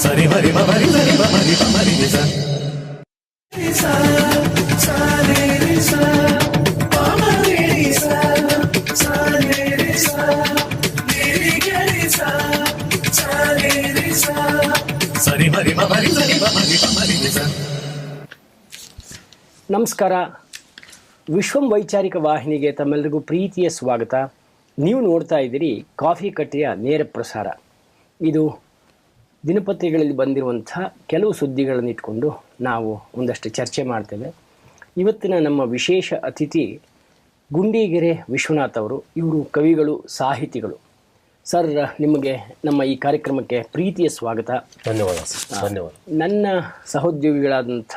ಸರಿ ಮರಿ ಮರಿ ಸರಿ ಮರಿ ಮರಿ ನಿಸ ಸರಿ ಮರಿ ಮರಿ ಸರಿ ಮರಿ ಮರಿ ನಿಸ. ನಮಸ್ಕಾರ. ವಿಶ್ವಂ ವೈಚಾರಿಕ ವಾಹಿನಿಗೆ ತಮ್ಮೆಲ್ಲರಿಗೂ ಪ್ರೀತಿಯ ಸ್ವಾಗತ. ನೀವು ನೋಡ್ತಾ ಇದ್ದೀರಿ ಕಾಫಿ ಕಟ್ಟೆಯ ನೇರ ಪ್ರಸಾರ. ಇದು ದಿನಪತ್ರಿಕೆಗಳಲ್ಲಿ ಬಂದಿರುವಂಥ ಕೆಲವು ಸುದ್ದಿಗಳನ್ನು ಇಟ್ಕೊಂಡು ನಾವು ಒಂದಷ್ಟು ಚರ್ಚೆ ಮಾಡ್ತೇವೆ. ಇವತ್ತಿನ ನಮ್ಮ ವಿಶೇಷ ಅತಿಥಿ ಗುಂಡಿಗೆರೆ ವಿಶ್ವನಾಥ್ ಅವರು. ಇವರು ಕವಿಗಳು, ಸಾಹಿತಿಗಳು. ಸರ್, ನಿಮಗೆ ನಮ್ಮ ಈ ಕಾರ್ಯಕ್ರಮಕ್ಕೆ ಪ್ರೀತಿಯ ಸ್ವಾಗತ. ಧನ್ಯವಾದ ಸರ್. ಧನ್ಯವಾದ. ನನ್ನ ಸಹೋದ್ಯೋಗಿಗಳಾದಂಥ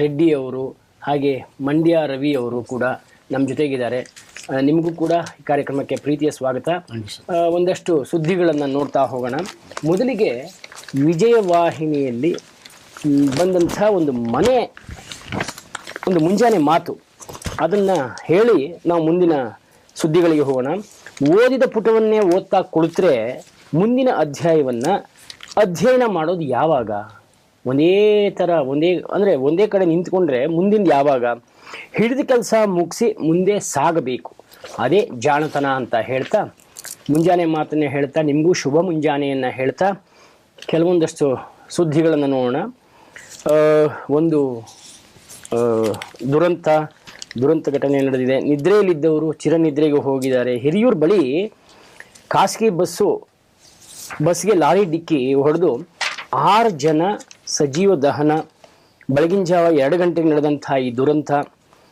ರೆಡ್ಡಿಯವರು ಹಾಗೆ ಮಂಡ್ಯ ರವಿಯವರು ಕೂಡ ನಮ್ಮ ಜೊತೆಗಿದ್ದಾರೆ. ನಿಮಗೂ ಕೂಡ ಈ ಕಾರ್ಯಕ್ರಮಕ್ಕೆ ಪ್ರೀತಿಯ ಸ್ವಾಗತ. ಒಂದಷ್ಟು ಸುದ್ದಿಗಳನ್ನು ನೋಡ್ತಾ ಹೋಗೋಣ. ಮೊದಲಿಗೆ ವಿಜಯವಾಹಿನಿಯಲ್ಲಿ ಬಂದಂಥ ಒಂದು ಮುಂಜಾನೆ ಮಾತು, ಅದನ್ನು ಹೇಳಿ ನಾವು ಮುಂದಿನ ಸುದ್ದಿಗಳಿಗೆ ಹೋಗೋಣ. ಓದಿದ ಪುಟವನ್ನೇ ಓದ್ತಾ ಕುಳಿತರೆ ಮುಂದಿನ ಅಧ್ಯಾಯವನ್ನು ಅಧ್ಯಯನ ಮಾಡೋದು ಯಾವಾಗ? ಒಂದೇ ಕಡೆ ನಿಂತ್ಕೊಂಡ್ರೆ ಮುಂದಿನ ಯಾವಾಗ? ಹಿಡಿದ ಕೆಲಸ ಮುಗಿಸಿ ಮುಂದೆ ಸಾಗಬೇಕು, ಅದೇ ಜಾಣತನ ಅಂತ ಹೇಳ್ತಾ ಮುಂಜಾನೆ ಮಾತನ್ನು ಹೇಳ್ತಾ ನಿಮಗೂ ಶುಭ ಮುಂಜಾನೆಯನ್ನು ಹೇಳ್ತಾ ಕೆಲವೊಂದಷ್ಟು ಸುದ್ದಿಗಳನ್ನು ನೋಡೋಣ. ಒಂದು ದುರಂತ ಘಟನೆ ನಡೆದಿದೆ. ನಿದ್ರೆಯಲ್ಲಿದ್ದವರು ಚಿರನಿದ್ರೆಗೆ ಹೋಗಿದ್ದಾರೆ. ಹಿರಿಯೂರು ಬಳಿ ಖಾಸಗಿ ಬಸ್ಗೆ ಲಾರಿ ಡಿಕ್ಕಿ ಹೊಡೆದು 6 ಜನ ಸಜೀವ ದಹನ. ಬೆಳಗಿನ ಜಾವ 2 ಗಂಟೆಗೆ ನಡೆದಂಥ ಈ ದುರಂತ.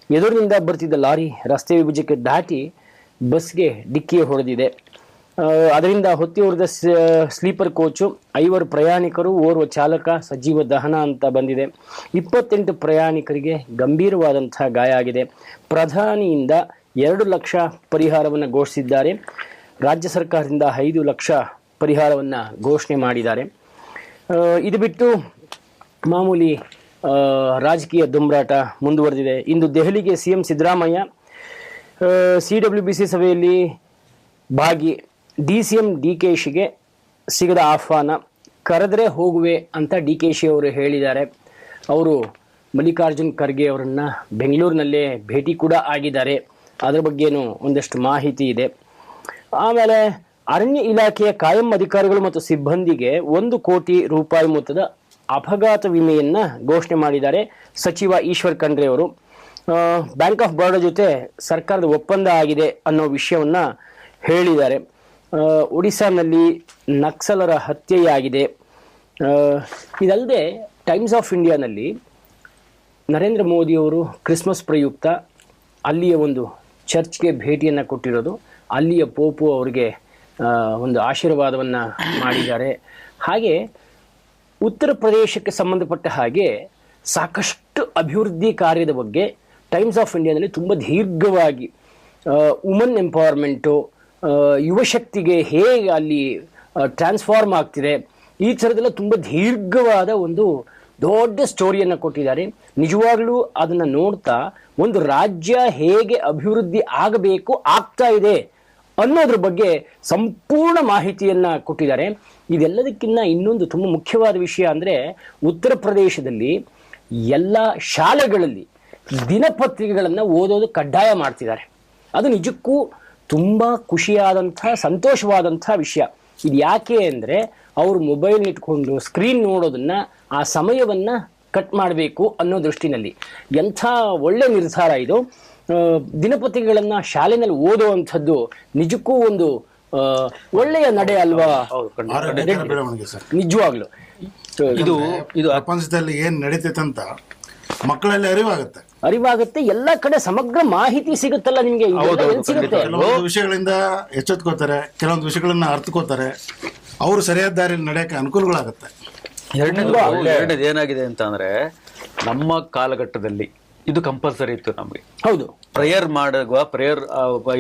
ಎದುರಿನಿಂದ ಬರ್ತಿದ್ದ ಲಾರಿ ರಸ್ತೆ ವಿಭಜಕ್ಕೆ ದಾಟಿ ಬಸ್ಗೆ ಡಿಕ್ಕಿ ಹೊಡೆದಿದೆ. ಅದರಿಂದ ಹೊತ್ತಿ ಹೊಡೆದ ಸ್ಲೀಪರ್ ಕೋಚು, 5 ಪ್ರಯಾಣಿಕರು, ಓರ್ವ ಚಾಲಕ ಸಜೀವ ದಹನ ಅಂತ ಬಂದಿದೆ. 28 ಪ್ರಯಾಣಿಕರಿಗೆ ಗಂಭೀರವಾದಂಥ ಗಾಯ ಆಗಿದೆ. ಪ್ರಧಾನಿಯಿಂದ 2 ಲಕ್ಷ ಪರಿಹಾರವನ್ನು ಘೋಷಿಸಿದ್ದಾರೆ. ರಾಜ್ಯ ಸರ್ಕಾರದಿಂದ 5 ಲಕ್ಷ ಪರಿಹಾರವನ್ನು ಘೋಷಣೆ ಮಾಡಿದ್ದಾರೆ. ಇದು ಬಿಟ್ಟು ಮಾಮೂಲಿ ರಾಜಕೀಯ ದುಂಬರಾಟ ಮುಂದುವರೆದಿದೆ. ಇಂದು ದೆಹಲಿಗೆ ಸಿಎಂ ಸಿದ್ದರಾಮಯ್ಯ CWBC ಸಭೆಯಲ್ಲಿ ಭಾಗಿ. DCM DKಶಿಗೆ ಸಿಗದ ಆಹ್ವಾನ, ಕರೆದರೆ ಹೋಗುವೆ ಅಂತ DKಶಿ ಅವರು ಹೇಳಿದ್ದಾರೆ. ಅವರು ಮಲ್ಲಿಕಾರ್ಜುನ್ ಖರ್ಗೆ ಅವರನ್ನು ಬೆಂಗಳೂರಿನಲ್ಲೇ ಭೇಟಿ ಕೂಡ ಆಗಿದ್ದಾರೆ. ಅದರ ಬಗ್ಗೆನೂ ಒಂದಷ್ಟು ಮಾಹಿತಿ ಇದೆ. ಆಮೇಲೆ ಅರಣ್ಯ ಇಲಾಖೆಯ ಕಾಯಂ ಅಧಿಕಾರಿಗಳು ಮತ್ತು ಸಿಬ್ಬಂದಿಗೆ 1 ಕೋಟಿ ರೂಪಾಯಿ ಮೊತ್ತದ ಅಪಘಾತ ವಿಮೆಯನ್ನು ಘೋಷಣೆ ಮಾಡಿದ್ದಾರೆ ಸಚಿವ ಈಶ್ವರ್ ಖಂಡ್ರೆ ಅವರು. ಬ್ಯಾಂಕ್ ಆಫ್ ಬರೋಡಾ ಜೊತೆ ಸರ್ಕಾರದ ಒಪ್ಪಂದ ಆಗಿದೆ ಅನ್ನೋ ವಿಷಯವನ್ನು ಹೇಳಿದ್ದಾರೆ. ಒಡಿಸ್ಸಾನಲ್ಲಿ ನಕ್ಸಲರ ಹತ್ಯೆಯಾಗಿದೆ. ಇದಲ್ಲದೆ ಟೈಮ್ಸ್ ಆಫ್ ಇಂಡಿಯಾನಲ್ಲಿ ನರೇಂದ್ರ ಮೋದಿಯವರು ಕ್ರಿಸ್ಮಸ್ ಪ್ರಯುಕ್ತ ಅಲ್ಲಿಯ ಒಂದು ಚರ್ಚ್ಗೆ ಭೇಟಿಯನ್ನು ಕೊಟ್ಟಿರೋದು. ಅಲ್ಲಿಯ ಪೋಪು ಅವರಿಗೆ ಒಂದು ಆಶೀರ್ವಾದವನ್ನು ಮಾಡಿದ್ದಾರೆ. ಹಾಗೆ ಉತ್ತರ ಪ್ರದೇಶಕ್ಕೆ ಸಂಬಂಧಪಟ್ಟ ಹಾಗೆ ಸಾಕಷ್ಟು ಅಭಿವೃದ್ಧಿ ಕಾರ್ಯದ ಬಗ್ಗೆ ಟೈಮ್ಸ್ ಆಫ್ ಇಂಡಿಯಾದಲ್ಲಿ ತುಂಬ ದೀರ್ಘವಾಗಿ ವುಮನ್ ಎಂಪವರ್ಮೆಂಟು, ಯುವಶಕ್ತಿಗೆ ಹೇಗೆ ಅಲ್ಲಿ ಟ್ರಾನ್ಸ್ಫಾರ್ಮ್ ಆಗ್ತಿದೆ, ಈ ಥರದ್ದೆಲ್ಲ ತುಂಬ ದೀರ್ಘವಾದ ಒಂದು ದೊಡ್ಡ ಸ್ಟೋರಿಯನ್ನು ಕೊಟ್ಟಿದ್ದಾರೆ. ನಿಜವಾಗ್ಲೂ ಅದನ್ನು ನೋಡ್ತಾ ಒಂದು ರಾಜ್ಯ ಹೇಗೆ ಅಭಿವೃದ್ಧಿ ಆಗಬೇಕು, ಆಗ್ತಾ ಇದೆ ಅನ್ನೋದ್ರ ಬಗ್ಗೆ ಸಂಪೂರ್ಣ ಮಾಹಿತಿಯನ್ನು ಕೊಟ್ಟಿದ್ದಾರೆ. ಇದೆಲ್ಲದಕ್ಕಿಂತ ಇನ್ನೊಂದು ತುಂಬ ಮುಖ್ಯವಾದ ವಿಷಯ ಅಂದರೆ, ಉತ್ತರ ಪ್ರದೇಶದಲ್ಲಿ ಎಲ್ಲ ಶಾಲೆಗಳಲ್ಲಿ ದಿನಪತ್ರಿಕೆಗಳನ್ನು ಓದೋದು ಕಡ್ಡಾಯ ಮಾಡ್ತಿದ್ದಾರೆ. ಅದು ನಿಜಕ್ಕೂ ತುಂಬ ಖುಷಿಯಾದಂಥ, ಸಂತೋಷವಾದಂಥ ವಿಷಯ. ಇದು ಯಾಕೆ ಅಂದರೆ, ಅವರು ಮೊಬೈಲ್ ಇಟ್ಕೊಂಡು ಸ್ಕ್ರೀನ್ ನೋಡೋದನ್ನು, ಆ ಸಮಯವನ್ನು ಕಟ್ ಮಾಡಬೇಕು ಅನ್ನೋ ದೃಷ್ಟಿನಲ್ಲಿ ಎಂಥ ಒಳ್ಳೆ ನಿರ್ಧಾರ ಇದು. ದಿನಪತ್ರಿಕೆಗಳನ್ನು ಶಾಲೆನಲ್ಲಿ ಓದುವಂಥದ್ದು ನಿಜಕ್ಕೂ ಒಂದು ಒಳ್ಳೆಯ ನಡೆ ಅಲ್ವಾ? ನಿಜವಾಗ್ಲು ಇದು ಪ್ರಪಂಚದಲ್ಲಿ ಏನ್ ನಡೀತೈತೆ ಅಂತ ಮಕ್ಕಳಲ್ಲಿ ಅರಿವಾಗುತ್ತೆ. ಎಲ್ಲ ಕಡೆ ಸಮಗ್ರ ಮಾಹಿತಿ ಸಿಗುತ್ತಲ್ಲ ನಿಮ್ಗೆ. ಕೆಲವೊಂದು ವಿಷಯಗಳಿಂದ ಎಚ್ಚೆತ್ಕೋತಾರೆ, ಕೆಲವೊಂದು ವಿಷಯಗಳನ್ನ ಅರ್ಥಕೋತಾರೆ, ಅವರು ಸರಿಯಾದ ದಾರಿಯಲ್ಲಿ ನಡೆಯಕ್ಕೆ ಅನುಕೂಲಗಳಾಗುತ್ತೆ. ಎರಡನೇದು ಏನಾಗಿದೆ ಅಂತ ಅಂದ್ರೆ, ನಮ್ಮ ಕಾಲಘಟ್ಟದಲ್ಲಿ ಇದು ಕಂಪಲ್ಸರಿ ಇತ್ತು ನಮ್ಗೆ. ಹೌದು, ಪ್ರೇಯರ್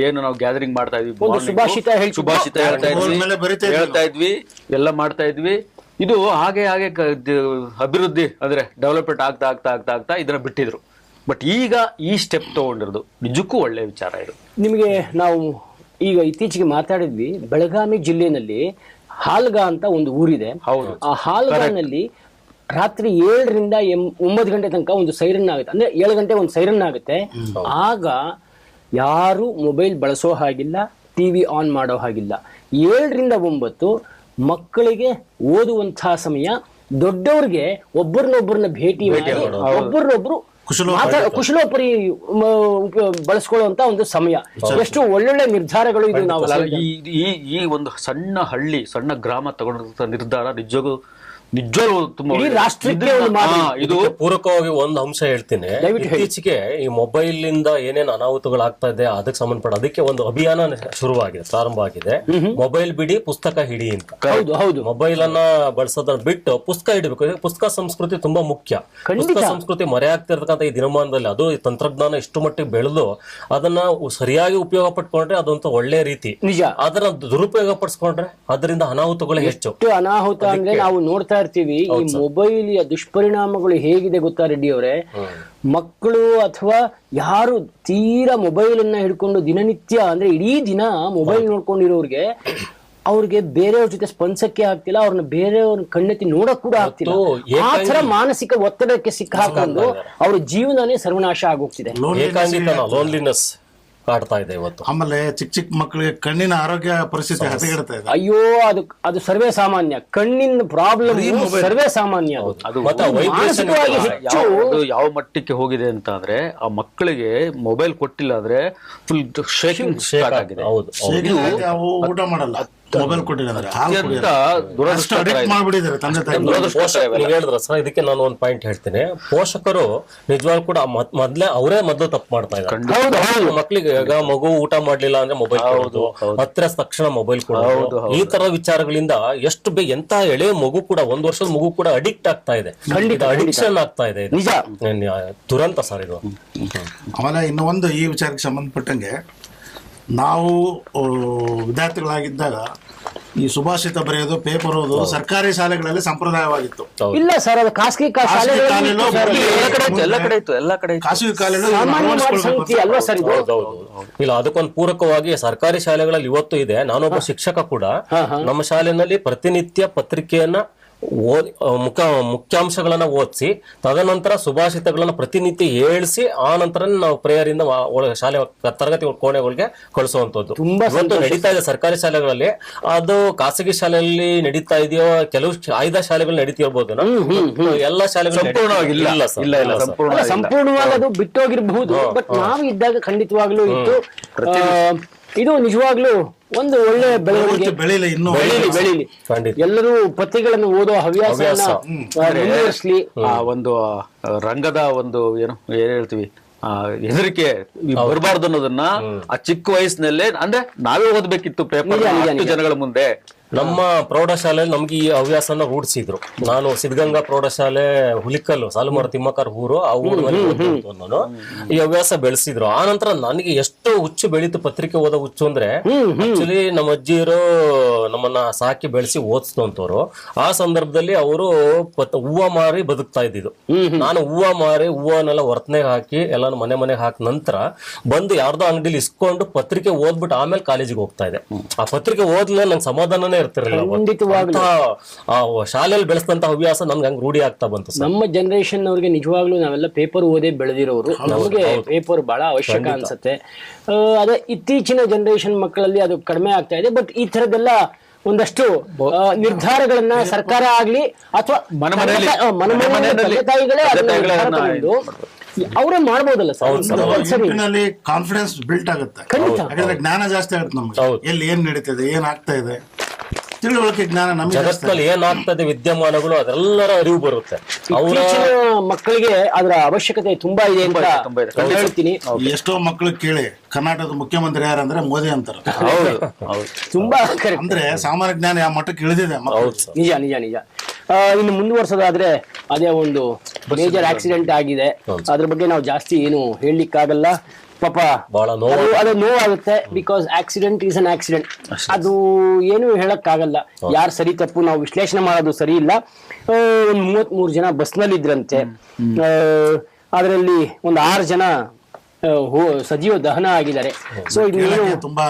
ಏನು ನಾವು ಗ್ಯಾದರಿಂಗ್ ಮಾಡ್ತಾ ಇದ್ವಿ, ಸುಭಾಷಿತ ಹೇಳ್ತಾ ಇದ್ವಿ, ಎಲ್ಲ ಮಾಡ್ತಾ ಇದ್ವಿ. ಇದು ಹಾಗೆ ಅಭಿವೃದ್ಧಿ ಅಂದ್ರೆ ಡೆವಲಪ್ಮೆಂಟ್ ಆಗ್ತಾ ಇದನ್ನ ಬಿಟ್ಟಿದ್ರು. ಬಟ್ ಈಗ ಈ ಸ್ಟೆಪ್ ತಗೊಂಡಿರೋದು ನಿಜಕ್ಕೂ ಒಳ್ಳೆ ವಿಚಾರ ಇದು. ನಿಮಗೆ ನಾವು ಈಗ ಇತ್ತೀಚೆಗೆ ಮಾತಾಡಿದ್ವಿ, ಬೆಳಗಾವಿ ಜಿಲ್ಲೆಯಲ್ಲಿ ಹಾಲ್ಗ ಅಂತ ಒಂದು ಊರಿದೆ. ಆ ಹಾಲ್ಗಾನಲ್ಲಿ ರಾತ್ರಿ 7ರಿಂದ 9 ಗಂಟೆ ತನಕ ಒಂದು ಸೈರನ್ ಆಗುತ್ತೆ, ಅಂದ್ರೆ 7 ಗಂಟೆ ಒಂದು ಸೈರನ್ ಆಗುತ್ತೆ. ಆಗ ಯಾರು ಮೊಬೈಲ್ ಬಳಸೋ ಹಾಗಿಲ್ಲ, ಟಿವಿ ಆನ್ ಮಾಡೋ ಹಾಗಿಲ್ಲ. 7ರಿಂದ 9 ಮಕ್ಕಳಿಗೆ ಓದುವಂತಹ ಸಮಯ, ದೊಡ್ಡವ್ರಿಗೆ ಒಬ್ಬರನ್ನೊಬ್ಬರನ್ನ ಭೇಟಿ ಮಾಡಿ ಒಬ್ಬರನ್ನೊಬ್ರು ಕುಶಲೋಪರಿ ಬಳಸ್ಕೊಳ್ಳುವಂತ ಒಂದು ಸಮಯ. ಎಷ್ಟು ಒಳ್ಳೊಳ್ಳೆ ನಿರ್ಧಾರಗಳು ಇದು. ನಾವು ಈ ಒಂದು ಸಣ್ಣ ಹಳ್ಳಿ, ಸಣ್ಣ ಗ್ರಾಮ ತಗೊಂಡ ನಿರ್ಧಾರ ನಿಜವಾಗ್ಲೂ ತುಂಬಾ ರಾಷ್ಟ್ರಕ್ಕೆ ಇದು ಪೂರಕವಾಗಿ ಒಂದು ಅಂಶ ಹೇಳ್ತೀನಿ. ಇತ್ತೀಚೆಗೆ ಈ ಮೊಬೈಲ್ ಇಂದ ಏನೇನು ಅನಾಹುತಗಳಾಗ್ತಾ ಇದೆ ಅದಕ್ಕೆ ಸಂಬಂಧಪಟ್ಟ ಅದಕ್ಕೆ ಒಂದು ಅಭಿಯಾನ ಶುರುವಾಗಿದೆ, ಪ್ರಾರಂಭ ಆಗಿದೆ. ಮೊಬೈಲ್ ಬಿಡಿ ಪುಸ್ತಕ ಹಿಡಿ ಅಂತ. ಮೊಬೈಲ್ ಅನ್ನ ಬಳಸೋದನ್ನ ಬಿಟ್ಟು ಪುಸ್ತಕ ಹಿಡಬೇಕು. ಪುಸ್ತಕ ಸಂಸ್ಕೃತಿ ತುಂಬಾ ಮುಖ್ಯ. ಪುಸ್ತಕ ಸಂಸ್ಕೃತಿ ಮರೆಯಾಗ್ತಿರ್ತಕ್ಕಂಥ ಈ ದಿನಮಾನದಲ್ಲಿ ಅದು ಈ ತಂತ್ರಜ್ಞಾನ ಇಷ್ಟು ಮಟ್ಟಿಗೆ ಬೆಳೆದು ಅದನ್ನ ಸರಿಯಾಗಿ ಉಪಯೋಗ ಪಟ್ಕೊಂಡ್ರೆ ಅದಂತ ಒಳ್ಳೆ ರೀತಿ. ಅದನ್ನ ದುರುಪಯೋಗ ಪಡಿಸ್ಕೊಂಡ್ರೆ ಅದರಿಂದ ಅನಾಹುತಗಳು ಹೆಚ್ಚು. ಅನಾಹುತ ಅಂದ್ರೆ ನಾವು ನೋಡ್ತಾ ಇರ್ತೀವಿ. ಈ ಮೊಬೈಲ್ ದುಷ್ಪರಿಣಾಮಗಳು ಹೇಗಿದೆ ಗೊತ್ತಾ ರೆಡ್ಡಿ ಅವರೇ? ಮಕ್ಕಳು ಅಥವಾ ಯಾರು ತೀರಾ ಮೊಬೈಲ್ ಅನ್ನ ಹಿಡ್ಕೊಂಡು ದಿನನಿತ್ಯ ಅಂದ್ರೆ ಇಡೀ ದಿನ ಮೊಬೈಲ್ ನೋಡ್ಕೊಂಡಿರೋರ್ಗೆ ಅವ್ರಿಗೆ ಬೇರೆಯವ್ರ ಜೊತೆ ಸ್ಪಂದಿಸಕ್ಕೆ ಆಗ್ತಿಲ್ಲ, ಅವ್ರನ್ನ ಬೇರೆಯವ್ರ ಕಣ್ಣೆತ್ತಿ ನೋಡಕ್ ಕೂಡ ಆಗ್ತಿಲ್ಲ. ಆ ತರ ಮಾನಸಿಕ ಒತ್ತಡಕ್ಕೆ ಸಿಕ್ಕಾಕೊಂಡು ಅವ್ರ ಜೀವನನೇ ಸರ್ವನಾಶ ಆಗೋಗ್ತಿದೆ. ಲೋನ್ಲಿನೆಸ್ ಕಾಡ್ತಾ ಇದೆ ಇವತ್ತು. ಆಮೇಲೆ ಚಿಕ್ಕ ಮಕ್ಕಳಿಗೆ ಕಣ್ಣಿನ ಆರೋಗ್ಯ ಪರಿಸ್ಥಿತಿ ಹದಗೆಡ್ತಾ ಇದೆ. ಅಯ್ಯೋ, ಅದು ಸರ್ವೇ ಸಾಮಾನ್ಯ. ಕಣ್ಣಿನ ಪ್ರಾಬ್ಲಮ್ ಸರ್ವೇ ಸಾಮಾನ್ಯ. ಯಾವ ಮಟ್ಟಕ್ಕೆ ಹೋಗಿದೆ ಅಂತ ಅಂದ್ರೆ ಆ ಮಕ್ಕಳಿಗೆ ಮೊಬೈಲ್ ಕೊಟ್ಟಿಲ್ಲ ಅಂದ್ರೆ ಫುಲ್ ಶೇಕಿಂಗ್ ಆಗಿದೆ. ಊಟ ಮಾಡಲ್ಲ, ಮೊಬೈಲ್ ಕೊಟ್ಟಿದ್ದಾರೆ. ಇದಕ್ಕೆ ನಾನು ಒಂದು ಪಾಯಿಂಟ್ ಹೇಳ್ತೀನಿ. ಪೋಷಕರು ನಿಜವಾಗ್ಲೂ ಕೂಡ ಅವರೇ ಮೊದಲು ತಪ್ಪು ಮಾಡ್ತಾ ಇದ್ದಾರೆ. ಮಕ್ಕಳಿಗೆ ಈಗ ಮಗು ಊಟ ಮಾಡ್ಲಿಲ್ಲ ಅಂದ್ರೆ ಮೊಬೈಲ್ ಕೊಡೋದು, ಹತ್ತಿರ ತಕ್ಷಣ ಮೊಬೈಲ್ ಕೊಡೋದು, ಈ ತರ ವಿಚಾರಗಳಿಂದ ಎಷ್ಟು ಎಂತ ಎಳೆ ಮಗು ಕೂಡ 1 ವರ್ಷದ ಮಗು ಕೂಡ ಅಡಿಕ್ಟ್ ಆಗ್ತಾ ಇದೆ. ಅಡಿಕ್ಷನ್ ಆಗ್ತಾ ಇದೆ. ದುರಂತ ಸರ್ ಇದು. ಆಮೇಲೆ ಇನ್ನು ಒಂದು ಈ ವಿಚಾರಕ್ಕೆ ಸಂಬಂಧಪಟ್ಟಂಗೆ ನಾವು ವಿದ್ಯಾರ್ಥಿಗಳಾಗಿದ್ದಾಗ ಈ ಸುಭಾಷಿತ ಬರೆಯೋದು, ಪೇಪರ್ ಓದು ಸರ್ಕಾರಿ ಶಾಲೆಗಳಲ್ಲಿ ಸಂಪ್ರದಾಯವಾಗಿತ್ತು. ಇಲ್ಲ ಸರ್, ಅದು ಖಾಸಗಿ ಖಾಸಗಿ ಇಲ್ಲ, ಅದಕ್ಕೊಂದು ಪೂರಕವಾಗಿ ಸರ್ಕಾರಿ ಶಾಲೆಗಳಲ್ಲಿ ಇವತ್ತು ಇದೆ. ನಾನೊಬ್ಬ ಶಿಕ್ಷಕ ಕೂಡ. ನಮ್ಮ ಶಾಲೆಯಲ್ಲಿ ಪ್ರತಿನಿತ್ಯ ಪತ್ರಿಕೆಯನ್ನ ಮುಖ್ಯಾಂಶಗಳನ್ನ ಓದಿಸಿ ತದನಂತರ ಸುಭಾಷಿತಗಳನ್ನ ಪ್ರತಿನಿತ್ಯ ಹೇಳಿಸಿ ಆ ನಂತರ ನಾವು ಪ್ರೇಯರ್ ಇಂದ ಶಾಲೆ ತರಗತಿ ಕೋಣೆಗಳಿಗೆ ಕಳಿಸುವಂತದ್ದು ಇವತ್ತು ನಡೀತಾ ಇದೆ ಸರ್ಕಾರಿ ಶಾಲೆಗಳಲ್ಲಿ. ಅದು ಖಾಸಗಿ ಶಾಲೆಯಲ್ಲಿ ನಡೀತಾ ಇದೆಯೋ, ಕೆಲವು ಆಯ್ದ ಶಾಲೆಗಳು ನಡೀತಿರ್ಬೋದು, ಎಲ್ಲಾ ಶಾಲೆಗಳು ಸಂಪೂರ್ಣವಾಗಿ ಅದು ಬಿಟ್ಟೋಗಿರಬಹುದು. ಬಟ್ ನಾವು ಇದ್ದಾಗ ಖಂಡಿತವಾಗ್ಲೂ ಇತ್ತು. ಇದು ನಿಜವಾಗ್ಲೂ ಒಂದು ಒಳ್ಳೆ ಬೆಳವಣಿಗೆ. ಬೆಳೀಲಿ. ಎಲ್ಲರೂ ಪತ್ರಿಕೆಗಳನ್ನು ಓದೋ ಹವ್ಯಾಸವನ್ನ ಮುಂದುವರಿಸಲಿ. ಆ ಒಂದು ರಂಗದ ಒಂದು ಏನು ಹೇಳ್ತೀವಿ ಹೆದರಿಕೆ ಬರಬಾರ್ದು ಅನ್ನೋದನ್ನ ಆ ಚಿಕ್ಕ ವಯಸ್ಸಿನಲ್ಲೇ ಅಂದ್ರೆ ನಾವೇ ಓದ್ಬೇಕಿತ್ತು ಪೇಪರ್ ಜನಗಳ ಮುಂದೆ. ನಮ್ಮ ಪ್ರೌಢಶಾಲೆಯಲ್ಲಿ ನಮ್ಗೆ ಈ ಹವ್ಯಾಸನ ರೂಢಿಸಿದ್ರು. ನಾನು ಸಿದ್ಧಗಂಗಾ ಪ್ರೌಢಶಾಲೆ ಹುಲಿಕಲ್ಲು, ಸಾಲುಮರ ತಿಮ್ಮಕ್ಕರ್ ಊರು, ಆ ಊರಿನಲ್ಲಿ ನಾನು ಈ ಹವ್ಯಾಸ ಬೆಳೆಸಿದ್ರು. ಆ ನಂತರ ನನಗೆ ಎಷ್ಟು ಹುಚ್ಚು ಬೆಳೀತು ಪತ್ರಿಕೆ ಓದೋ ಹುಚ್ಚು ಅಂದ್ರೆ, ಆಕ್ಚುಲಿ ನಮ್ಮ ಅಜ್ಜಿಯರು ನಮ್ಮನ್ನ ಸಾಕಿ ಬೆಳೆಸಿ ಓದಿಸ್ತಂತವ್ರು. ಆ ಸಂದರ್ಭದಲ್ಲಿ ಅವರು ಹೂವ ಮಾರಿ ಬದುಕ್ತಾ ಇದ್ದಿದ್ದು. ನಾನು ಹೂವ ಮಾರಿ ಹೂವನ್ನೆಲ್ಲ ಹೊರತನೆಗೆ ಹಾಕಿ ಎಲ್ಲಾನು ಮನೆಗೆ ಹಾಕಿ ನಂತರ ಬಂದು ಯಾರ್ದೋ ಅಂಗಡಿಲಿ ಇಸ್ಕೊಂಡು ಪತ್ರಿಕೆ ಓದ್ಬಿಟ್ಟು ಆಮೇಲೆ ಕಾಲೇಜಿಗೆ ಹೋಗ್ತಾ ಇದೆ. ಆ ಪತ್ರಿಕೆ ಓದ್ಲೇ ನಂಗೆ ಸಮಾಧಾನನೇ ಇರ್ತಿರಲಿಲ್ಲ. ಶಾಲೆಯಲ್ಲಿ ಬೆಳೆಸಿದಂತ ಹವ್ಯಾಸ ನನ್ಗೆ ಹಂಗ ರೂಢಿ ಆಗ್ತಾ ಬಂತು. ನಮ್ಮ ಜನರೇಷನ್ ಅವ್ರಿಗೆ ನಿಜವಾಗ್ಲೂ ನಾವೆಲ್ಲ ಪೇಪರ್ ಓದೇ ಬೆಳೆದಿರೋರು, ನಮಗೆ ಪೇಪರ್ ಬಹಳ ಅವಶ್ಯಕ ಅನ್ಸುತ್ತೆ. ಅದೇ ಇತ್ತೀಚಿನ ಜನರೇಷನ್ ಮಕ್ಕಳಲ್ಲಿ ಅದು ಕಡಿಮೆ ಆಗ್ತಾ ಇದೆ. ಬಟ್ ಈ ತರದೆಲ್ಲ ಒಂದಷ್ಟು ನಿರ್ಧಾರಗಳನ್ನ ಸರ್ಕಾರ ಆಗ್ಲಿ ಅಥವಾ ತಂದೆ ತಾಯಿಗಳೇ ಅವರೇ ಮಾಡ್ಬೋದಲ್ಲ ಸರ್. ಕಾನ್ಫಿಡೆನ್ಸ್ ಬಿಲ್ಟ್ ಆಗುತ್ತೆ, ಯಾಕಂದ್ರೆ ಜ್ಞಾನ ಜಾಸ್ತಿ ಆಗುತ್ತೆ ನಮ್ಗೆ. ಎಲ್ಲಿ ಏನ್ ನಡೀತದೆ, ಏನ್ ಆಗ್ತಾ ಇದೆ, ತಿಳುವಳಿಕೆ ಜ್ಞಾನ ನಮ್ಗೆ. ಜಗತ್ತಿನಲ್ಲಿ ಏನಾಗ್ತದೆ ವಿದ್ಯಮಾನಗಳು ಅದೆಲ್ಲರ ಅರಿವು ಬರುತ್ತೆ. ಮಕ್ಕಳಿಗೆ ಅದರ ಅವಶ್ಯಕತೆ ತುಂಬಾ ಇದೆ ಅಂತ ಹೇಳ್ತೀನಿ. ಎಷ್ಟೋ ಮಕ್ಕಳು ಕೇಳಿ ಕರ್ನಾಟಕದ ಮುಖ್ಯಮಂತ್ರಿ ಯಾರಂದ್ರೆ ಮೋದಿ ಅಂತಾರೆ. ತುಂಬಾ ಅಂದ್ರೆ ಸಾಮಾನ್ಯ ಜ್ಞಾನ ಯಾವ ಮಟ್ಟಕ್ಕೆ ಇಳಿದಿದೆ. ನಿಜ ನಿಜ ನಿಜ. ಇನ್ನು ಮುಂದುವರ್ಸೋದಾದ್ರೆ ಅದೇ ಒಂದು ಮೇಜರ್ ಆಕ್ಸಿಡೆಂಟ್ ಆಗಿದೆ. ಅದ್ರ ಬಗ್ಗೆ ನಾವು ಜಾಸ್ತಿ ಏನು ಹೇಳಲಿಕ್ಕಾಗಲ್ಲ. ಪಾಪ ಅದು ನೋವಾಗುತ್ತೆ. Because accident is an accident. ಅದು ಏನು ಹೇಳಕ್ಕಾಗಲ್ಲ. ಯಾರು ಸರಿ ತಪ್ಪು ನಾವು ವಿಶ್ಲೇಷಣೆ ಮಾಡೋದು ಸರಿ ಇಲ್ಲ. 33 ಜನ ಬಸ್ನಲ್ಲಿ ಇದ್ರಂತೆ. ಅದರಲ್ಲಿ ಒಂದು 6 ಜನ ಸಜೀವ ದಹನ ಆಗಿದ್ದಾರೆ. ಸೊ ಇದು ಏನು ತುಂಬಾ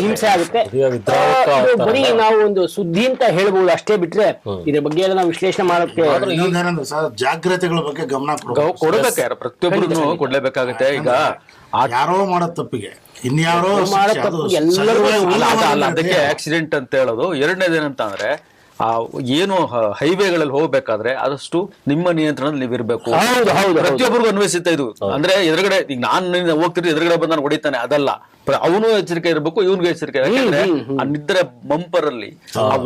ಹಿಂಸೆ ಆಗುತ್ತೆ. ವಿದ್ರಾವಕ ಇದು ಬರೀ ನಾವು ಒಂದು ಸುದ್ದಿ ಅಂತ ಹೇಳ್ಬೋದು ಅಷ್ಟೇ, ಬಿಟ್ರೆ ಇದ್ರ ಬಗ್ಗೆ ಎಲ್ಲ ನಾವು ವಿಶ್ಲೇಷಣೆ ಮಾಡೋಕ್ಕೆ ಇನ್ನೊಂದೇನಂದ್ರೆ ಸರ್, ಜಾಗ್ರತೆಗಳ ಬಗ್ಗೆ ಗಮನ ಕೊಡ್ಬೇಕು, ಪ್ರತಿಯೊಬ್ಬರು ಕೊಡ್ಲೇಬೇಕಾಗುತ್ತೆ. ಈಗ ಯಾರೋ ಮಾಡೋ ತಪ್ಪಿಗೆ ಇನ್ಯಾರೋ ಮಾಡೋ ತಪ್ಪು ಎಲ್ಲರೂ ಅದಕ್ಕೆ ಆಕ್ಸಿಡೆಂಟ್ ಅಂತ ಹೇಳೋದು. ಎರಡನೇದೇನಂತ ಅಂದ್ರೆ ಏನು ಹೈವೇಗಳಲ್ಲಿ ಹೋಗ್ಬೇಕಾದ್ರೆ ಆದಷ್ಟು ನಿಮ್ಮ ನಿಯಂತ್ರಣದಲ್ಲಿ ನೀವು ಇರ್ಬೇಕು. ಪ್ರತಿಯೊಬ್ಬರಿಗೂ ಅನ್ವಯಿಸುತ್ತೆ ಇದು. ಅಂದ್ರೆ ಎದುರುಗಡೆ ಈಗ ನಾನು ಹೋಗ್ತಿರ್ತೀನಿ, ಎದುರುಗಡೆ ಬಂದು ನಾನು ಹೊಡಿತಾನೆ, ಅದಲ್ಲ. ಅವನು ಎಚ್ಚರಿಕೆ ಇರಬೇಕು, ಇವನ್ಗೂ ಎಚ್ಚರಿಕೆ. ಯಾಕಂದ್ರೆ ಆ ನಿದ್ರೆ ಬಂಪರ್ ಅಲ್ಲಿ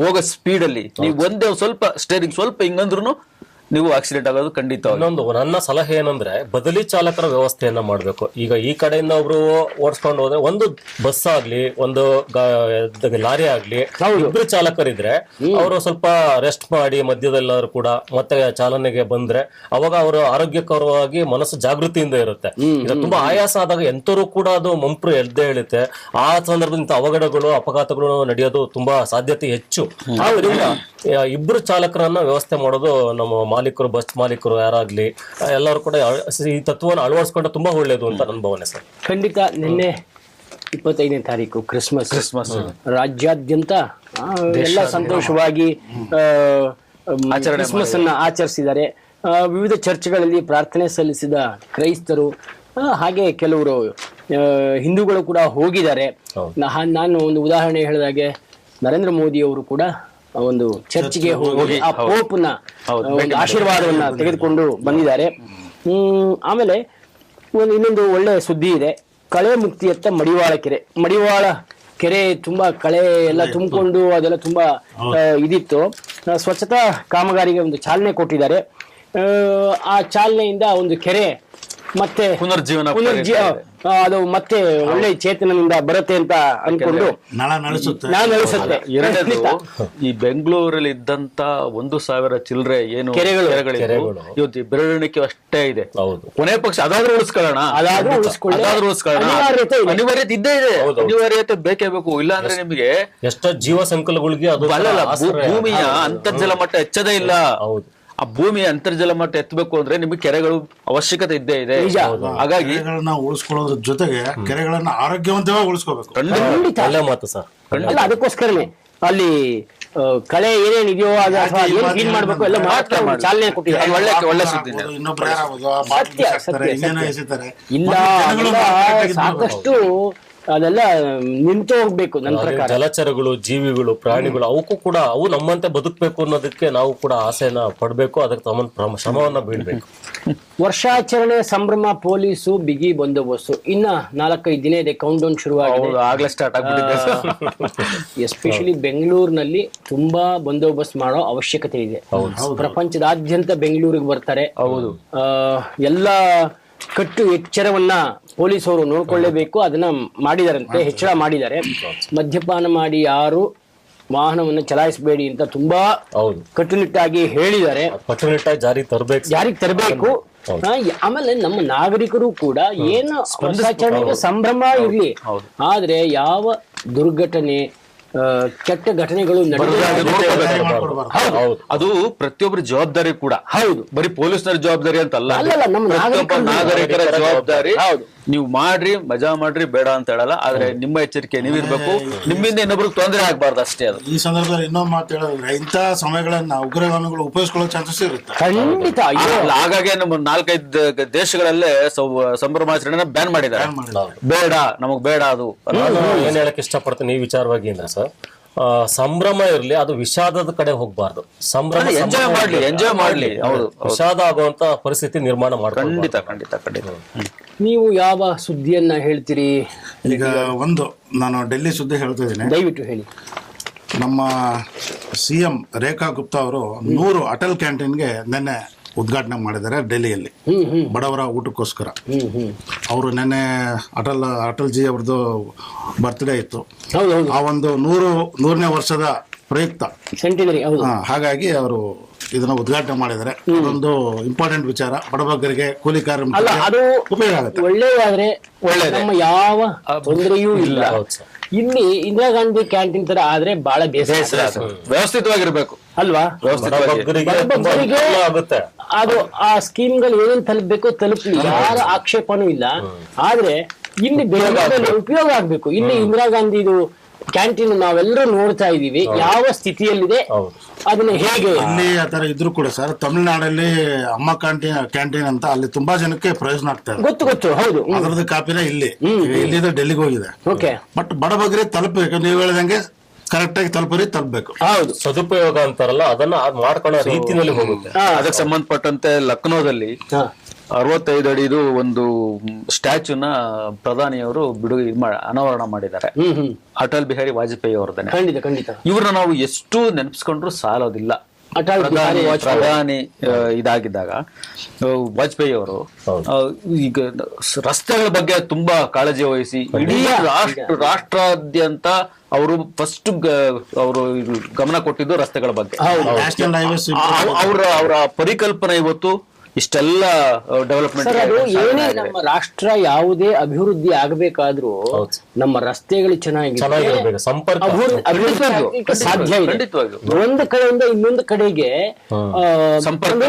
ಹೋಗೋ ಸ್ಪೀಡ್ ಅಲ್ಲಿ ನೀವು ಒಂದೇ ಸ್ವಲ್ಪ ಸ್ಟೇರಿಂಗ್ ಸ್ವಲ್ಪ ಹಿಂಗಂದ್ರು ನೀವು ಆಕ್ಸಿಡೆಂಟ್ ಆಗೋದು ಖಂಡಿತ. ಇನ್ನೊಂದು ನನ್ನ ಸಲಹೆ ಏನಂದ್ರೆ ಬದಲಿ ಚಾಲಕರ ವ್ಯವಸ್ಥೆಯನ್ನ ಮಾಡ್ಬೇಕು. ಈಗ ಈ ಕಡೆಯಿಂದ ಒಬ್ರು ಓಡಿಸ್ಕೊಂಡು ಹೋದ್ರೆ ಒಂದು ಬಸ್ ಆಗ್ಲಿ ಒಂದು ಲಾರಿ ಆಗ್ಲಿ ಇಬ್ರು ಚಾಲಕರಿದ್ರೆ ಅವರು ಸ್ವಲ್ಪ ರೆಸ್ಟ್ ಮಾಡಿ ಮಧ್ಯದೆಲ್ಲರೂ ಕೂಡ ಮತ್ತೆ ಚಾಲನೆಗೆ ಬಂದ್ರೆ ಅವಾಗ ಅವರು ಆರೋಗ್ಯಕರವಾಗಿ ಮನಸ್ಸು ಜಾಗೃತಿಯಿಂದ ಇರುತ್ತೆ. ಈಗ ತುಂಬಾ ಆಯಾಸ ಆದಾಗ ಎಂತರೂ ಕೂಡ ಅದು ಮಂಪ್ರು ಎದ್ದೇ ಹೇಳುತ್ತೆ. ಆ ಸಂದರ್ಭದಿಂದ ಅವಘಡಗಳು ಅಪಘಾತಗಳು ನಡೆಯೋದು ತುಂಬಾ ಸಾಧ್ಯತೆ ಹೆಚ್ಚು. ಆದ್ರಿಂದ ಇಬ್ರು ಚಾಲಕರನ್ನ ವ್ಯವಸ್ಥೆ ಮಾಡೋದು ನಮ್ಮ ಮಾಲೀಕರು, ಬಸ್ ಮಾಲೀಕರು ಯಾರಾಗ್ಲಿ ಎಲ್ಲರೂ ಕೂಡ ಈ ತತ್ವವನ್ನು ಅಳವಡಿಸ್ಕೊಂಡ್ರೆ ತುಂಬಾ ಒಳ್ಳೇದು ಅಂತ ನನ್ನ ಭಾವನೆ ಸರ್. ಖಂಡಿತ. ನಿನ್ನೆ 25ನೇ ತಾರೀಕು ಕ್ರಿಸ್ಮಸ್ ರಾಜ್ಯಾದ್ಯಂತ ಎಲ್ಲ ಸಂತೋಷವಾಗಿ ಕ್ರಿಸ್ಮಸ್ ಅನ್ನ ಆಚರಿಸಿದ್ದಾರೆ. ವಿವಿಧ ಚರ್ಚ್ಗಳಲ್ಲಿ ಪ್ರಾರ್ಥನೆ ಸಲ್ಲಿಸಿದ ಕ್ರೈಸ್ತರು, ಹಾಗೆ ಕೆಲವರು ಹಿಂದೂಗಳು ಕೂಡ ಹೋಗಿದ್ದಾರೆ. ನಾನು ಒಂದು ಉದಾಹರಣೆ ಹೇಳಿದಾಗೆ ನರೇಂದ್ರ ಮೋದಿ ಅವರು ಕೂಡ ಒಂದು ಚರ್ಚ್ಗೆ ಹೋಗಿ ಆ ಪೋಪ್ನ ಒಂದು ಆಶೀರ್ವಾದವನ್ನ ತೆಗೆದುಕೊಂಡು ಬಂದಿದ್ದಾರೆ. ಆಮೇಲೆ ಇನ್ನೊಂದು ಒಳ್ಳೆ ಸುದ್ದಿ ಇದೆ. ಕಳೆ ಮುಕ್ತಿಯತ್ತ ಮಡಿವಾಳ ಕೆರೆ ತುಂಬಾ ಕಳೆ ಎಲ್ಲ ತುಂಬಿಕೊಂಡು ಅದೆಲ್ಲ ತುಂಬಾ ಇದಿತ್ತು. ಸ್ವಚ್ಛತಾ ಕಾಮಗಾರಿಗೆ ಒಂದು ಚಾಲನೆ ಕೊಟ್ಟಿದ್ದಾರೆ. ಆ ಚಾಲನೆಯಿಂದ ಒಂದು ಕೆರೆ ಮತ್ತೆ ಪುನರ್ಜೀವನ ಅದು ಮತ್ತೆ ಒಳ್ಳೆ ಚೇತನದಿಂದ ಬರುತ್ತೆ ಅಂತ ಅನ್ಕೊಂಡು ನಡೆಸುತ್ತೆ. ಎರಡನೇದು, ಈ ಬೆಂಗಳೂರಲ್ಲಿ ಇದ್ದಂತ 1,000 ಚಿಲ್ಲರೆ ಏನು ಕೆರೆಗಳಿದ್ದು ಇವತ್ತು ಬೆರಳಿಕೆ ಅಷ್ಟೇ ಇದೆ. ಕೊನೆ ಪಕ್ಷ ಅದಾದ್ರೂ ಉಳಿಸ್ಕೊಳ್ಳೋಣ, ಅನಿವಾರ್ಯತೆ ಇದ್ದೇ ಇದೆ. ಅನಿವಾರ್ಯತೆ ಬೇಕೇ ಬೇಕು. ಇಲ್ಲ ಅಂದ್ರೆ ನಿಮಗೆ ಎಷ್ಟೋ ಜೀವ ಸಂಕುಲಗಳಿಗೆ ಅದು ಭೂಮಿಯ ಅಂತರ್ಜಲ ಮಟ್ಟ ಹೆಚ್ಚದೇ ಇಲ್ಲ. ಆ ಭೂಮಿಯ ಅಂತರ್ಜಲ ಮಟ್ಟ ಎತ್ತಬೇಕು ಅಂದ್ರೆ ನಿಮಗೆ ಕೆರೆಗಳು ಅವಶ್ಯಕತೆ ಇದ್ದೇ ಇದೆ. ಹಾಗಾಗಿ ಉಳಿಸ್ಕೊಳ್ಳೋದ್ರ ಜೊತೆಗೆ ಕೆರೆಗಳನ್ನ ಆರೋಗ್ಯವಂತವಾಗಿ ಉಳಿಸ್ಕೋಬೇಕು. ಒಳ್ಳೆ ಮಾತು ಸರ್. ಅದಕ್ಕೋಸ್ಕರನೇ ಅಲ್ಲಿ ಕಳೆ ಏನೇನಿದೆಯೋ ಕ್ಲೀನ್ ಮಾಡ್ಬೇಕು ಎಲ್ಲ ಚಾಲನೆ ಕೊಟ್ಟಿದ್ದಾರೆ. ಒಳ್ಳೆ ಸುದ್ದಿ. ಇಲ್ಲ ಸಾಕಷ್ಟು ಅದೆಲ್ಲ ನಿಂತು ಹೋಗ್ಬೇಕು ನನ್ನ ಪ್ರಕಾರ. ಜಲಚರಗಳು, ಜೀವಿಗಳು, ಪ್ರಾಣಿಗಳು ಅವಕ್ಕೂ ಕೂಡ ಅವು ನಮ್ಮಂತೆ ಬದುಕಬೇಕು ಅನ್ನೋದಕ್ಕೆ ನಾವು ಕೂಡ ಆಸೆಯನ್ನ ಪಡ್ಬೇಕು. ಅದಕ್ಕೆ ಶ್ರಮವನ್ನ ಬೀಳ್ಬೇಕು. ವರ್ಷಾಚರಣೆ ಸಂಭ್ರಮ, ಪೊಲೀಸು ಬಿಗಿ ಬಂದೋಬಸ್ತು. ಇನ್ನ 4-5 ದಿನ ಇದೆ, ಕೌಂಟ್ ಡೌನ್ ಶುರುವಾಗಿದೆ. ಆಗ್ಲೇ ಸ್ಟಾರ್ಟ್ ಆಗ್ಬಿಟ್ಟಿದೆ. ಎಸ್ಪೆಷಲಿ ಬೆಂಗಳೂರಿನಲ್ಲಿ ತುಂಬಾ ಬಂದೋಬಸ್ತ್ ಮಾಡೋ ಅವಶ್ಯಕತೆ ಇದೆ. ಪ್ರಪಂಚದಾದ್ಯಂತ ಬೆಂಗಳೂರಿಗೆ ಬರ್ತಾರೆ. ಎಲ್ಲ ಕಟ್ಟು ಎಚ್ಚರವನ್ನ ಪೊಲೀಸರು ನೋಡ್ಕೊಳ್ಳೇಬೇಕು. ಅದನ್ನ ಮಾಡಿದಾರಂತೆ, ಹೆಚ್ಚಳ ಮಾಡಿದ್ದಾರೆ. ಮದ್ಯಪಾನ ಮಾಡಿ ಯಾರು ವಾಹನವನ್ನು ಚಲಾಯಿಸಬೇಡಿ ಅಂತ ತುಂಬಾ ಕಟ್ಟುನಿಟ್ಟಾಗಿ ಹೇಳಿದ್ದಾರೆ. ಕಟ್ಟುನಿಟ್ಟಾಗಿ ಜಾರಿಗೆ ತರಬೇಕು. ಆಮೇಲೆ ನಮ್ಮ ನಾಗರಿಕರು ಕೂಡ ಏನು ವರ್ಷಾಚರಣೆಗೆ ಸಂಭ್ರಮ ಇರ್ಲಿ, ಆದ್ರೆ ಯಾವ ದುರ್ಘಟನೆ ಕೆಟ್ಟ ಘಟನೆಗಳು ಅದು ಪ್ರತಿಯೊಬ್ಬರ ಜವಾಬ್ದಾರಿ ಕೂಡ. ಹೌದು, ಬರೀ ಪೊಲೀಸ್ನರ ಜವಾಬ್ದಾರಿ ಅಂತಲ್ಲ, ನಮ್ಮ ನಾಗರಿಕರ ಜವಾಬ್ದಾರಿ. ನೀವು ಮಾಡ್ರಿ, ಮಜಾ ಮಾಡ್ರಿ, ಬೇಡ ಅಂತ ಹೇಳಲ್ಲ. ಆದ್ರೆ ನಿಮ್ಮ ಎಚ್ಚರಿಕೆ ನೀವಿರ್ಬೇಕು. ನಿಮ್ಮಿಂದ ಇನ್ನೊಬ್ರಿಗೆ ತೊಂದರೆ ಆಗ್ಬಾರ್ದು ಅಷ್ಟೇ. ಅದು ಈ ಸಂದರ್ಭದಲ್ಲಿ ಇನ್ನೊಂದು ಮಾತು ಹೇಳಿದ್ರೆ, ಇಂತಹ ಸಮಯಗಳನ್ನ ಉಗ್ರಗಾಮಿಗಳು ಉಪಯೋಗಿಸ್ಕೊಳ್ಳೋ ಚಾನ್ಸಸ್ ಇರುತ್ತೆ. ಖಂಡಿತ. ಹಾಗಾಗಿ ನಮ್ಮ 4-5 ದೇಶಗಳಲ್ಲೇ ಸಂಭ್ರಮಾಚರಣೆ ಬ್ಯಾನ್ ಮಾಡಿದ್ದಾರೆ. ಬೇಡ, ನಮಗ್ ಬೇಡ ಅದು. ಏನ್ ಹೇಳಕ್ ಇಷ್ಟಪಡ್ತೀನಿ ಈ ವಿಚಾರವಾಗಿ ಅಂದ್ರೆ ಸರ್, ಸಂಭ್ರಮ ಇರ್ಲಿ, ಅದು ವಿಷಾದದ ಕಡೆ ಹೋಗ್ಬಾರ್ದು. ಸಂಭ್ರಮ ಎಂಜಾಯ್ ಮಾಡ್ಲಿ. ಹೌದು, ವಿಷಾದ ಆಗುವಂತ ಪರಿಸ್ಥಿತಿ ನಿರ್ಮಾಣ ಮಾಡ್ಕೊಂಡು. ಖಂಡಿತ. ನೀವು ಯಾವ ಸುದ್ದಿಯನ್ನ ಹೇಳ್ತೀರಿ? ಈಗ ನಾನು ಡೆಲ್ಲಿ ಸುದ್ದಿ ಹೇಳ್ತಾ ಇದ್ದೀನಿ, ದಯವಿಟ್ಟು ಹೇಳಿ. ನಮ್ಮ CM ರೇಖಾ ಗುಪ್ತಾ ಅವರು 100 ಅಟಲ್ ಕ್ಯಾಂಟೀನ್ಗೆ ನೆನ್ನೆ ಉದ್ಘಾಟನೆ ಮಾಡಿದ್ದಾರೆ ಡೆಲ್ಲಿಯಲ್ಲಿ, ಬಡವರ ಊಟಕ್ಕೋಸ್ಕರ. ಅವರು ನೆನ್ನೆ ಅಟಲ್ ಜಿ ಅವ್ರದ್ದು ಬರ್ತ್ಡೇ ಇತ್ತು. ಆ ಒಂದು 100ನೇ ವರ್ಷದ ಪ್ರಯುಕ್ತ ಸೆಂಟಿನರಿ. ಹಾಗಾಗಿ ಅವರು ಇದನ್ನ ಉದ್ಘಾಟನೆ ಮಾಡಿದ್ದಾರೆ. ಅದೊಂದು ಇಂಪಾರ್ಟೆಂಟ್ ವಿಚಾರ. ಬಡಬಗ್ಗರಿಗೆ, ಕೂಲಿ ಕಾರ್ಮಿಕರಿಗೆ ಉಪಯೋಗ ಆಗುತ್ತೆ. ಒಳ್ಳೆಯದಾದ್ರೆ ನಮ್ಮ ಯಾವ ತೊಂದರೆಯೂ ಇಲ್ಲ. ಇಲ್ಲಿ ಇಂದಿರಾ ಗಾಂಧಿ ಕ್ಯಾಂಟೀನ್ ತರ ಆದ್ರೆ ಬಹಳ ಬೇಸರ. ವ್ಯವಸ್ಥಿತವಾಗಿರ್ಬೇಕು. ಅಲ್ವಾ? ಬಡಬಗ್ಗರಿಗೆ ಆಗುತ್ತೆ. ಅದು ಆ ಸ್ಕೀಮ್ಗಳು ಏನೇನ್ ತಲುಪಬೇಕು ತಲುಪಲಿ, ಯಾರ ಆಕ್ಷೇಪನೂ ಇಲ್ಲ. ಆದ್ರೆ ಇಲ್ಲಿ ಬೆಳಗಾವಿಯಲ್ಲಿ ಉಪಯೋಗ ಆಗ್ಬೇಕು. ಇಲ್ಲಿ ಇಂದಿರಾ ಗಾಂಧಿದು ಕ್ಯಾಂಟೀನ್ ನಾವೆಲ್ಲರೂ ನೋಡ್ತಾ ಇದೀವಿ, ಯಾವ ಸ್ಥಿತಿಯಲ್ಲಿದೆ, ಅದನ್ನ ಹೇಗೆ. ಇಲ್ಲಿ ಆತರ ಇದ್ರು ಕೂಡ ಸರ್, ತಮಿಳುನಾಡಲ್ಲಿ ಅಮ್ಮ ಕ್ಯಾಂಟೀನ್ ಅಂತ ಅಲ್ಲಿ ತುಂಬಾ ಜನಕ್ಕೆ ಪ್ರಯೋಜನ ಆಗ್ತಾ ಇದೆ. ಗೊತ್ತು ಹೌದು. ಅದರದ್ದು ಕಾಪಿನ ಇಲ್ಲಿದೆ ಡೆಲ್ಲಿಗೆ ಹೋಗಿದೆ. ಓಕೆ. ಬಟ್ ಬಡಬಗ್ಗರೆ ತಲುಪಬೇಕು, ನೀವು ಹೇಳ್ದಂಗೆ ಕರೆಕ್ಟ್ ಆಗಿ ತಲುಪಬೇಕು. ಹೌದು, ಸದುಪಯೋಗ ಅಂತಾರಲ್ಲ ಅದನ್ನ ಮಾಡ್ಕೊಳ್ಳೋ ರೀತಿಯಲ್ಲಿ ಹೋಗುತ್ತೆ. ಅದಕ್ಕೆ ಸಂಬಂಧಪಟ್ಟಂತೆ ಲಕ್ನೋದಲ್ಲಿ 65 ಅಡಿದು ಒಂದು ಸ್ಟ್ಯಾಚ್ಯೂನ ಪ್ರಧಾನಿಯವರು ಅನಾವರಣ ಮಾಡಿದ್ದಾರೆ, ಅಟಲ್ ಬಿಹಾರಿ ವಾಜಪೇಯಿ ಅವರದನ್ನೇ. ಖಂಡಿತ ಇವ್ರನ್ನ ನಾವು ಎಷ್ಟು ನೆನಪಿಸ್ಕೊಂಡ್ರು ಸಾಲೋದಿಲ್ಲ. ಪ್ರಧಾನಿ ಇದಾಗಿದ್ದಾಗ ವಾಜಪೇಯಿ ಅವರು ಈಗ ರಸ್ತೆಗಳ ಬಗ್ಗೆ ತುಂಬಾ ಕಾಳಜಿ ವಹಿಸಿ ಇಡೀ ರಾಷ್ಟ್ರಾದ್ಯಂತ ಅವರು ಫಸ್ಟ್ ಅವರು ಗಮನ ಕೊಟ್ಟಿದ್ದು ರಸ್ತೆಗಳ ಬಗ್ಗೆ. ಅವರ ಪರಿಕಲ್ಪನೆ ಇವತ್ತು ಇಷ್ಟೆಲ್ಲ ಡೆವಲಪ್ಮೆಂಟ್. ಏನೇ ನಮ್ಮ ರಾಷ್ಟ್ರ ಯಾವುದೇ ಅಭಿವೃದ್ಧಿ ಆಗಬೇಕಾದ್ರೂ ನಮ್ಮ ರಸ್ತೆಗಳು ಚೆನ್ನಾಗಿರ್ಬೇಕು, ಸಾಧ್ಯ ಇದೆ. ಒಂದು ಕಡೆಯಿಂದ ಇನ್ನೊಂದು ಕಡೆಗೆ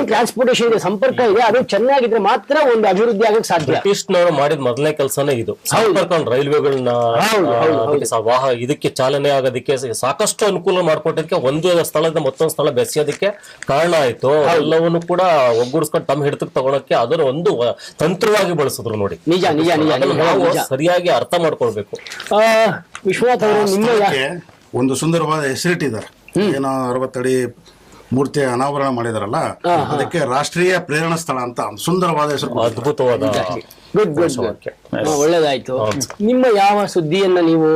ಟ್ರಾನ್ಸ್ಪೋರ್ಟೇಷನ್ ಇದೆ, ಸಂಪರ್ಕ ಇದೆ, ಅದು ಚೆನ್ನಾಗಿದ್ರೆ ಮಾತ್ರ ಒಂದು ಅಭಿವೃದ್ಧಿ ಆಗಕ್ಕೆ ಸಾಧ್ಯ. ಬ್ರಿಟಿಷ್ನವರು ಮಾಡಿದ ಮೊದಲನೇ ಕೆಲಸನೇ ಇದು, ಸಂಪರ್ಕ ರೈಲ್ವೆಗಳನ್ನ ಇದಕ್ಕೆ ಚಾಲನೆ ಆಗೋದಕ್ಕೆ ಸಾಕಷ್ಟು ಅನುಕೂಲ ಮಾಡ್ಕೊಟ್ಟದಕ್ಕೆ, ಒಂದು ಸ್ಥಳದಿಂದ ಮತ್ತೊಂದು ಸ್ಥಳ ಬೆಸೆಯೋದಕ್ಕೆ ಕಾರಣ ಆಯ್ತು. ಎಲ್ಲವನ್ನು ಕೂಡ ಒಗ್ಗೂಡಿಸ್ಕೊಂಡು ಹಿಡಿತಕ್ಕೆ ತಗೊಳಕ್ಕೆ ಅದರ ಒಂದು ತಂತ್ರವಾಗಿ ಬಳಸಿದ್ರು ನೋಡಿ. ನಿಜ ಸರಿಯಾಗಿ ಅರ್ಥ ಮಾಡ್ಕೊಳ್ಬೇಕು. ವಿಶ್ವನಾಥ್ ಅವರು ಒಂದು ಸುಂದರವಾದ ಹೆಸರಿಟ್ಟಿದ್ದಾರೆ, ಏನೋ 60 ಅಡಿ ಮೂರ್ತಿ ಅನಾವರಣ ಮಾಡಿದಾರಲ್ಲ, ಅದಕ್ಕೆ ರಾಷ್ಟ್ರೀಯ ಪ್ರೇರಣಾ ಸ್ಥಳ ಅಂತ ಸುಂದರವಾದ ಹೆಸರು. ಅದ್ಭುತವಾದ ಒಳ್ಳೇದಾಯ್ತು. ನಿಮ್ಮ ಯಾವ ಸುದ್ದಿಯನ್ನ ನೀವು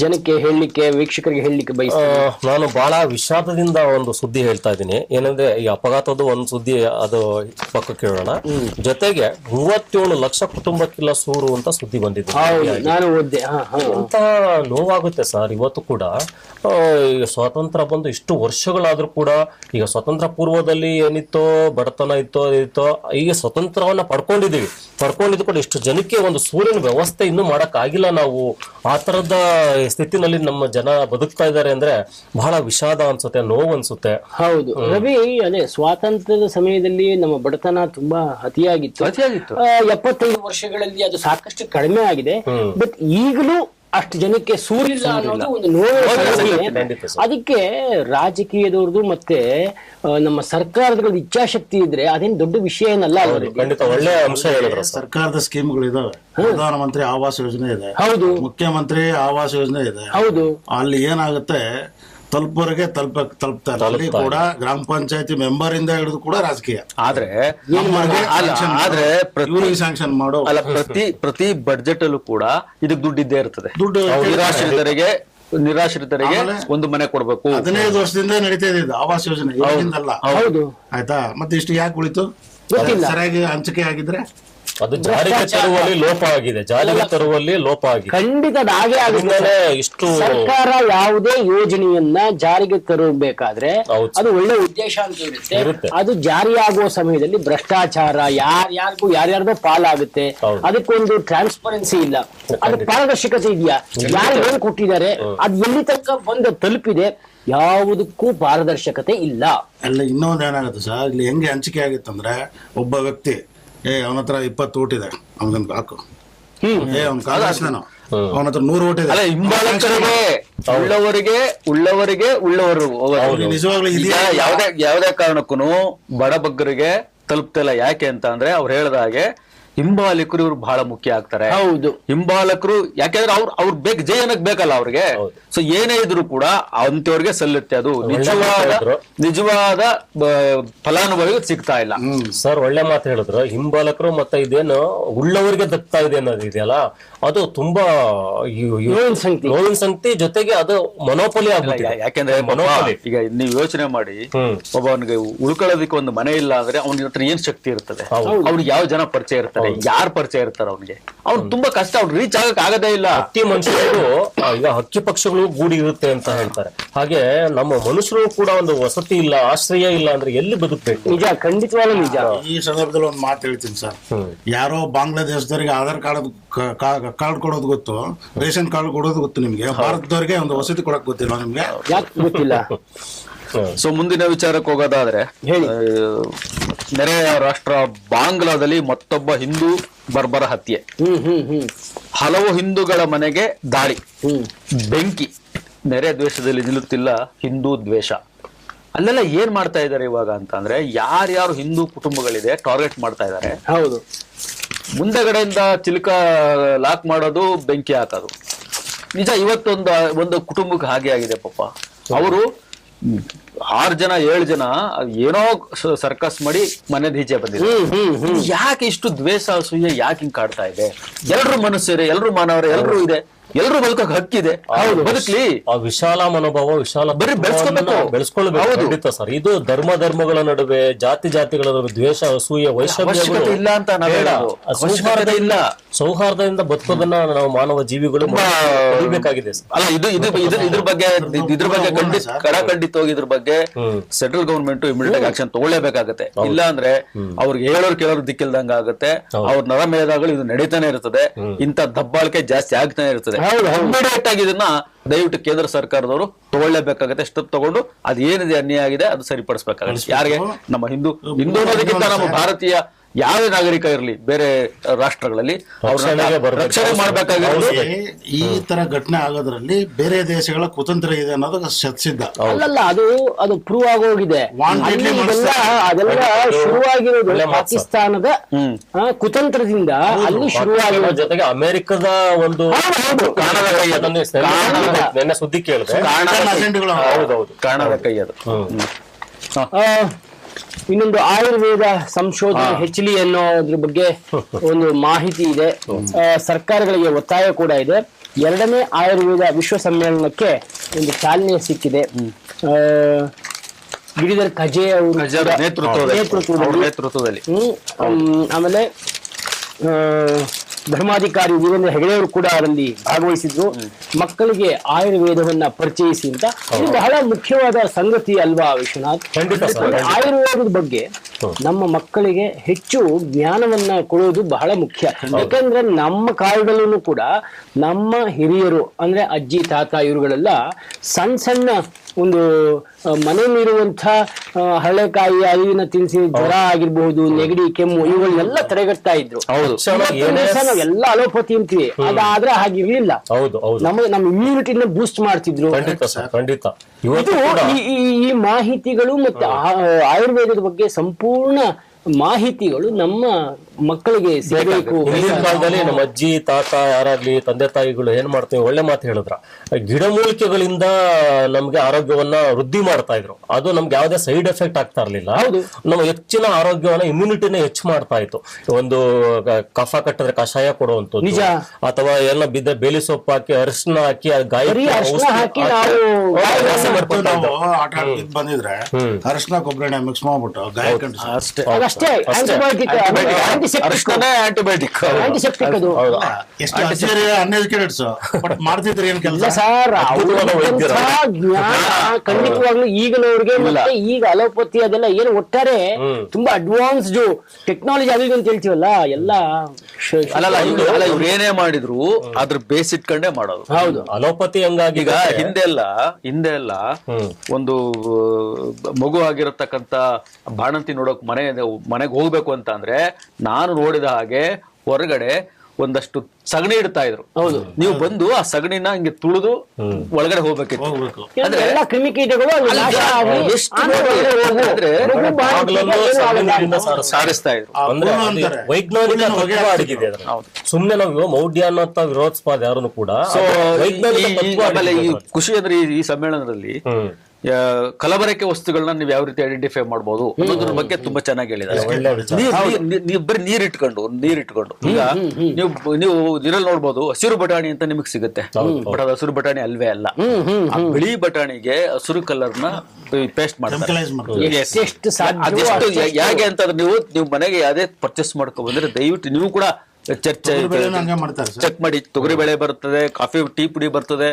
ಜನಕ್ಕೆ ಹೇಳಲಿಕ್ಕೆ, ವೀಕ್ಷಕರಿಗೆ ಹೇಳಲಿಕ್ಕೆ ಬಯಸ್ತೀನಿ? ನಾನು ಬಹಳ ವಿಷಾದದಿಂದ ಒಂದು ಸುದ್ದಿ ಹೇಳ್ತಾ ಇದ್ದೀನಿ. ಏನಂದ್ರೆ ಈ ಅಪಘಾತದ ಒಂದು ಸುದ್ದಿ, ಅದು ಪಕ್ಕ ಕೇಳೋಣ. ಜೊತೆಗೆ 37 ಲಕ್ಷ ಕುಟುಂಬಕ್ಕಿಲ್ಲ ಸೂರು ಅಂತ ಸುದ್ದಿ ಬಂದಿದೆ. ನಾನು ಓದ್ದೆ. ಅಂತ ನೋವಾಗುತ್ತೆ ಸರ್. ಇವತ್ತು ಕೂಡ ಈಗ ಸ್ವಾತಂತ್ರ್ಯ ಬಂದು ಇಷ್ಟು ವರ್ಷಗಳಾದ್ರೂ ಕೂಡ, ಈಗ ಸ್ವತಂತ್ರ ಪೂರ್ವದಲ್ಲಿ ಏನಿತ್ತೋ ಬಡತನ ಇತ್ತೋ ಈಗ ಸ್ವತಂತ್ರವನ್ನ ಪಡ್ಕೊಂಡಿದ್ದು ಕೂಡ ಇಷ್ಟು ಜನಕ್ಕೆ ಒಂದು ಸೂರ್ಯನ ವ್ಯವಸ್ಥೆ ಇನ್ನೂ ಮಾಡಕ್ ಆಗಿಲ್ಲ. ನಾವು ಆ ತರದ ಸ್ಥಿತಿನಲ್ಲಿ ನಮ್ಮ ಜನ ಬದುಕ್ತಾ ಇದ್ದಾರೆ ಅಂದ್ರೆ ಬಹಳ ವಿಷಾದ ಅನ್ಸುತ್ತೆ, ನೋವು ಅನ್ಸುತ್ತೆ. ಹೌದು ರವಿ, ಅದೇ ಸ್ವಾತಂತ್ರ್ಯದ ಸಮಯದಲ್ಲಿ ನಮ್ಮ ಬಡತನ ತುಂಬಾ ಅತಿಯಾಗಿತ್ತು. 75 ವರ್ಷಗಳಲ್ಲಿ ಅದು ಸಾಕಷ್ಟು ಕಡಿಮೆ ಆಗಿದೆ. ಬಟ್ ಈಗಲೂ ಅಷ್ಟು ಜನಕ್ಕೆ ಸೂರಿಲ್ಲ ಅನ್ನೋದು ಒಂದು ನೋವು. ಅದಕ್ಕೆ ರಾಜಕೀಯದವ್ರದ್ದು ಮತ್ತೆ ನಮ್ಮ ಸರ್ಕಾರದ ಇಚ್ಛಾಶಕ್ತಿ ಇದ್ರೆ ಅದೇನು ದೊಡ್ಡ ವಿಷಯ ಏನಲ್ಲ. ಒಳ್ಳೆ ಅಂಶ ಹೇಳಿದ್ರು. ಸರ್ಕಾರದ ಸ್ಕೀಮ್ಗಳು ಇದಾವೆ, ಪ್ರಧಾನಮಂತ್ರಿ ಆವಾಸ್ ಯೋಜನೆ ಇದೆ, ಹೌದು, ಮುಖ್ಯಮಂತ್ರಿ ಆವಾಸ್ ಯೋಜನೆ ಇದೆ, ಹೌದು. ಅಲ್ಲಿ ಏನಾಗುತ್ತೆ ತಲುಪೋರಿಗೆ ತಲುಪ್ತಾರೆ. ಅಲ್ಲಿ ಕೂಡ ಗ್ರಾಮ ಪಂಚಾಯತಿ ಮೆಂಬರ್ ಇಂದ ಹಿಡಿದು ಕೂಡ ರಾಜಕೀಯ. ಆದ್ರೆ ಸ್ಯಾಂಕ್ಷನ್ ಮಾಡೋ ಪ್ರತಿ ಬಡ್ಜೆಟ್ ಅಲ್ಲೂ ಕೂಡ ಇದಕ್ಕೆ ದುಡ್ಡಿದ್ದೇ ಇರ್ತದೆ. ನಿರಾಶ್ರಿತರಿಗೆ ಒಂದು ಮನೆ ಕೊಡ್ಬೇಕು. 15 ವರ್ಷದಿಂದ ನಡೀತಾ ಇದೆ ಆವಾಸ್ ಯೋಜನೆ, ಆಯ್ತಾ? ಮತ್ತೆ ಇಷ್ಟು ಯಾಕೆ ಉಳಿತು? ಸರಿಯಾಗಿ ಹಂಚಿಕೆ ಆಗಿದ್ರೆ ಅದು ಜಾರಿಗೆ ತರುವಲ್ಲಿ ಲೋಪ ಆಗಿದೆ. ಖಂಡಿತ ಹಾಗೆ ಆಗುತ್ತೆ. ಇಷ್ಟು ಸರ್ಕಾರ ಯಾವುದೇ ಯೋಜನೆಯನ್ನ ಜಾರಿಗೆ ತರಬೇಕಾದ್ರೆ ಅದು ಒಳ್ಳೆ ಉದ್ದೇಶ ಅಂತ ಇರುತ್ತೆ. ಅದು ಜಾರಿಯಾಗುವ ಸಮಯದಲ್ಲಿ ಭ್ರಷ್ಟಾಚಾರ ಯಾರ್ಯಾರ್ದೋ ಪಾಲಾಗುತ್ತೆ. ಅದಕ್ಕೊಂದು ಟ್ರಾನ್ಸ್ಪರೆನ್ಸಿ ಇಲ್ಲ, ಅದು ಪಾರದರ್ಶಕತೆ ಇದೆಯಾ, ಯಾರು ಏನ್ ಕೊಟ್ಟಿದ್ದಾರೆ, ಅದು ಎಲ್ಲಿ ತನಕ ಬಂದು ತಲುಪಿದೆ, ಯಾವುದಕ್ಕೂ ಪಾರದರ್ಶಕತೆ ಇಲ್ಲ. ಅಲ್ಲ, ಇನ್ನೊಂದು ಏನಾಗುತ್ತೆ ಸರ್, ಇಲ್ಲಿ ಹೆಂಗೆ ಹಂಚಿಕೆ ಆಗಿತ್ತಂದ್ರೆ, ಒಬ್ಬ ವ್ಯಕ್ತಿ ಅವನ ಹತ್ರ 20 ಓಟ್ ಇದೆ, ಅವನಿಗೆ ಹಾಕು. ಅವ್ನ ಕಾಂಗ್ರೆಸ್ನ ಅವನ ಹತ್ರ 100 ಓಟ್ ಇದೆ. ಉಳ್ಳವರು ನಿಜವಾಗ್ಲೂ ಯಾವುದೇ ಕಾರಣಕ್ಕೂ ಬಡಬಗ್ಗರಿಗೆ ತಲುಪ್ತಿಲ್ಲ. ಯಾಕೆ ಅಂತ ಅಂದ್ರೆ ಅವ್ರು ಹೇಳ್ದ ಹಾಗೆ ಹಿಂಬಾಲಕರು ಇವ್ರು ಬಹಳ ಮುಖ್ಯ ಆಗ್ತಾರೆ. ಹೌದು, ಹಿಂಬಾಲಕರು ಯಾಕೆಂದ್ರೆ ಅವ್ರು ಜೈ ಅನ್ನಕ್ ಬೇಕಲ್ಲ ಅವ್ರಿಗೆ. ಸೊ ಏನೇ ಇದ್ರು ಕೂಡ ಅಂತವ್ರಿಗೆ ಸಲ್ಲುತ್ತೆ. ಅದು ನಿಜವಾದ ಫಲಾನುಭವಿಗೂ ಸಿಗ್ತಾ ಇಲ್ಲ. ಸರ್ ಒಳ್ಳೆ ಮಾತು ಹೇಳಿದ್ರು. ಹಿಂಬಾಲಕರು ಮತ್ತೆ ಇದೇನು ಉಳ್ಳವರಿಗೆ ದಕ್ತಾ ಇದೆ ಅನ್ನೋದು ಇದೆಯಲ್ಲ, ಅದು ತುಂಬಾ ನೋವಿನ ಸಂಗತಿ. ಜೊತೆಗೆ ಅದು ಮೊನೋಪಲಿ ಆಗ್ಬಿಟ್ಟಿದೆ. ಯಾಕೆಂದ್ರೆ ಈಗ ನೀವು ಯೋಚನೆ ಮಾಡಿ, ಒಬ್ಬನಿಗೆ ಉಳ್ಕೊಳ್ಳೋದಕ್ಕೆ ಒಂದು ಮನೆ ಇಲ್ಲ ಅಂದ್ರೆ ಅವನ ಹತ್ರ ಏನ್ ಶಕ್ತಿ ಇರ್ತದೆ? ಅವ್ನಿಗೆ ಯಾವ ಜನ ಪರಿಚಯ ಇರ್ತಾರೆ, ಯಾರು ಪರಿಚಯ ಇರ್ತಾರೆ ಅವ್ನಿಗೆ? ಅವ್ನು ತುಂಬಾ ಕಷ್ಟ, ಅವ್ನು ರೀಚ್ ಆಗಕ್ ಆಗದೇ ಇಲ್ಲ. ಹಕ್ಕಿ ಮನುಷ್ಯರು ಈಗ ಹಕ್ಕಿ ಪಕ್ಷಗಳು ಗೂಡಿ ಇರುತ್ತೆ ಅಂತ ಹೇಳ್ತಾರೆ. ಹಾಗೆ ನಮ್ಮ ಮನುಷ್ಯರು ಕೂಡ ಒಂದು ವಸತಿ ಇಲ್ಲ, ಆಶ್ರಯ ಇಲ್ಲ ಅಂದ್ರೆ ಎಲ್ಲಿ ಬದುಕಬೇಕು? ನಿಜ, ಖಂಡಿತವಾಗ್ಲೂ ನಿಜ. ಈ ಸಂದರ್ಭದಲ್ಲಿ ಒಂದು ಮಾತು ಹೇಳ್ತೀನಿ ಸರ್. ಯಾರೋ ಬಾಂಗ್ಲಾದೇಶದವರಿಗೆ ಆಧಾರ್ ಕಾರ್ಡ್ ಕೊಡೋದು ಗೊತ್ತು, ರೇಷನ್ ಕಾರ್ಡ್ ಕೊಡೋದು ಗೊತ್ತು ನಿಮ್ಗೆ. ಭಾರತದವರಿಗೆ ಒಂದು ವಸತಿ ಕೊಡಕ್ ಗೊತ್ತಿಲ್ಲ ನಿಮ್ಗೆ? ಯಾಕೆ ಗೊತ್ತಿಲ್ಲ? ಸೊ ಮುಂದಿನ ವಿಚಾರಕ್ಕೆ ಹೋಗೋದಾದ್ರೆ ನೆರೆಯ ರಾಷ್ಟ್ರ ಬಾಂಗ್ಲಾದಲ್ಲಿ ಮತ್ತೊಬ್ಬ ಹಿಂದೂ ಬರ್ಬರ ಹತ್ಯೆ, ಹಲವು ಹಿಂದೂಗಳ ಮನೆಗೆ ದಾಳಿ, ಬೆಂಕಿ. ನೆರೆ ದ್ವೇಷದಲ್ಲಿ ನಿಲ್ಲುತ್ತಿಲ್ಲ ಹಿಂದೂ ದ್ವೇಷ. ಅಲ್ಲೆಲ್ಲ ಏನ್ ಮಾಡ್ತಾ ಇದಾರೆ ಇವಾಗ ಅಂತ ಅಂದ್ರೆ, ಯಾರ್ಯಾರು ಹಿಂದೂ ಕುಟುಂಬಗಳಿದೆ ಟಾರ್ಗೆಟ್ ಮಾಡ್ತಾ ಇದಾರೆ. ಹೌದು, ಮುಂದೆಗಡೆಯಿಂದ ಚಿಲ್ಕ ಲಾಕ್ ಮಾಡೋದು, ಬೆಂಕಿ ಹಾಕೋದು. ನಿಜ, ಒಂದು ಕುಟುಂಬಕ್ಕೆ ಹಾಗೆ ಆಗಿದೆ ಪಾಪ. ಅವರು 6 ಜನ 7 ಜನ ಏನೋ ಸರ್ಕಸ್ ಮಾಡಿ ಮನೆದ ಈಚೆ ಬಂದಿದೆ. ಯಾಕೆ ಇಷ್ಟು ದ್ವೇಷ ಅಸೂಯೆ ಯಾಕೆ ಹಿಂಗ್ ಕಾಡ್ತಾ ಇದೆ? ಎಲ್ರು ಮನುಷ್ಯರೇ, ಎಲ್ರು ಮಾನವರೇ, ಎಲ್ರು ಇದೆ, ಎಲ್ರು ಬದುಕಕ್ಕೆ ಹಕ್ಕಿದೆ, ಬದುಕ್ಲಿ. ಆ ವಿಶಾಲ ಮನೋಭಾವ, ವಿಶಾಲ ಬೆಳೆಸ್ಕೊಳ್ಬೇಕು ಸರ್. ಇದು ಧರ್ಮಗಳ ನಡುವೆ, ಜಾತಿಗಳ ನಡುವೆ ದ್ವೇಷ, ಅಸೂಯೆ, ವೈಷಮ್ಯ ಇಲ್ಲ ಅಂತ ಇಲ್ಲ. ಸೌಹಾರ್ದದಿಂದ ಬದುಕೋದನ್ನ ನಾವು ಮಾನವ ಜೀವಿಗಳು ಕಲಿಬೇಕಾಗಿದೆ ಸರ್. ಅಲ್ಲ, ಇದ್ರ ಬಗ್ಗೆ ಖಂಡಿತವಾಗಿ ಇದ್ರ ಬಗ್ಗೆ ಸೆಂಟ್ರಲ್ ಗವರ್ಮೆಂಟ್ ಇಮಿಡಿಯೇಟ್ ಆಕ್ಷನ್ ತಗೊಳ್ಳೇಬೇಕಾಗತ್ತೆ. ಇಲ್ಲ ಅಂದ್ರೆ ಅವ್ರಿಗೆ ಕೇಳೋರು ದಿಕ್ಕಿಲ್ದಂಗ ಆಗುತ್ತೆ. ಅವ್ರ ನರಮೇಧಗಳು ಇದು ನಡೀತಾನೆ ಇರ್ತದೆ. ಇಂತ ದಬ್ಬಾಳಿಕೆ ಜಾಸ್ತಿ ಆಗ್ತಾನೆ ಇರ್ತದೆ. ಇಮಿಡಿಯೇಟ್ ಆಗಿ ಇದನ್ನ ದಯವಿಟ್ಟು ಕೇಂದ್ರ ಸರ್ಕಾರದವರು ತಗೊಳ್ಳೇಬೇಕಾಗತ್ತೆ. ಸ್ಟೆಪ್ ತಗೊಂಡು ಅದೇನಿದೆ ಅನ್ಯಾಯ ಆಗಿದೆ ಅದು ಸರಿಪಡಿಸಬೇಕಾಗುತ್ತೆ. ಯಾರಿಗೆ? ನಮ್ಮ ಹಿಂದೂ ಅನ್ನೋದಕ್ಕಿಂತ ನಮ್ಮ ಭಾರತೀಯ ಯಾವುದೇ ನಾಗರಿಕ ಇರಲಿ ಬೇರೆ ರಾಷ್ಟ್ರಗಳಲ್ಲಿ ರಕ್ಷಣೆ ಮಾಡಬೇಕಾಗಿರೋದು. ಈ ತರ ಘಟನೆ ಆಗೋದ್ರಲ್ಲಿ ಬೇರೆ ದೇಶಗಳ ಕುತಂತ್ರ ಇದೆ ಅನ್ನೋದು ಶತಸಿದ್ಧ. ಅಲ್ಲಲ್ಲ, ಅದು ಪ್ರೂವ್ ಆಗೋಗಿದೆ. ಅದೆಲ್ಲ ಶುರುವಾಗಿರೋದು ಪಾಕಿಸ್ತಾನದ ಕುತಂತ್ರದಿಂದ. ಅಲ್ಲಿ ಶುರುವಾಗಿರೋ ಜೊತೆಗೆ ಅಮೆರಿಕದ ಒಂದು ನೆನ್ನೆ ಸುದ್ದಿ ಕೇಳಿದೆ, ಕಾರಣದ ಕೈ ಅದು. ಇನ್ನೊಂದು ಆಯುರ್ವೇದ ಸಂಶೋಧನೆ ಹೆಚ್ಚಲಿ ಅನ್ನೋದ್ರ ಬಗ್ಗೆ ಒಂದು ಮಾಹಿತಿ ಇದೆ. ಸರ್ಕಾರಗಳಿಗೆ ಒತ್ತಾಯ ಕೂಡ ಇದೆ. 2ನೇ ಆಯುರ್ವೇದ ವಿಶ್ವ ಸಮ್ಮೇಳನಕ್ಕೆ ಒಂದು ಚಾಲನೆ ಸಿಕ್ಕಿದೆ. ಗಿರಿಧರ್ ಕಜೆ ಅವರ ನೇತೃತ್ವದಲ್ಲಿ. ಆಮೇಲೆ ಧರ್ಮಾಧಿಕಾರಿ ವೀರೇಂದ್ರ ಹೆಗಡೆ ಅವರು ಕೂಡ ಅದರಲ್ಲಿ ಭಾಗವಹಿಸಿದ್ರು. ಮಕ್ಕಳಿಗೆ ಆಯುರ್ವೇದವನ್ನ ಪರಿಚಯಿಸಿ ಅಂತ. ಇದು ಬಹಳ ಮುಖ್ಯವಾದ ಸಂಗತಿ ಅಲ್ವಾ ವಿಶ್ವನಾಥ್? ಆಯುರ್ವೇದದ ಬಗ್ಗೆ ನಮ್ಮ ಮಕ್ಕಳಿಗೆ ಹೆಚ್ಚು ಜ್ಞಾನವನ್ನ ಕೊಡೋದು ಬಹಳ ಮುಖ್ಯ. ಯಾಕಂದ್ರೆ ನಮ್ಮ ಕಾಲದಲ್ಲೂ ಕೂಡ ನಮ್ಮ ಹಿರಿಯರು ಅಂದ್ರೆ ಅಜ್ಜಿ ತಾತ ಇವರುಗಳೆಲ್ಲ ಸಣ್ಣ ಒಂದು ಮನೆಯಲ್ಲಿರುವಂತ ಹರಳೆಕಾಯಿ, ಅರಿವಿನ ತಿನಿಸಿ, ಜ್ವರ ಆಗಿರ್ಬಹುದು, ನೆಗಡಿ, ಕೆಮ್ಮು ಇವುಗಳನ್ನೆಲ್ಲ ತಡೆಗಟ್ತಾ ಇದ್ರು. ಎಲ್ಲ ಅಲೋಪತಿ ಅಂತೀವಿ, ಅದಾದ್ರೆ ಹಾಗಿರ್ಲಿಲ್ಲ. ನಮ್ಮ ಇಮ್ಯುನಿಟಿನ ಬೂಸ್ಟ್ ಮಾಡ್ತಿದ್ರು. ಈ ಮಾಹಿತಿಗಳು ಮತ್ತೆ ಆಯುರ್ವೇದದ ಬಗ್ಗೆ ಸಂಪೂರ್ಣ ಮಾಹಿತಿಗಳು ನಮ್ಮ ಮಕ್ಕಳಿಗೆ ಸಿಗಬೇಕು. ಹಿಂದಿನ ಕಾಲದಲ್ಲಿ ನಮ್ಮ ಅಜ್ಜಿ ತಾತ ಯಾರಾಗ್ಲಿ ತಂದೆ ತಾಯಿಗಳು ಏನ್ ಮಾಡ್ತೀವಿ, ಒಳ್ಳೆ ಮಾತು ಹೇಳಿದ್ರ, ಗಿಡಮೂಲಿಕೆಗಳಿಂದ ನಮ್ಗೆ ಆರೋಗ್ಯವನ್ನ ವೃದ್ಧಿ ಮಾಡ್ತಾ ಇದ್ರು. ಅದು ನಮ್ಗೆ ಯಾವ್ದೇ ಸೈಡ್ ಎಫೆಕ್ಟ್ ಆಗ್ತಾ ಇರ್ಲಿಲ್ಲ. ನಮ್ಮ ಹೆಚ್ಚಿನ ಆರೋಗ್ಯವನ್ನ ಇಮ್ಯುನಿಟಿನ ಹೆಚ್ಚು ಮಾಡ್ತಾ ಇತ್ತು. ಒಂದು ಕಫ ಕಟ್ಟಿದ್ರೆ ಕಷಾಯ ಕೊಡುವಂಥದ್ದು, ಅಥವಾ ಎಲ್ಲ ಬಿದ್ದ ಬೇಲಿ ಸೊಪ್ಪು ಹಾಕಿ ಅರಿಶಿನ ಹಾಕಿ ಗಾಯ ಬಂದಿದ್ರೆ ಅರಿಶಿನ ಕೊಬ್ಬರಿ ಮಿಕ್ಸ್ ಮಾಡ್ಬಿಟ್ಟು ಗಾಯ ಆಂಟಿಬಯೋಟಿಕ್ ಅದು ಅನ್ಎಜುಕೇಟೆಡ್ಸ್ ಮಾಡ್ತಿದ್ರೆ ಏನ್ ಕೆಲಸ ಸರ್? ಖಂಡಿತವಾಗ್ಲೂ ಈಗಿನವ್ರಿಗೆ ಮತ್ತೆ ಈಗ ಅಲೋಪತಿ ಅದೆಲ್ಲ ಏನು ಒಟ್ಟಾರೆ ತುಂಬಾ ಅಡ್ವಾನ್ಸ್ಡ್ ಟೆಕ್ನಾಲಜಿ ಆಗಿದೆ ಅಂತ ಹೇಳ್ತೀವಲ್ಲ, ಎಲ್ಲ ಇವ್ರು ಏನೇ ಮಾಡಿದ್ರು ಅದ್ರ ಬೇಸ್ ಇಟ್ಕೊಂಡೇ ಮಾಡೋದು. ಹೌದು, ಅಲೋಪತಿ ಹಂಗಾಗಿ. ಈಗ ಹಿಂದೆ ಎಲ್ಲ ಒಂದು ಮಗು ಆಗಿರತಕ್ಕಂತ ಬಾಣಂತಿ ನೋಡೋಕ್ ಮನೆಗೆ ಹೋಗ್ಬೇಕು ಅಂತ ಅಂದ್ರೆ ನಾನು ನೋಡಿದ ಹಾಗೆ ಹೊರಗಡೆ ಒಂದಷ್ಟು ಸಗಣಿ ಇಡ್ತಾ ಇದ್ರು. ಹೌದು, ನೀವು ಬಂದು ಆ ಸಗಣಿನ ಹಿಂಗೆ ತುಳಿದು ಒಳಗಡೆ ಹೋಗ್ಬೇಕಿತ್ತು. ಅಂದ್ರೆ ಎಲ್ಲ ಕ್ರಿಮಿಕೀಟಗಳು ಸಾರಿಸ್ತಾ ಇದ್ರು. ವೈಜ್ಞಾನಿಕ ಸುಮ್ನೆ ನಾವು ಮೌಢ್ಯ ಅನ್ನೋಂತ ವಿರೋಧಿಸಬಾರ್ದು ಯಾರನ್ನು ಕೂಡ. ಖುಷಿ ಅಂದ್ರೆ ಈ ಸಮ್ಮೇಳನದಲ್ಲಿ ಕಲಬೆರಕೆ ವಸ್ತುಗಳನ್ನ ನೀವು ಯಾವ ರೀತಿ ಐಡೆಂಟಿಫೈ ಮಾಡಬಹುದು ಅನ್ನೋದ್ರ ಬಗ್ಗೆ ತುಂಬಾ ಚೆನ್ನಾಗಿ ಹೇಳಿದ್ದಾರೆ. ನೀವು ಬರೀ ನೀರಿಟ್ಕೊಂಡು ಈಗ ನೀವು ನೀರಲ್ಲಿ ನೋಡ್ಬೋದು ಹಸಿರು ಬಟಾಣಿ ಅಂತ ನಿಮಗ್ ಸಿಗುತ್ತೆ. ಬಟ್ ಅದು ಹಸಿರು ಬಟಾಣಿ ಅಲ್ವೇ ಅಲ್ಲ. ಬಿಳಿ ಬಟಾಣಿಗೆ ಹಸಿರು ಕಲರ್ ನ ಪೇಸ್ಟ್ ಮಾಡ್ತಾರೆ. ಅದೆಷ್ಟು ಹೇಗೆ ಅಂತಂದ್ರೆ ನೀವು ಮನೆಗೆ ಯಾವ್ದೇ ಪರ್ಚೇಸ್ ಮಾಡ್ಕೊ ಬಂದ್ರೆ ದಯವಿಟ್ಟು ನೀವು ಕೂಡ ಚರ್ಚೆ ಹಂಗೆ ಮಾಡ್ತಾರೆ ಸರ್. ಚೆಕ್ ಮಾಡಿ ತೊಗರಿ ಬೇಳೆ ಬರ್ತದೆ, ಕಾಫಿ ಟೀ ಪುಡಿ ಬರ್ತದೆ,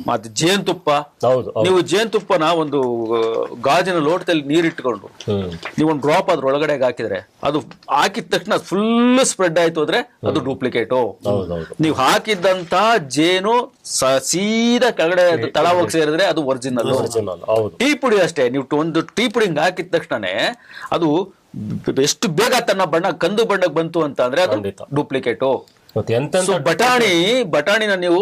ಮತ್ತೆ ಜೇನುತುಪ್ಪ. ಹೌದು ನೀವು ಜೇನುತುಪ್ಪನ ಒಂದು ಗಾಜಿನ ಲೋಟದಲ್ಲಿ ನೀರಿಟ್ಕೊಂಡು ನೀವು ಒಂದು ಡ್ರಾಪ್ ಅದ್ರೊಳಗಡೆ ಹಾಕಿದ್ರೆ ಅದು ಹಾಕಿದ ತಕ್ಷಣ ಫುಲ್ ಸ್ಪ್ರೆಡ್ ಆಯ್ತು ಅಂದ್ರೆ ಅದು ಡೂಪ್ಲಿಕೇಟು. ನೀವು ಹಾಕಿದ್ದಂತ ಜೇನು ಸೀದಾ ಕೆಳಗಡೆ ತಳ ಹೋಗಿ ಸೇರಿದ್ರೆ ಅದು ಒರಿಜಿನಲ್. ಟೀ ಪುಡಿ ಅಷ್ಟೇ, ನೀವು ಒಂದು ಟೀ ಪುಡಿ ಹಾಕಿದ ತಕ್ಷಣನೇ ಅದು ಎಷ್ಟು ಬೇಗ ತನ್ನ ಬಣ್ಣ ಕಂದು ಬಣ್ಣಕ್ಕೆ ಬಂತು ಅಂತ ಅಂದ್ರೆ ಅದು ಡೂಪ್ಲಿಕೇಟು. ಬಟಾಣಿನ ನೀವು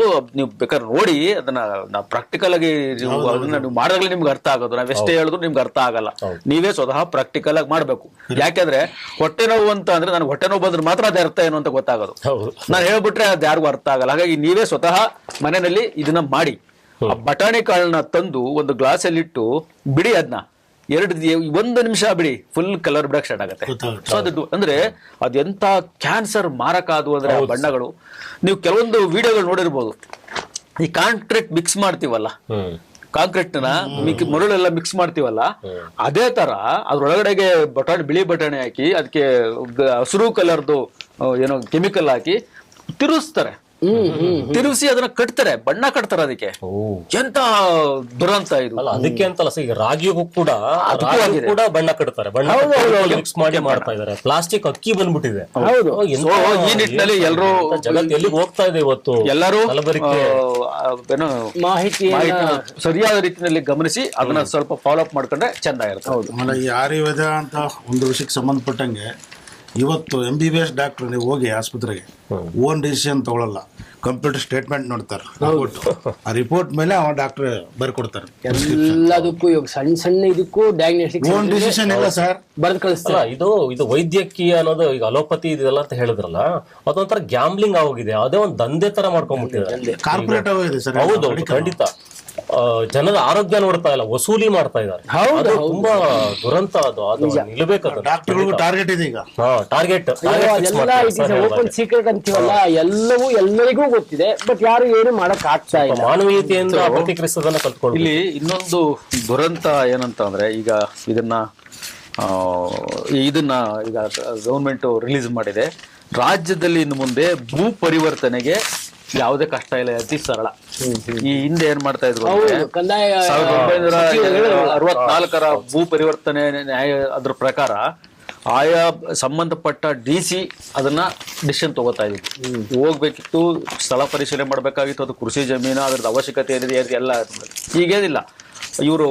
ಬೇಕಾದ್ರೆ ನೋಡಿ, ಅದನ್ನ ಪ್ರಾಕ್ಟಿಕಲ್ ಆಗಿ ನೀವು ಮಾಡಿದಾಗಲೇ ನಿಮ್ಗೆ ಅರ್ಥ ಆಗೋದು. ನಾವ್ ಎಷ್ಟೇ ಹೇಳಿದ್ರು ನಿಮ್ಗೆ ಅರ್ಥ ಆಗಲ್ಲ. ನೀವೇ ಸ್ವತಃ ಪ್ರಾಕ್ಟಿಕಲ್ ಆಗಿ ಮಾಡ್ಬೇಕು. ಯಾಕೆಂದ್ರೆ ಹೊಟ್ಟೆ ನೋವು ಅಂತ ಅಂದ್ರೆ ನನಗೆ ಹೊಟ್ಟೆ ನೋವು ಬಂದ್ರೆ ಮಾತ್ರ ಅದೇ ಅರ್ಥ ಏನು ಅಂತ ಗೊತ್ತಾಗೋದು. ನಾನು ಹೇಳ್ಬಿಟ್ರೆ ಅದು ಯಾರಿಗೂ ಅರ್ಥ ಆಗಲ್ಲ. ಹಾಗಾಗಿ ನೀವೇ ಸ್ವತಃ ಮನೆಯಲ್ಲಿ ಇದನ್ನ ಮಾಡಿ. ಆ ಬಟಾಣಿ ಕಾಳನ್ನ ತಂದು ಒಂದು ಗ್ಲಾಸ್ ಅಲ್ಲಿ ಇಟ್ಟು ಬಿಡಿ, ಅದನ್ನ 1 ನಿಮಿಷ ಬಿಡಿ, ಫುಲ್ ಕಲರ್ ಬಿಡಕ್ ಸ್ಟಾರ್ಟ್ ಆಗುತ್ತೆ. ಸೊ ಅದು ಅಂದ್ರೆ ಅದೆಂತ ಕ್ಯಾನ್ಸರ್ ಮಾರಕ ಅದು ಅಂದ್ರೆ ಆ ಬಣ್ಣಗಳು. ನೀವು ಕೆಲವೊಂದು ವಿಡಿಯೋಗಳು ನೋಡಿರ್ಬೋದು, ಈ ಕಾಂಕ್ರೀಟ್ ಮಿಕ್ಸ್ ಮಾಡ್ತೀವಲ್ಲ, ಕಾಂಕ್ರೀಟ್ ನ ಮರಳೆಲ್ಲ ಮಿಕ್ಸ್ ಮಾಡ್ತೀವಲ್ಲ, ಅದೇ ತರ ಅದ್ರೊಳಗಡೆಗೆ ಬಿಳಿ ಬಟಾಣಿ ಹಾಕಿ ಅದಕ್ಕೆ ಹಸಿರು ಕಲರ್ದು ಏನೋ ಕೆಮಿಕಲ್ ಹಾಕಿ ತಿರುಗಿಸ್ತಾರೆ. ತಿರುಗಿಸಿ ಅದನ್ನ ಕಟ್ತಾರೆ, ಬಣ್ಣ ಕಟ್ತಾರೆ. ಅದಕ್ಕೆ ಎಂತ ದುರಂತ ಇದು. ಅದಕ್ಕೆ ಅಂತಲ್ಲ ಈಗ ರಾಗಿಗೂ ಕೂಡ ಬಣ್ಣ ಕಟ್ತಾರೆ, ಬಣ್ಣ ಮಿಕ್ಸ್ ಮಾಡಿ ಮಾಡ್ತಾ ಇದಾರೆ. ಪ್ಲಾಸ್ಟಿಕ್ ಅಕ್ಕಿ ಬಂದ್ಬಿಟ್ಟಿದೆ. ಈ ನಿಟ್ಟಿನಲ್ಲಿ ಎಲ್ಲರೂ ಜಗತ್ತು ಎಲ್ಲಿಗೆ ಹೋಗ್ತಾ ಇದೆ ಇವತ್ತು. ಎಲ್ಲರೂ ಮಾಹಿತಿ ಸರಿಯಾದ ರೀತಿಯಲ್ಲಿ ಗಮನಿಸಿ ಅದನ್ನ ಸ್ವಲ್ಪ ಫಾಲೋ ಅಪ್ ಮಾಡ್ಕೊಂಡ್ರೆ ಚಂದ ಇರುತ್ತೆ. ಆಮೇಲೆ ಈ ಆಯುರ್ವೇದ ಅಂತ ಒಂದು ವಿಷಯಕ್ಕೆ ಸಂಬಂಧಪಟ್ಟಂಗೆ ಇವತ್ತು MBBS ಡಾಕ್ಟರ್ ನೀವು ಹೋಗಿ ಆಸ್ಪತ್ರೆಗೆ ಓನ್ ಡಿಸಿಷನ್ ತಗೊಳ್ಳಲ್ಲ, ಕಂಪ್ಯೂಟರ್ ಸ್ಟೇಟ್ಮೆಂಟ್ ನೋಡ್ತಾರೆ, ಆ ರಿಪೋರ್ಟ್ ಮೇಲೆ ಅವ ಡಾಕ್ಟರ್ ಬರ್ಕೊಡ್ತಾರೆ. ಎಲ್ಲದಕ್ಕೂ ಇವಾಗ ಸಣ್ಣ ಇದಕ್ಕೂ ಡಯಾಗ್ನೋಸ್ಟಿಕ್ ಓನ್ ಡಿಸಿಷನ್ ಇಲ್ಲ ಸರ್, ಬರ್ದ್ ಕಳಿಸ್ತಾರೆ. ಇದು ವೈದ್ಯಕೀಯ ಅನ್ನೋದು ಈಗ ಅಲೋಪತಿ ಇದೆಲ್ಲ ಅಂತ ಹೇಳಿದ್ರಲ್ಲ, ಅದೊಂಥರ ಗ್ಯಾಮ್ಲಿಂಗ್ ಆಗೋಗಿದೆ. ಅದೇ ಒಂದು ದಂಧೆ ತರ ಮಾಡ್ಕೊಂಡ್ಬಿಟ್ಟಿದ್ದಾರೆ, ಕಾರ್ಪೊರೇಟ್ ಆಗಿದೆ ಸರ್. ಹೌದು, ಖಂಡಿತ. ಜನರ ಆರೋಗ್ಯ ನೋಡ್ತಾ ಇಲ್ಲ, ವಸೂಲಿ ಮಾಡ್ತಾ ಇದ್ದಾರೆ. ತುಂಬಾ ದುರಂತ ಅದು ನಿಲ್ಬೇಕು. ಡಾಕ್ಟರ್ಗಳು ಟಾರ್ಗೆಟ್ ಇದೆ ಈಗ. ಟಾರ್ಗೆಟ್ ಓಪನ್ ಸೀಕ್ರೆಟ್ ಅಂತೀವಲ್ಲ, ಎಲ್ಲವೂ ಎಲ್ಲರಿಗೂ ಗೊತ್ತಿದೆ, ಬಟ್ ಯಾರು ಏನು ಮಾಡಕ್ ಆಗ್ತಾ ಇಲ್ಲ. ಮಾನವೀಯತೆಯಿಂದ ಪ್ರತಿಕ್ರಿಯಿಸೋದನ್ನ ಕಲ್ತ್ಕೊಂಡು. ಇಲ್ಲಿ ಇನ್ನೊಂದು ದುರಂತ ಏನಂತ ಅಂದ್ರೆ, ಈಗ ಇದನ್ನ ಈಗ ಗವರ್ಮೆಂಟ್ ರಿಲೀಸ್ ಮಾಡಿದೆ. ರಾಜ್ಯದಲ್ಲಿ ಇನ್ನು ಮುಂದೆ ಭೂ ಪರಿವರ್ತನೆಗೆ ಯಾವುದೇ ಕಷ್ಟ ಇಲ್ಲ, ಅತಿ ಸರಳ. ಈ ಹಿಂದೆ ಏನ್ ಮಾಡ್ತಾ ಇದ್ರು, 1964 ಭೂ ಪರಿವರ್ತನೆ ನ್ಯಾಯ ಅದ್ರ ಪ್ರಕಾರ ಆಯಾ ಸಂಬಂಧಪಟ್ಟ DC ಅದನ್ನ ಡಿಸಿಷನ್ ತಗೋತಾ ಇದ್ರು. ಹೋಗ್ಬೇಕಿತ್ತು, ಸ್ಥಳ ಪರಿಶೀಲನೆ ಮಾಡ್ಬೇಕಾಗಿತ್ತು, ಅದು ಕೃಷಿ ಜಮೀನು, ಅದ್ರದ್ದು ಅವಶ್ಯಕತೆ ಏನಿದೆ ಎಲ್ಲ. ಈಗೇನಿಲ್ಲ, ಇವರು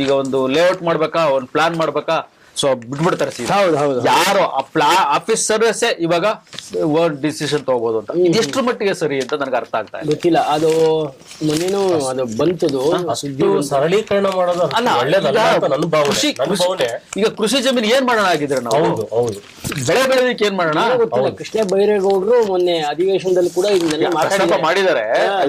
ಈಗ ಒಂದು ಲೇಔಟ್ ಮಾಡ್ಬೇಕಾ, ಒಂದು ಪ್ಲಾನ್ ಮಾಡ್ಬೇಕಾ, ಸೊ ಬಿಟ್ಬಿಡ್ತಾರೆ. ಯಾರು ಆಫೀಸರ್ಸೇ ಇವಾಗ ಡಿಸಿಷನ್ ತಗೋಬಹುದು ಅಂತ. ಎಷ್ಟು ಮಟ್ಟಿಗೆ ಸರಿ ಅಂತ ನನಗೆ ಅರ್ಥ ಆಗ್ತಾ ಇಲ್ಲ, ಗೊತ್ತಿಲ್ಲ. ಅದು ಮೊನ್ನೆನೂ ಅದು ಬಂತದು, ಸರಳೀಕರಣ ಮಾಡೋದು ಈಗ ಕೃಷಿ ಜಮೀನು ಏನ್ ಮಾಡೋಣ ಆಗಿದ್ರೆ ನಾವು ಬೆಳೆ ಬೆಳೆದಕ್ಕೆ ಏನ್ ಮಾಡೋಣ ಗೊತ್ತಿಲ್ಲ. ಕೃಷ್ಣ ಬೈರೇಗೌಡರು ಮೊನ್ನೆ ಅಧಿವೇಶನದಲ್ಲಿ ಕೂಡ ಇದನ್ನೆಲ್ಲ ಮಾಡಿದ್ದಾರೆ.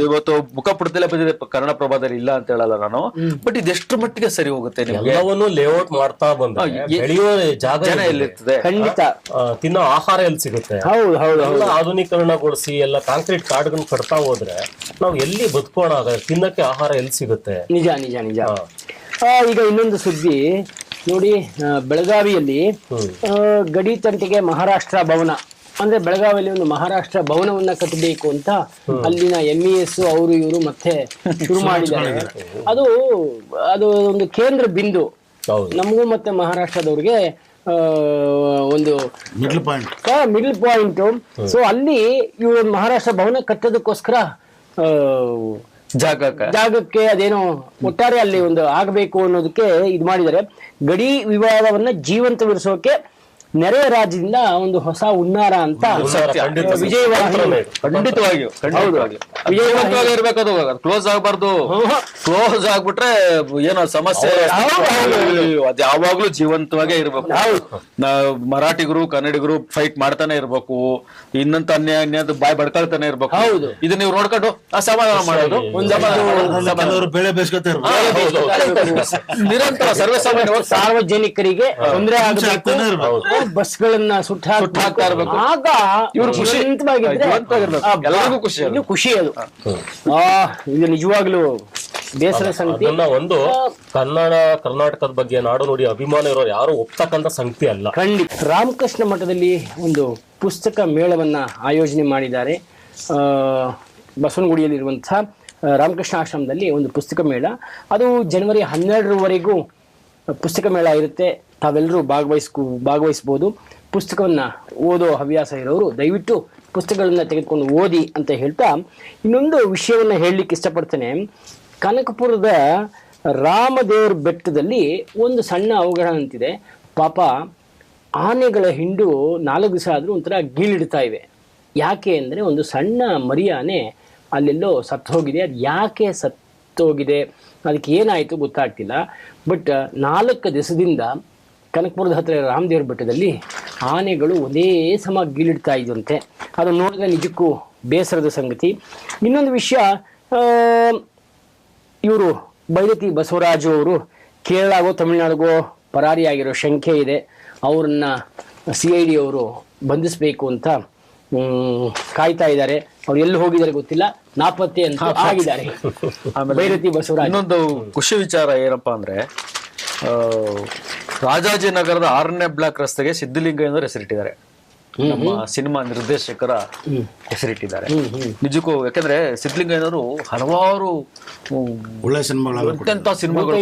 ಇವತ್ತು ಮುಖಪುಟದಲ್ಲೇ ಬಂದಿದೆ, ಕನ್ನಡ ಪ್ರಭಾದಲ್ಲಿ ಇಲ್ಲ ಅಂತ ಹೇಳಲ್ಲ ನಾನು, ಬಟ್ ಇದೆಷ್ಟು ಮಟ್ಟಿಗೆ ಸರಿ ಹೋಗುತ್ತೆ? ಎಲ್ಲವನ್ನೂ ಲೇಔಟ್ ಮಾಡ್ತಾ ಬಂದ್ರೆ ಬೆಳೆಯುವ ಜಾಗ ಎಲ್ಲಿರ್ತದೆ, ಖಂಡಿತ ತಿನ್ನೋ ಆಹಾರ ಎಲ್ಲಿ ಸಿಗುತ್ತೆ? ಎಲ್ಲ ಆಧುನೀಕರಣಗೊಳಿಸಿ ಎಲ್ಲ ಕಾಂಕ್ರೀಟ್ ಕಾಡ್ಗಳನ್ನ ಕಟ್ತಾ ಹೋದ್ರೆ ನಾವು ಎಲ್ಲಿ ಬದುಕೋಣ? ತಿನ್ನಕ್ಕೆ ಆಹಾರ ಎಲ್ಲಿ ಸಿಗುತ್ತೆ? ನಿಜ ನಿಜ ನಿಜ. ಈಗ ಇನ್ನೊಂದು ಸುದ್ದಿ ನೋಡಿ, ಬೆಳಗಾವಿಯಲ್ಲಿ ಗಡಿ ತಂಟೆಗೆ ಮಹಾರಾಷ್ಟ್ರ ಭವನ, ಅಂದ್ರೆ ಬೆಳಗಾವಿಯಲ್ಲಿ ಒಂದು ಮಹಾರಾಷ್ಟ್ರ ಭವನವನ್ನ ಕಟ್ಟಬೇಕು ಅಂತ ಅಲ್ಲಿನ MES ಅವರು ಇವರು ಮತ್ತೆ ಶುರು ಮಾಡಿದ್ದಾರೆ. ಅದು ಒಂದು ಕೇಂದ್ರ ಬಿಂದು ನಮಗೂ ಮತ್ತೆ ಮಹಾರಾಷ್ಟ್ರದವ್ರಿಗೆ ಒಂದು ಮಿಡಲ್ ಪಾಯಿಂಟ್. ಸೊ ಅಲ್ಲಿ ಇವರು ಮಹಾರಾಷ್ಟ್ರ ಭವನ ಕಟ್ಟೋದಕ್ಕೋಸ್ಕರ ಜಾಗಕ್ಕೆ ಅದೇನೋ ಒಟ್ಟಾರೆ ಅಲ್ಲಿ ಒಂದು ಆಗಬೇಕು ಅನ್ನೋದಕ್ಕೆ ಇದು ಮಾಡಿದ್ದಾರೆ. ಗಡಿ ವಿವಾದವನ್ನ ಜೀವಂತವಿರಿಸೋಕೆ ನೆರೆಯ ರಾಜ್ಯದಿಂದ ಒಂದು ಹೊಸ ಹುನ್ನಾರ ಅಂತ ಖಂಡಿತವಾಗಿಯೂ ಇರ್ಬೇಕದು. ಕ್ಲೋಸ್ ಆಗ್ಬಾರ್ದು. ಕ್ಲೋಸ್ ಆಗ್ಬಿಟ್ರೆ ಏನೋ ಸಮಸ್ಯೆ. ಅದ್ ಯಾವಾಗ್ಲೂ ಜೀವಂತವಾಗೇ ಇರ್ಬೇಕು. ಮರಾಠಿಗರು ಕನ್ನಡಿಗರು ಫೈಟ್ ಮಾಡ್ತಾನೆ ಇರ್ಬೇಕು, ಇನ್ನಂತ ಅನ್ಯಾಯದ ಬಾಯ್ ಬಡ್ಕೊಳ್ತಾನೆ ಇರ್ಬೇಕು. ಇದು ನೀವು ನೋಡ್ಕೊಂಡು ಸಮಾಧಾನ ಮಾಡೋದು, ಬೆಳೆ ಬೇಸ್ಕೊತಾ ನಿರಂತರ ಸರ್ವಸಾಮಾನ್ಯ ಸಾರ್ವಜನಿಕರಿಗೆ ತೊಂದರೆ ಆಗಬೇಕು, ಬಸ್ಗಳನ್ನ ಸುಟ್ಟು ಹಾಕ್ತಾ ಇರ್ಬೇಕು. ಆಗ ಇವರು ಎಲ್ಲರಿಗೂ ಖುಷಿ ಅದು. ಇದು ನಿಜವಾಗ್ಲೂ ಬೇಸರ ಸಂಗತಿ. ಅದನ್ನ ಒಂದು ಕರ್ನಾಟಕದ ಬಗ್ಗೆ ನಾಡು ನುಡಿ ಅಭಿಮಾನ ಇರೋರು ಯಾರು ಒಪ್ತಕ್ಕಂಥ ಸಂಗತಿ ಅಲ್ಲ. ಖಂಡಿತ. ರಾಮಕೃಷ್ಣ ಮಠದಲ್ಲಿ ಒಂದು ಪುಸ್ತಕ ಮೇಳವನ್ನ ಆಯೋಜನೆ ಮಾಡಿದ್ದಾರೆ. ಬಸವನಗುಡಿಯಲ್ಲಿರುವಂತಹ ರಾಮಕೃಷ್ಣ ಆಶ್ರಮದಲ್ಲಿ ಒಂದು ಪುಸ್ತಕ ಮೇಳ, ಅದು ಜನವರಿ 12ರವರೆಗೂ ಪುಸ್ತಕ ಮೇಳ ಇರುತ್ತೆ. ತಾವೆಲ್ಲರೂ ಭಾಗವಹಿಸ್ಬೋದು. ಪುಸ್ತಕವನ್ನು ಓದೋ ಹವ್ಯಾಸ ಇರೋರು ದಯವಿಟ್ಟು ಪುಸ್ತಕಗಳನ್ನ ತೆಗೆದುಕೊಂಡು ಓದಿ ಅಂತ ಹೇಳ್ತಾ, ಇನ್ನೊಂದು ವಿಷಯವನ್ನು ಹೇಳಲಿಕ್ಕೆ ಇಷ್ಟಪಡ್ತೇನೆ. ಕನಕಪುರದ ರಾಮದೇವ್ರ ಬೆಟ್ಟದಲ್ಲಿ ಒಂದು ಸಣ್ಣ ಅವಘಡ ಅಂತಿದೆ. ಪಾಪ ಆನೆಗಳ ಹಿಂಡು 4 ದಿವಸ ಆದರೂ ಒಂಥರ ಗೀಳಿಡ್ತಾ ಇವೆ. ಯಾಕೆ ಅಂದರೆ ಒಂದು ಸಣ್ಣ ಮರಿ ಆನೆ ಅಲ್ಲೆಲ್ಲೋ ಸತ್ತೋಗಿದೆ. ಅದು ಯಾಕೆ ಸತ್ತೋಗಿದೆ, ಅದಕ್ಕೆ ಏನಾಯಿತು ಗೊತ್ತಾಗ್ತಿಲ್ಲ. ಬಟ್ 4 ದಿವಸದಿಂದ ಕನಕಪುರದ ಹತ್ತಿರ ರಾಮದೇವ್ರ ಬೆಟ್ಟದಲ್ಲಿ ಆನೆಗಳು ಒಂದೇ ಸಮ ಗೀಳಿಡ್ತಾ ಇದ್ದಂತೆ. ಅದನ್ನು ನೋಡಿದ್ರೆ ನಿಜಕ್ಕೂ ಬೇಸರದ ಸಂಗತಿ. ಇನ್ನೊಂದು ವಿಷಯ, ಇವರು ಬೈರತಿ ಬಸವರಾಜು ಅವರು ಕೇರಳಗೋ ತಮಿಳುನಾಡಿಗೋ ಪರಾರಿಯಾಗಿರೋ ಶಂಕೆ ಇದೆ. ಅವ್ರನ್ನ CID ಅವರು ಬಂಧಿಸಬೇಕು ಅಂತ ಕಾಯ್ತಾ ಇದ್ದಾರೆ. ಅವ್ರು ಎಲ್ಲಿ ಹೋಗಿದ್ದಾರೆ ಗೊತ್ತಿಲ್ಲ, ನಾಪತ್ತೆ ಅಂತ ಆಗಿದ್ದಾರೆ. ಬೈರತಿ ಬಸವರಾಜ್. ಇನ್ನೊಂದು ಖುಷಿ ವಿಚಾರ ಏನಪ್ಪಾ ಅಂದ್ರೆ, ರಾಜಾಜಿನಗರದ 6ನೇ ಬ್ಲಾಕ್ ರಸ್ತೆಗೆ ಸಿದ್ಧಲಿಂಗಯ್ಯನವರು ಹೆಸರಿಟ್ಟಿದ್ದಾರೆ. ನಮ್ಮ ಸಿನಿಮಾ ನಿರ್ದೇಶಕರ ಹೆಸರಿಟ್ಟಿದ್ದಾರೆ. ನಿಜಕ್ಕೂ, ಯಾಕಂದ್ರೆ ಸಿದ್ಧಲಿಂಗಯ್ಯನವರು ಹಲವಾರು ಒಳ್ಳೆ ಸಿನಿಮಾಗಳು, ಎಂತೆಂತ ಸಿನಿಮಾಗಳು,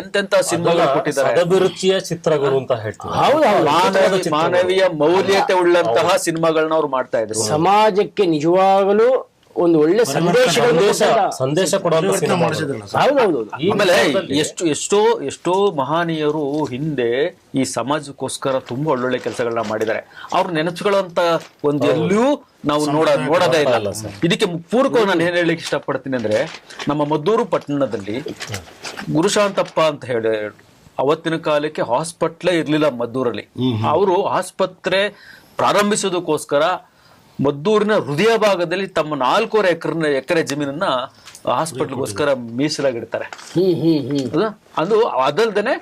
ಎಂತೆಂತ ಸಿನಿಮಾಗಳು ಕೊಟ್ಟಿದ್ದಾರೆ. ಅಭಿರುಚಿಯ ಚಿತ್ರಗಳು ಅಂತ ಹೇಳ್ತೀವಿ. ಮಾನವೀಯ ಮೌಲ್ಯತೆ ಉಳ್ಳಂತಹ ಸಿನಿಮಾಗಳನ್ನ ಅವ್ರು ಮಾಡ್ತಾ ಇದ್ರು. ಸಮಾಜಕ್ಕೆ ನಿಜವಾಗಲೂ ಒಂದು ಒಳ್ಳೆ ಸಂದೇಶ ಕೊಡುವಂತ. ಆಮೇಲೆ ಎಷ್ಟೋ ಮಹನೀಯರು ಹಿಂದೆ ಈ ಸಮಾಜಕ್ಕೋಸ್ಕರ ತುಂಬಾ ಒಳ್ಳೊಳ್ಳೆ ಕೆಲಸಗಳನ್ನ ಮಾಡಿದ್ದಾರೆ. ಅವ್ರು ನೆನಪುಗಳಂತ ಒಂದು ಎಲ್ಲಿಯೂ ನಾವು ನೋಡೋದೇ ಇಲ್ಲ. ಇದಕ್ಕೆ ಪೂರಕವಾಗಿ ನಾನು ಏನ್ ಹೇಳಲಿಕ್ಕೆ ಇಷ್ಟಪಡ್ತೀನಿ ಅಂದ್ರೆ, ನಮ್ಮ ಮದ್ದೂರು ಪಟ್ಟಣದಲ್ಲಿ ಗುರುಶಾಂತಪ್ಪ ಅಂತ ಹೇಳಿ, ಅವತ್ತಿನ ಕಾಲಕ್ಕೆ ಹಾಸ್ಪಿಟ್ಲೇ ಇರ್ಲಿಲ್ಲ ಮದ್ದೂರಲ್ಲಿ. ಅವರು ಆಸ್ಪತ್ರೆ ಪ್ರಾರಂಭಿಸೋದಕ್ಕೋಸ್ಕರ ಮದ್ದೂರಿನ ಹೃದಯ ಭಾಗದಲ್ಲಿ ತಮ್ಮ 4 ಎಕರೆ ಜಮೀನನ್ನ ಹಾಸ್ಪಿಟಲ್ಗೋಸ್ಕರ ಮೀಸಲಾಗಿಡ್ತಾರೆ. ಅದು ಅದಲ್ದೇನೆ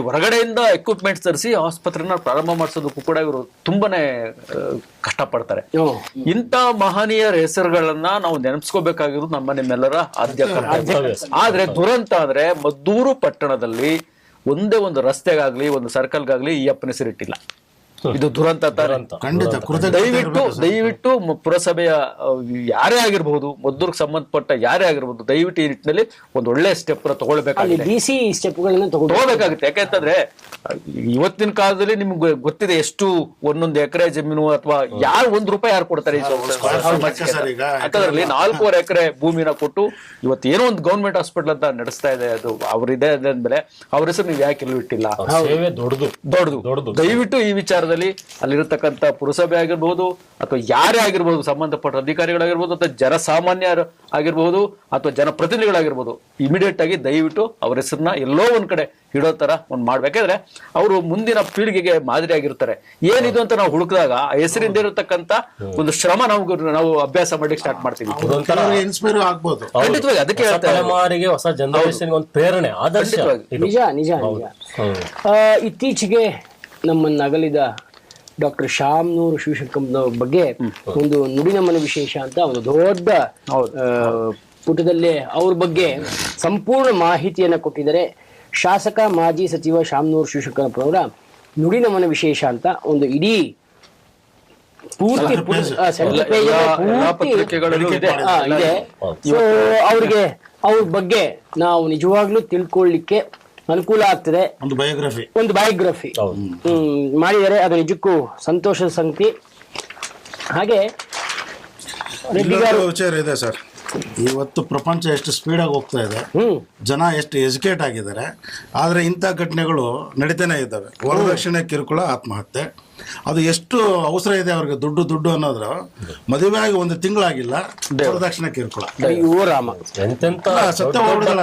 ಹೊರಗಡೆಯಿಂದ ಎಕ್ವಿಪ್ಮೆಂಟ್ಸ್ ತರಿಸಿ ಆಸ್ಪತ್ರೆನ ಪ್ರಾರಂಭ ಮಾಡಿಸೋದಕ್ಕೂ ಕೂಡ ಇವರು ತುಂಬಾನೇ ಕಷ್ಟಪಡ್ತಾರೆ. ಇಂಥ ಮಹನೀಯರ ಹೆಸರುಗಳನ್ನ ನಾವು ನೆನಪಿಸ್ಕೋಬೇಕಾಗಿರೋದು ನಿಮ್ಮೆಲ್ಲರ ಆದ್ಯ ಕರ್ತವ್ಯ. ಆದ್ರೆ ದುರಂತ ಅಂದ್ರೆ, ಮದ್ದೂರು ಪಟ್ಟಣದಲ್ಲಿ ಒಂದೇ ಒಂದು ರಸ್ತೆಗಾಗ್ಲಿ ಒಂದು ಸರ್ಕಲ್ಗಾಗ್ಲಿ ಈ ಅಪ್ಪನ ಹೆಸರಿಟ್ಟಿಲ್ಲ. ಇದು ದುರಂತ. ದಯವಿಟ್ಟು ಪುರಸಭೆಯ ಯಾರೇ ಆಗಿರ್ಬಹುದು, ಮದ್ದೂರ್ಗೆ ಸಂಬಂಧಪಟ್ಟ ಯಾರೇ ಆಗಿರ್ಬಹುದು, ದಯವಿಟ್ಟು ಈ ನಿಟ್ಟಿನಲ್ಲಿ ಒಂದು ಒಳ್ಳೆ ಸ್ಟೆಪ್ ತಗೊಳ್ಬೇಕಾಗುತ್ತೆ. ಯಾಕೆಂತಂದ್ರೆ ಇವತ್ತಿನ ಕಾಲದಲ್ಲಿ ನಿಮ್ಗೆ ಗೊತ್ತಿದೆ ಎಷ್ಟು ಒಂದೊಂದು ಎಕರೆ ಜಮೀನು ಅಥವಾ ಯಾರು ₹1 ಯಾರು ಕೊಡ್ತಾರೆ. ಅದರಲ್ಲಿ 4 ಎಕರೆ ಭೂಮಿನ ಕೊಟ್ಟು ಇವತ್ತು ಏನೋ ಒಂದು ಗೌರ್ಮೆಂಟ್ ಹಾಸ್ಪಿಟಲ್ ಅಂತ ನಡೆಸ್ತಾ ಇದೆ. ಅದು ಅವ್ರಿದೆ ಅಂದ್ಮೇಲೆ ಅವ್ರ ಹೆಸರು ನೀವು ಯಾಕೆ ಎಲ್ಲೂ ಇಟ್ಟಿಲ್ಲ? ದೊಡ್ಡದು. ದಯವಿಟ್ಟು ಈ ವಿಚಾರದಲ್ಲಿ ಅಲ್ಲಿರತಕ್ಕಂತ ಪುರಸಭೆ ಆಗಿರ್ಬಹುದು ಅಥವಾ ಯಾರೇ ಆಗಿರ್ಬೋದು, ಸಂಬಂಧಪಟ್ಟ ಅಧಿಕಾರಿಗಳಾಗಿರ್ಬೋದು ಅಥವಾ ಜನಸಾಮಾನ್ಯರು ಆಗಿರ್ಬೋದು ಅಥವಾ ಜನಪ್ರತಿನಿಧಿಗಳಾಗಿರ್ಬೋದು, ಇಮಿಡಿಯೇಟ್ ಆಗಿ ದಯವಿಟ್ಟು ಅವ್ರ ಹೆಸರನ್ನ ಎಲ್ಲೋ ಒಂದ್ ಕಡೆ ಇಡೋ ತರ ಒಂದ್ ಮಾಡ್ಬೇಕಾದ್ರೆ ಅವರು ಮುಂದಿನ ಪೀಳಿಗೆಗೆ ಮಾದರಿ ಆಗಿರ್ತಾರೆ. ಏನಿದು ಅಂತ ನಾವು ಹುಡುಕಿದಾಗ ಆ ಹೆಸರಿಂದ ಇರತಕ್ಕಂತ ಒಂದು ಶ್ರಮ ನಾವು ಅಭ್ಯಾಸ ಮಾಡ್ಲಿಕ್ಕೆ ಸ್ಟಾರ್ಟ್ ಮಾಡ್ತೀವಿ. ಖಂಡಿತವಾಗಿ ಅದಕ್ಕೆ ಹೊಸ ಜನರೇಷನ್ ಒಂದು ಪ್ರೇರಣೆ, ಆದರ್ಶ. ನಿಜ. ಇತ್ತೀಚೆಗೆ ನಮ್ಮನ್ನ ಅಗಲಿದ ಡಾಕ್ಟರ್ ಶಾಮನೂರು ಶಿವಶಂಕರಪ್ಪನವ್ರ ಬಗ್ಗೆ ಒಂದು ನುಡಿನಮನ ವಿಶೇಷ ಅಂತ ಒಂದು ದೊಡ್ಡ ಪುಟದಲ್ಲೇ ಅವ್ರ ಬಗ್ಗೆ ಸಂಪೂರ್ಣ ಮಾಹಿತಿಯನ್ನ ಕೊಟ್ಟಿದ್ದಾರೆ. ಶಾಸಕ ಮಾಜಿ ಸಚಿವ ಶಾಮನೂರು ಶಿವಶಂಕರಪ್ಪನವರ ನುಡಿನಮನ ವಿಶೇಷ ಅಂತ ಒಂದು ಇಡೀ ಪೂರ್ತಿ ಇದೆ. ಸೊ ಅವ್ರ ಬಗ್ಗೆ ನಾವು ನಿಜವಾಗ್ಲೂ ತಿಳ್ಕೊಳ್ಳಿಕ್ಕೆ ಅನುಕೂಲ ಆಗ್ತದೆ. ಒಂದು ಬಯೋಗ್ರಫಿ ಮಾಡಿದ್ದಾರೆ. ಅದು ನಿಜಕ್ಕೂ ಸಂತೋಷದ ಸಂಗತಿ. ಹಾಗೆ ವಿಚಾರ ಇದೆ ಸರ್, ಇವತ್ತು ಪ್ರಪಂಚ ಎಷ್ಟು ಸ್ಪೀಡಾಗಿ ಹೋಗ್ತಾ ಇದೆ, ಜನ ಎಷ್ಟು ಎಜುಕೇಟ್ ಆಗಿದ್ದಾರೆ, ಆದರೆ ಇಂಥ ಘಟನೆಗಳು ನಡೀತಾನೆ ಇದ್ದಾವೆ. ವರದಕ್ಷಿಣೆ ಕಿರುಕುಳ, ಆತ್ಮಹತ್ಯೆ, ಅದು ಎಷ್ಟು ಅವಸರ ಇದೆ ಅವ್ರಿಗೆ. ದುಡ್ಡು ಅನ್ನೋದ್ರ ಮದುವೆ ಆಗಿ 1 ತಿಂಗಳಾಗಿಲ್ಲ, ವರದಕ್ಷಿಣೆ ಕಿರುಕುಳ.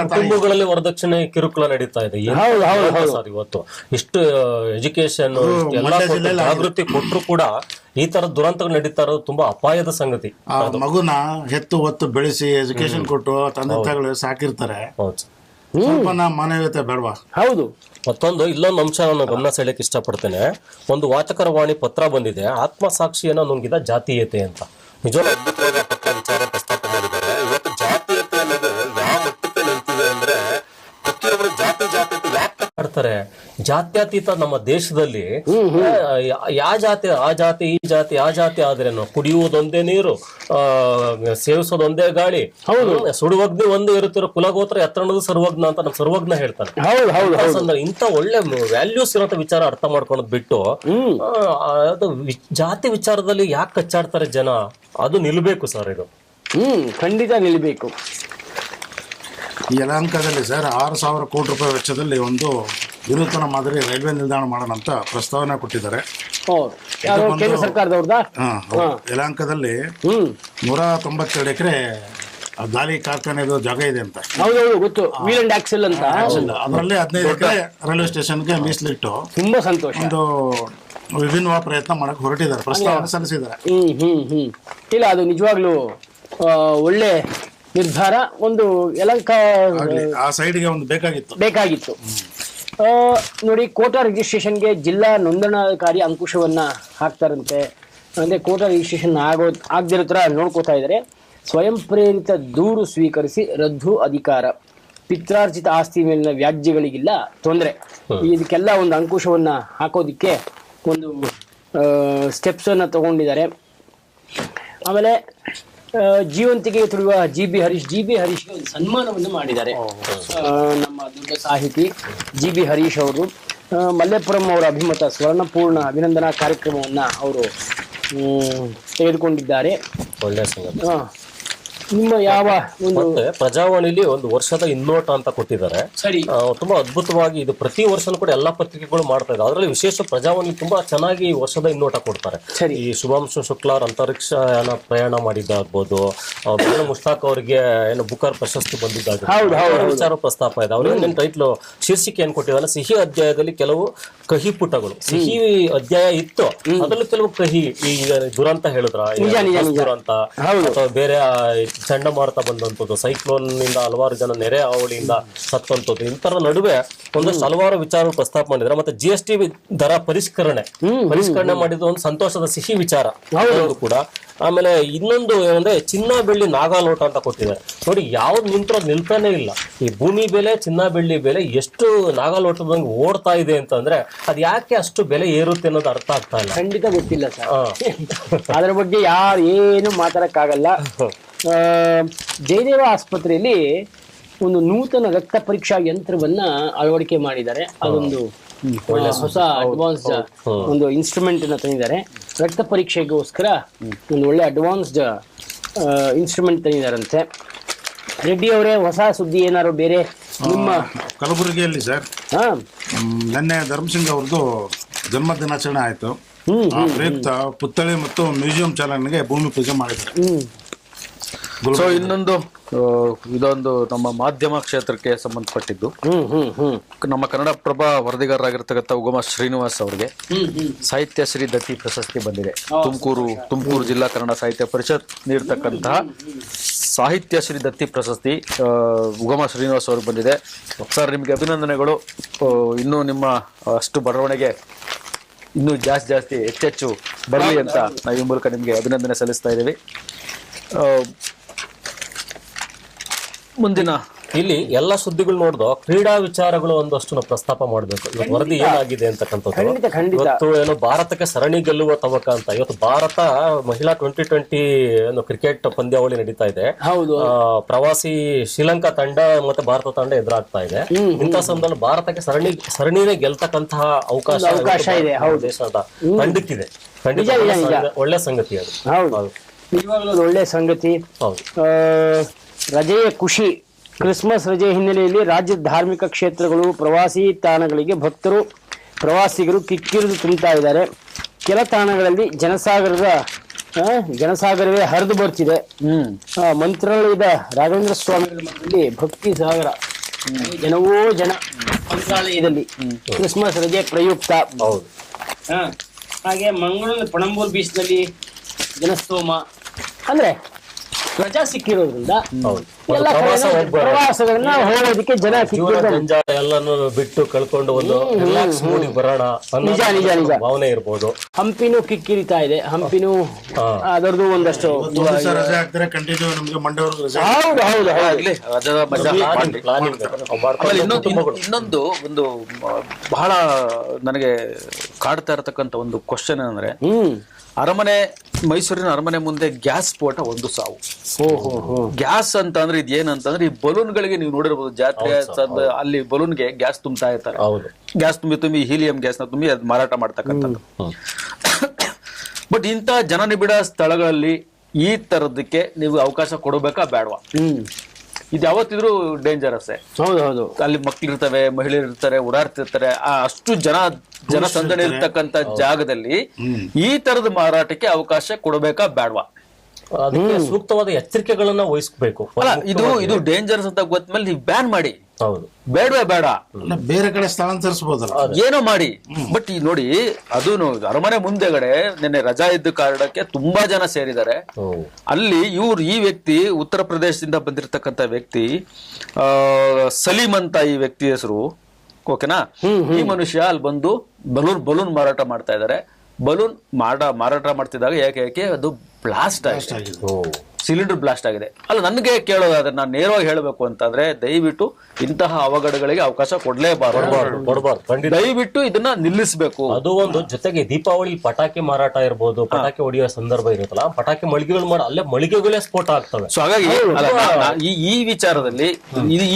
ಕುಟುಂಬಗಳಲ್ಲಿ ವರದಕ್ಷಿಣೆ ಕಿರುಕುಳ ನಡೀತಾ ಇದೆ. ಇವತ್ತು ಇಷ್ಟು ಎಜುಕೇಶನ್ ಜಾಗೃತಿ ಕೊಟ್ಟರು ಕೂಡ ಈ ತರ ದುರಂತಗಳು ನಡೀತಾ ಇರೋದು ತುಂಬಾ ಅಪಾಯದ ಸಂಗತಿ. ಮಗುನ ಹೆತ್ತು ಹೊತ್ತು ಬೆಳೆಸಿ ಎಜುಕೇಶನ್ ಕೊಟ್ಟು ತಂದೆ ತಾಯಿಗಳು ಸಾಕಿರ್ತಾರೆ. ಸ್ವಲ್ಪ ಮಾನವೀಯತೆ ಬೇಡವಾ? ಹೌದು. ಮತ್ತೊಂದು ಇಲ್ಲೊಂದು ಅಂಶ ನಾನು ಗಮನ ಸೆಳೆಯಕ್ಕೆ ಇಷ್ಟಪಡ್ತೇನೆ. ಒಂದು ವಾಚಕರ ವಾಣಿ ಪತ್ರ ಬಂದಿದೆ, ಆತ್ಮಸಾಕ್ಷಿಯನ್ನು ನುಂಗಿದ ಜಾತೀಯತೆ ಅಂತ. ನಿಜವಾದ ವಿಚಾರ ಪ್ರಸ್ತಾಪ ಮಾಡ್ತಾರೆ. ಜಾತ್ಯತೀತ ನಮ್ಮ ದೇಶದಲ್ಲಿ ಯಾ ಜಾತಿ ಆ ಜಾತಿ ಈ ಜಾತಿ ಆ ಜಾತಿ ಆದ್ರೇನು, ಕುಡಿಯುವುದೊಂದೇ ನೀರು, ಸೇವಿಸೋದೊಂದೇ ಗಾಳಿ, ಸುಡುವಗ್ನಿ ಒಂದೇ ಇರುತ್ತಿರೋ ಕುಲಗೋತ್ರ ಎತ್ತರಣದ ಸರ್ವಜ್ಞ ಅಂತ ನಮ್ಮ ಸರ್ವಜ್ಞ ಹೇಳ್ತಾನೆ. ಇಂತ ಒಳ್ಳೆ ವ್ಯಾಲ್ಯೂಸ್ ಇರೋ ವಿಚಾರ ಅರ್ಥ ಮಾಡ್ಕೊಳೋದ್ ಬಿಟ್ಟು ಅದು ಜಾತಿ ವಿಚಾರದಲ್ಲಿ ಯಾಕೆ ಕಚ್ಚಾಡ್ತಾರೆ ಜನ, ಅದು ನಿಲ್ಬೇಕು ಸರ್. ಇದು ಖಂಡಿತ ನಿಲ್ಬೇಕು. ಈ ಯಲಹಂಕದಲ್ಲಿ ಸರ್ 6,000 ಕೋಟಿ ರೂಪಾಯಿ ವೆಚ್ಚದಲ್ಲಿ ಒಂದು ವಿನೂತನ ಮಾದರಿ ರೈಲ್ವೆ ನಿಲ್ದಾಣ ಮಾಡೋಣ ಅಂತ ಪ್ರಸ್ತಾವನೆ ಕೊಟ್ಟಿದ್ದಾರೆ. ಕೇಂದ್ರ ಸರ್ಕಾರದವ್ರದಾ? ಯಲಹಂಕದಲ್ಲಿ 192 ಎಕರೆ ಗಾಲಿ ಕಾರ್ಖಾನೆದು ಜಾಗ ಇದೆ ಅಂತ. ಹೌದೌದು, ಗೊತ್ತು. ವೀಲ್ ಅಂಡ್ ಆಕ್ಸೆಲ್ ಅಂತ. ಅದರಲ್ಲಿ 15 ಎಕರೆ ರೈಲ್ವೆ ಸ್ಟೇಷನ್ಗೆ ಮೀಸಲಿಟ್ಟು ತುಂಬಾ ಸಂತೋಷ ಒಂದು ವಿಭಿನ್ನವಾದ ಪ್ರಯತ್ನ ಮಾಡಕ್ ಹೊರಟಿದ್ದಾರೆ, ಪ್ರಸ್ತಾವನೆ ಸಲ್ಲಿಸಿದ್ದಾರೆ. ಇಲ್ಲ, ಅದು ನಿಜವಾಗ್ಲೂ ಒಳ್ಳೆ ನಿರ್ಧಾರ. ಒಂದು ಯಲಹಂಕ ಆ ಸೈಡ್ಗೆ ಒಂದು ಬೇಕಾಗಿತ್ತು. ನೋಡಿ, ಕೋಟಾ ರಿಜಿಸ್ಟ್ರೇಷನ್ಗೆ ಜಿಲ್ಲಾ ನೋಂದಣಾಧಿಕಾರಿ ಅಂಕುಶವನ್ನ ಹಾಕ್ತಾರಂತೆ. ಅಂದ್ರೆ ಕೋಟಾ ರಿಜಿಸ್ಟ್ರೇಷನ್ ಆಗದಿರೋ ತರ ನೋಡ್ಕೋತಾ ಇದ್ದಾರೆ. ಸ್ವಯಂ ಪ್ರೇರಿತ ದೂರು ಸ್ವೀಕರಿಸಿ ರದ್ದು ಅಧಿಕಾರ, ಪಿತ್ರಾರ್ಜಿತ ಆಸ್ತಿ ಮೇಲಿನ ವ್ಯಾಜ್ಯಗಳಿಗಿಲ್ಲ ತೊಂದರೆ. ಇದಕ್ಕೆಲ್ಲ ಒಂದು ಅಂಕುಶವನ್ನ ಹಾಕೋದಿಕ್ಕೆ ಒಂದು ಸ್ಟೆಪ್ಸ್ ಅನ್ನ ತಗೊಂಡಿದ್ದಾರೆ. ಆಮೇಲೆ ಜೀವಂತಿಗೆ ತುಳಿಯುವ ಜಿ.ಬಿ. ಹರೀಶ್ಗೆ ಒಂದು ಸನ್ಮಾನವನ್ನು ಮಾಡಿದ್ದಾರೆ. ನಮ್ಮ ದೊಡ್ಡ ಸಾಹಿತಿ ಜಿ.ಬಿ. ಹರೀಶ್ ಅವರು ಮಲ್ಲೇಪುರಂ ಅವರ ಅಭಿಮತ ಸ್ವರ್ಣಪೂರ್ಣ ಅಭಿನಂದನಾ ಕಾರ್ಯಕ್ರಮವನ್ನ ಅವರು ತೆಗೆದುಕೊಂಡಿದ್ದಾರೆ. ಒಳ್ಳೆಯ ಸಂಗತಿ. ನಿಮ್ಮ ಯಾವ ಒಂದು ಪ್ರಜಾವಾಣಿಲಿ ಒಂದು ವರ್ಷದ ಇನ್ನೋಟ ಅಂತ ಕೊಟ್ಟಿದ್ದಾರೆ. ತುಂಬಾ ಅದ್ಭುತವಾಗಿ ಇದು ಪ್ರತಿ ವರ್ಷನೂ ಕೂಡ ಎಲ್ಲಾ ಪತ್ರಿಕೆಗಳು ಮಾಡ್ತಾ ಇದ್ದಾರೆ. ಅದರಲ್ಲಿ ವಿಶೇಷ ಪ್ರಜಾವಾಣಿ ತುಂಬಾ ಚೆನ್ನಾಗಿ ವರ್ಷದ ಇನ್ನೋಟ ಕೊಡ್ತಾರೆ. ಈ ಶುಭಾಂಶು ಶುಕ್ಲಾರ್ ಅಂತರಿಕ್ಷ ಪ್ರಯಾಣ ಮಾಡಿದ್ದಾಗ್ಬೋದು, ಮುಷ್ತಾಕ್ ಅವರಿಗೆ ಏನು ಬುಕರ್ ಪ್ರಶಸ್ತಿ ಬಂದಿದ್ದಾಗ್ಬೋದು, ವಿಚಾರ ಪ್ರಸ್ತಾಪ ಇದೆ. ಅವ್ರ ಟೈಟ್ಲು ಶೀರ್ಷಿಕೆ ಏನ್ ಕೊಟ್ಟಿದ್ದಾರೆ, ಸಿಹಿ ಅಧ್ಯಾಯದಲ್ಲಿ ಕೆಲವು ಕಹಿ ಪುಟಗಳು. ಸಿಹಿ ಅಧ್ಯಾಯ ಇತ್ತು, ಅದರಲ್ಲೂ ಕೆಲವು ಕಹಿ, ಈಗ ದುರಂತ ಹೇಳಿದ್ರ ದುರಂತ ಅಥವಾ ಬೇರೆ ಚಂಡಮಾರುತ ಬಂದಂಥದ್ದು, ಸೈಕ್ಲೋನ್ ನಿಂದ ಹಲವಾರು ಜನ ನೆರೆ ಹಾವಳಿಯಿಂದ ಸತ್ತಂಥದ್ದು, ಇಂತರ ನಡುವೆ ಒಂದಷ್ಟು ಹಲವಾರು ವಿಚಾರ ಪ್ರಸ್ತಾಪ ಮಾಡಿದ್ರೆ. ಮತ್ತೆ GST ದರ ಪರಿಷ್ಕರಣೆ ಮಾಡಿದ್ದು ಒಂದು ಸಂತೋಷದ ಸಿಹಿ ವಿಚಾರ ಕೂಡ. ಆಮೇಲೆ ಇನ್ನೊಂದು ಏನಂದ್ರೆ ಚಿನ್ನ ಬೆಳ್ಳಿ ನಾಗಾಲೋಟ ಅಂತ ಕೊಟ್ಟಿದ್ದಾರೆ. ನೋಡಿ, ಯಾವ್ದು ನಿಲ್ತಾನೆ ಇಲ್ಲ. ಈ ಭೂಮಿ ಬೆಲೆ, ಚಿನ್ನ ಬೆಳ್ಳಿ ಬೆಲೆ ಎಷ್ಟು ನಾಗಾಲೋಟದಂಗೆ ಓಡ್ತಾ ಇದೆ ಅಂತಂದ್ರೆ ಅದ್ ಯಾಕೆ ಅಷ್ಟು ಬೆಲೆ ಏರುತ್ತೆ ಅನ್ನೋದು ಅರ್ಥ ಆಗ್ತಾ ಇಲ್ಲ. ಖಂಡಿತ ಗೊತ್ತಿಲ್ಲ ಸರ್, ಅದರ ಬಗ್ಗೆ ಯಾರು ಏನು ಮಾತಾಡಕ್ಕಾಗಲ್ಲ. ಜಯದೇವ ಆಸ್ಪತ್ರೆಯಲ್ಲಿ ಒಂದು ನೂತನ ರಕ್ತ ಪರೀಕ್ಷಾ ಯಂತ್ರವನ್ನ ಅಳವಡಿಕೆ ಮಾಡಿದ್ದಾರೆ. ಅದೊಂದು ಒಳ್ಳೆ ಹೊಸ ಅಡ್ವಾನ್ಸ್ಡ್ ಒಂದು ಇನ್ಸ್ಟ್ರೂಮೆಂಟ್ ಅನ್ನ ತಂದಿದ್ದಾರೆ. ರಕ್ತ ಪರೀಕ್ಷೆಗೋಸ್ಕರ ಒಂದು ಒಳ್ಳೆ ಅಡ್ವಾನ್ಸ್ಡ್ ಇನ್ಸ್ಟ್ರೂಮೆಂಟ್ ತಂದಿದ್ದಾರಂತೆ. ರೆಡ್ಡಿ ಅವರೇ, ಹೊಸ ಸುದ್ದಿ ಏನಾದ್ರು ಬೇರೆ ನಿಮ್ಮ ಕಲಬುರಗಿಯಲ್ಲಿ ಸರ್? ನಿನ್ನೆ ಧರ್ಮಸಿಂಗ್ ಅವ್ರದ್ದು ಜನ್ಮ ದಿನಾಚರಣೆ ಆಯ್ತು. ಪ್ರಯುಕ್ತ ಪುತ್ಥಳಿ ಮತ್ತು ಮ್ಯೂಸಿಯಂ ಚಾಲನೆಗೆ ಭೂಮಿ ಪೂಜೆ ಮಾಡಿದ್ದಾರೆ. ಸೊ ಇನ್ನೊಂದು ಇದೊಂದು ನಮ್ಮ ಮಾಧ್ಯಮ ಕ್ಷೇತ್ರಕ್ಕೆ ಸಂಬಂಧಪಟ್ಟಿದ್ದು. ನಮ್ಮ ಕನ್ನಡಪ್ರಭ ವರದಿಗಾರರಾಗಿರ್ತಕ್ಕಂಥ ಉಗಮ ಶ್ರೀನಿವಾಸ್ ಅವರಿಗೆ ಸಾಹಿತ್ಯ ಶ್ರೀ ದತ್ತಿ ಪ್ರಶಸ್ತಿ ಬಂದಿದೆ. ತುಮಕೂರು ಜಿಲ್ಲಾ ಕನ್ನಡ ಸಾಹಿತ್ಯ ಪರಿಷತ್ ನೀಡತಕ್ಕಂತಹ ಸಾಹಿತ್ಯ ಶ್ರೀ ದತ್ತಿ ಪ್ರಶಸ್ತಿ ಉಗಮ ಶ್ರೀನಿವಾಸ್ ಅವ್ರಿಗೆ ಬಂದಿದೆ. ಸರ್, ನಿಮಗೆ ಅಭಿನಂದನೆಗಳು. ಇನ್ನೂ ನಿಮ್ಮ ಅಷ್ಟು ಬರವಣಿಗೆ ಇನ್ನೂ ಜಾಸ್ತಿ ಹೆಚ್ಚೆಚ್ಚು ಬರಲಿ ಅಂತ ನಾವು ಈ ಮೂಲಕ ನಿಮಗೆ ಅಭಿನಂದನೆ ಸಲ್ಲಿಸ್ತಾ ಇದ್ದೀವಿ. ಮುಂದಿನ ಇಲ್ಲಿ ಎಲ್ಲ ಸುದ್ದಿಗಳು ನೋಡ್ದು ಕ್ರೀಡಾ ವಿಚಾರಗಳು ಒಂದಷ್ಟು ನಾವು ಪ್ರಸ್ತಾಪ ಮಾಡಬೇಕು. ಇವತ್ತು ವರದಿ ಏನಾಗಿದೆ ಅಂತಕ್ಕಂಥದ್ದು. ಇವತ್ತು ಏನು ಭಾರತಕ್ಕೆ ಸರಣಿ ಗೆಲ್ಲುವ ತವಕ ಅಂತ ಇವತ್ತು ಭಾರತ ಮಹಿಳಾ 2020 ಕ್ರಿಕೆಟ್ ಪಂದ್ಯಾವಳಿ ನಡೀತಾ ಇದೆ. ಪ್ರವಾಸಿ ಶ್ರೀಲಂಕಾ ತಂಡ ಮತ್ತೆ ಭಾರತ ತಂಡ ಎದುರಾಗ್ತಾ ಇದೆ. ಇಂಥ ಸಂದರ್ಭದಲ್ಲಿ ಭಾರತಕ್ಕೆ ಸರಣಿನೇ ಗೆಲ್ತಕ್ಕಂತಹ ಅವಕಾಶ ಇದೆ ದೇಶದ ತಂಡಕ್ಕಿದೆ. ಖಂಡಿತ ಒಳ್ಳೆ ಸಂಗತಿ ಅದು. ನಿಜವಾಗ್ಲೂ ಒಳ್ಳೆ ಸಂಗತಿ. ರಜೆಯ ಖುಷಿ. ಕ್ರಿಸ್ಮಸ್ ರಜೆ ಹಿನ್ನೆಲೆಯಲ್ಲಿ ರಾಜ್ಯದ ಧಾರ್ಮಿಕ ಕ್ಷೇತ್ರಗಳು, ಪ್ರವಾಸಿ ತಾಣಗಳಿಗೆ ಪ್ರವಾಸಿಗರು ಕಿಕ್ಕಿರಿದು ತುಂಬುತ್ತಾ ಇದ್ದಾರೆ. ಕೆಲ ತಾಣಗಳಲ್ಲಿ ಜನಸಾಗರವೇ ಹರಿದು ಬರ್ತಿದೆ. ಮಂತ್ರಾಲಯದ ರಾಘವೇಂದ್ರ ಸ್ವಾಮಿಗಳ ಮಠದಲ್ಲಿ ಭಕ್ತಿ ಸಾಗರ, ಜನವೋ ಜನ ಮಂತ್ರಾಲಯದಲ್ಲಿ ಕ್ರಿಸ್ಮಸ್ ರಜೆ ಪ್ರಯುಕ್ತ. ಹಾಗೆ ಮಂಗಳೂರಿನ ಪಣಂಬೂರು ಬೀಚ್ನಲ್ಲಿ ಜನಸ್ತೋಮ. ಅಂದ್ರೆ ರಜಾ ಸಿಕ್ಕಿರೋದ್ರಿಂದ ಹೌದು. ಎಲ್ಲ ಪ್ರವಾಸ ಕಡೆ ಹೋಗ್ಬಾರ್ದು. ಪ್ರವಾಸಗಳನ್ನ ಹೋಗೋದಕ್ಕೆ ಜನ ಜೀವನ ಜಂಜಾಟ ಎಲ್ಲಾನು ಬಿಟ್ಟು ಕಳ್ಕೊಂಡು ಒಂದು ರಿಲ್ಯಾಕ್ಸ್ ಮೂಡಿ ಬರೋಣ ಅನ್ನೋ ನಿಜ, ನಿಜ, ನಿಜ. ಭಾವನೆ ಇರ್ಬೋದು. ಹಂಪಿನೂ ಕಿಕ್ಕಿರಿತಾ ಇದೆ. ಹಂಪಿನೂ ಅದರದ್ದು ಒಂದಷ್ಟು ಒಂದು ದಿವಸ ರಜೆ ಹಾಕ್ತಾರೆ, ಕಂಟಿನ್ಯೂ ನಮ್ಗೆ ಮಂಡ್ಯವರೆಗೂ ರಜೆ. ಹೌದು ಹೌದು ಹೌದು. ಆಗ್ಲಿ ರಜದ ಮಜಾ ಮಾಡಿ. ಪ್ಲಾನಿಂಗ್ ಆಮೇಲೆ ಇನ್ನೊಂದು ಒಂದು ಬಹಳ ನನಗೆ ಕಾಡ್ತಾ ಇರತಕ್ಕಂತ ಒಂದು ಕ್ವಶನ್ ಅಂದ್ರೆ, ಅರಮನೆ, ಮೈಸೂರಿನ ಅರಮನೆ ಮುಂದೆ ಗ್ಯಾಸ್ ಸ್ಫೋಟ ಒಂದು ಸಾವು. ಗ್ಯಾಸ್ ಅಂತ ಅಂದ್ರೆ ಇದೇನಂತಂದ್ರೆ, ಈ ಬಲೂನ್ಗಳಿಗೆ ನೀವು ನೋಡಿರ್ಬೋದು ಜಾತ್ರೆ ಅಲ್ಲಿ ಬಲೂನ್ಗೆ ಗ್ಯಾಸ್ ತುಂಬ್ತಾ ಇರ್ತಾರೆ. ಗ್ಯಾಸ್ ತುಂಬಿ ಹೀಲಿಯಂ ಗ್ಯಾಸ್ ನ ತುಂಬಿ ಅದು ಮಾರಾಟ ಮಾಡ್ತಕ್ಕಂಥದ್ದು. ಬಟ್ ಇಂಥ ಜನನಿಬಿಡ ಸ್ಥಳಗಳಲ್ಲಿ ಈ ತರದಕ್ಕೆ ನೀವು ಅವಕಾಶ ಕೊಡಬೇಕಾ ಬೇಡವಾ? ಇದು ಯಾವತ್ತಿದ್ರು ಡೇಂಜರಸ್. ಹೌದು. ಅಲ್ಲಿ ಮಕ್ಳು ಇರ್ತವೆ, ಮಹಿಳೆಯರು ಇರ್ತಾರೆ, ಓಡಾಡ್ತಿರ್ತಾರೆ. ಅಷ್ಟು ಜನಸಂದಣಿ ಇರ್ತಕ್ಕಂಥ ಜಾಗದಲ್ಲಿ ಈ ತರದ ಮಾರಾಟಕ್ಕೆ ಅವಕಾಶ ಕೊಡಬೇಕಾ ಬೇಡವಾ? ಅದಕ್ಕೆ ಸೂಕ್ತವಾದ ಎಚ್ಚರಿಕೆಗಳನ್ನ ವಹಿಸ್ಬೇಕು. ಇದು ಡೇಂಜರಸ್ ಅಂತ ಗೊತ್ತಮೇಲೆ ನೀವು ಬ್ಯಾನ್ ಮಾಡಿ. ಹೌದು, ಬೇಡವೇ ಬೇಡ, ಬೇರೆ ಕಡೆ ಸ್ಥಳಾಂತರಿಸಬಹುದಲ್ಲ, ಏನೋ ಮಾಡಿ. ಬಟ್ ಈ ನೋಡಿ, ಅದು ಅರಮನೆ ಮುಂದೆಗಡೆ ನಿನ್ನೆ ರಜಾ ಇದ್ದ ಕಾರಣಕ್ಕೆ ತುಂಬಾ ಜನ ಸೇರಿದ್ದಾರೆ. ಅಲ್ಲಿ ಈ ವ್ಯಕ್ತಿ ಉತ್ತರ ಪ್ರದೇಶದಿಂದ ಬಂದಿರತಕ್ಕಂತ ವ್ಯಕ್ತಿ, ಸಲೀಂ ಅಂತ ಈ ವ್ಯಕ್ತಿ ಹೆಸರು, ಓಕೆನಾ? ಈ ಮನುಷ್ಯ ಅಲ್ಲಿ ಬಂದು ಬಲೂನ್ ಮಾರಾಟ ಮಾಡ್ತಾ ಇದ್ದಾರೆ. ಬಲೂನ್ ಮಾರಾಟ ಮಾಡ್ತಿದ್ದಾಗ ಯಾಕೆ ಅದು ಬ್ಲಾಸ್ಟ್ ಆಗಿದೆ, ಸಿಲಿಂಡರ್ ಬ್ಲಾಸ್ಟ್ ಆಗಿದೆ. ಅಲ್ಲ, ನನಗೆ ಕೇಳೋದಾದ್ರೆ ನಾನು ನೇರವಾಗಿ ಹೇಳಬೇಕು ಅಂತಂದ್ರೆ, ದಯವಿಟ್ಟು ಇಂತಹ ಅವಘಡಗಳಿಗೆ ಅವಕಾಶ ಕೊಡಲೇಬಾರದು. ದಯವಿಟ್ಟು ಇದನ್ನ ನಿಲ್ಲಿಸಬೇಕು. ಅದು ಒಂದು ಜೊತೆಗೆ ದೀಪಾವಳಿ ಪಟಾಕಿ ಮಾರಾಟ ಇರ್ಬೋದು, ಪಟಾಕಿ ಹೊಡೆಯೋ ಸಂದರ್ಭ ಇರುತ್ತಲ್ಲ, ಪಟಾಕಿ ಮಳಿಗೆಗಳು ಮಾಡಿ ಅಲ್ಲೇ ಮಳಿಗೆಗಳೇ ಸ್ಫೋಟ ಆಗ್ತವೆ. ಸೊ ಹಾಗಾಗಿ ಈ ವಿಚಾರದಲ್ಲಿ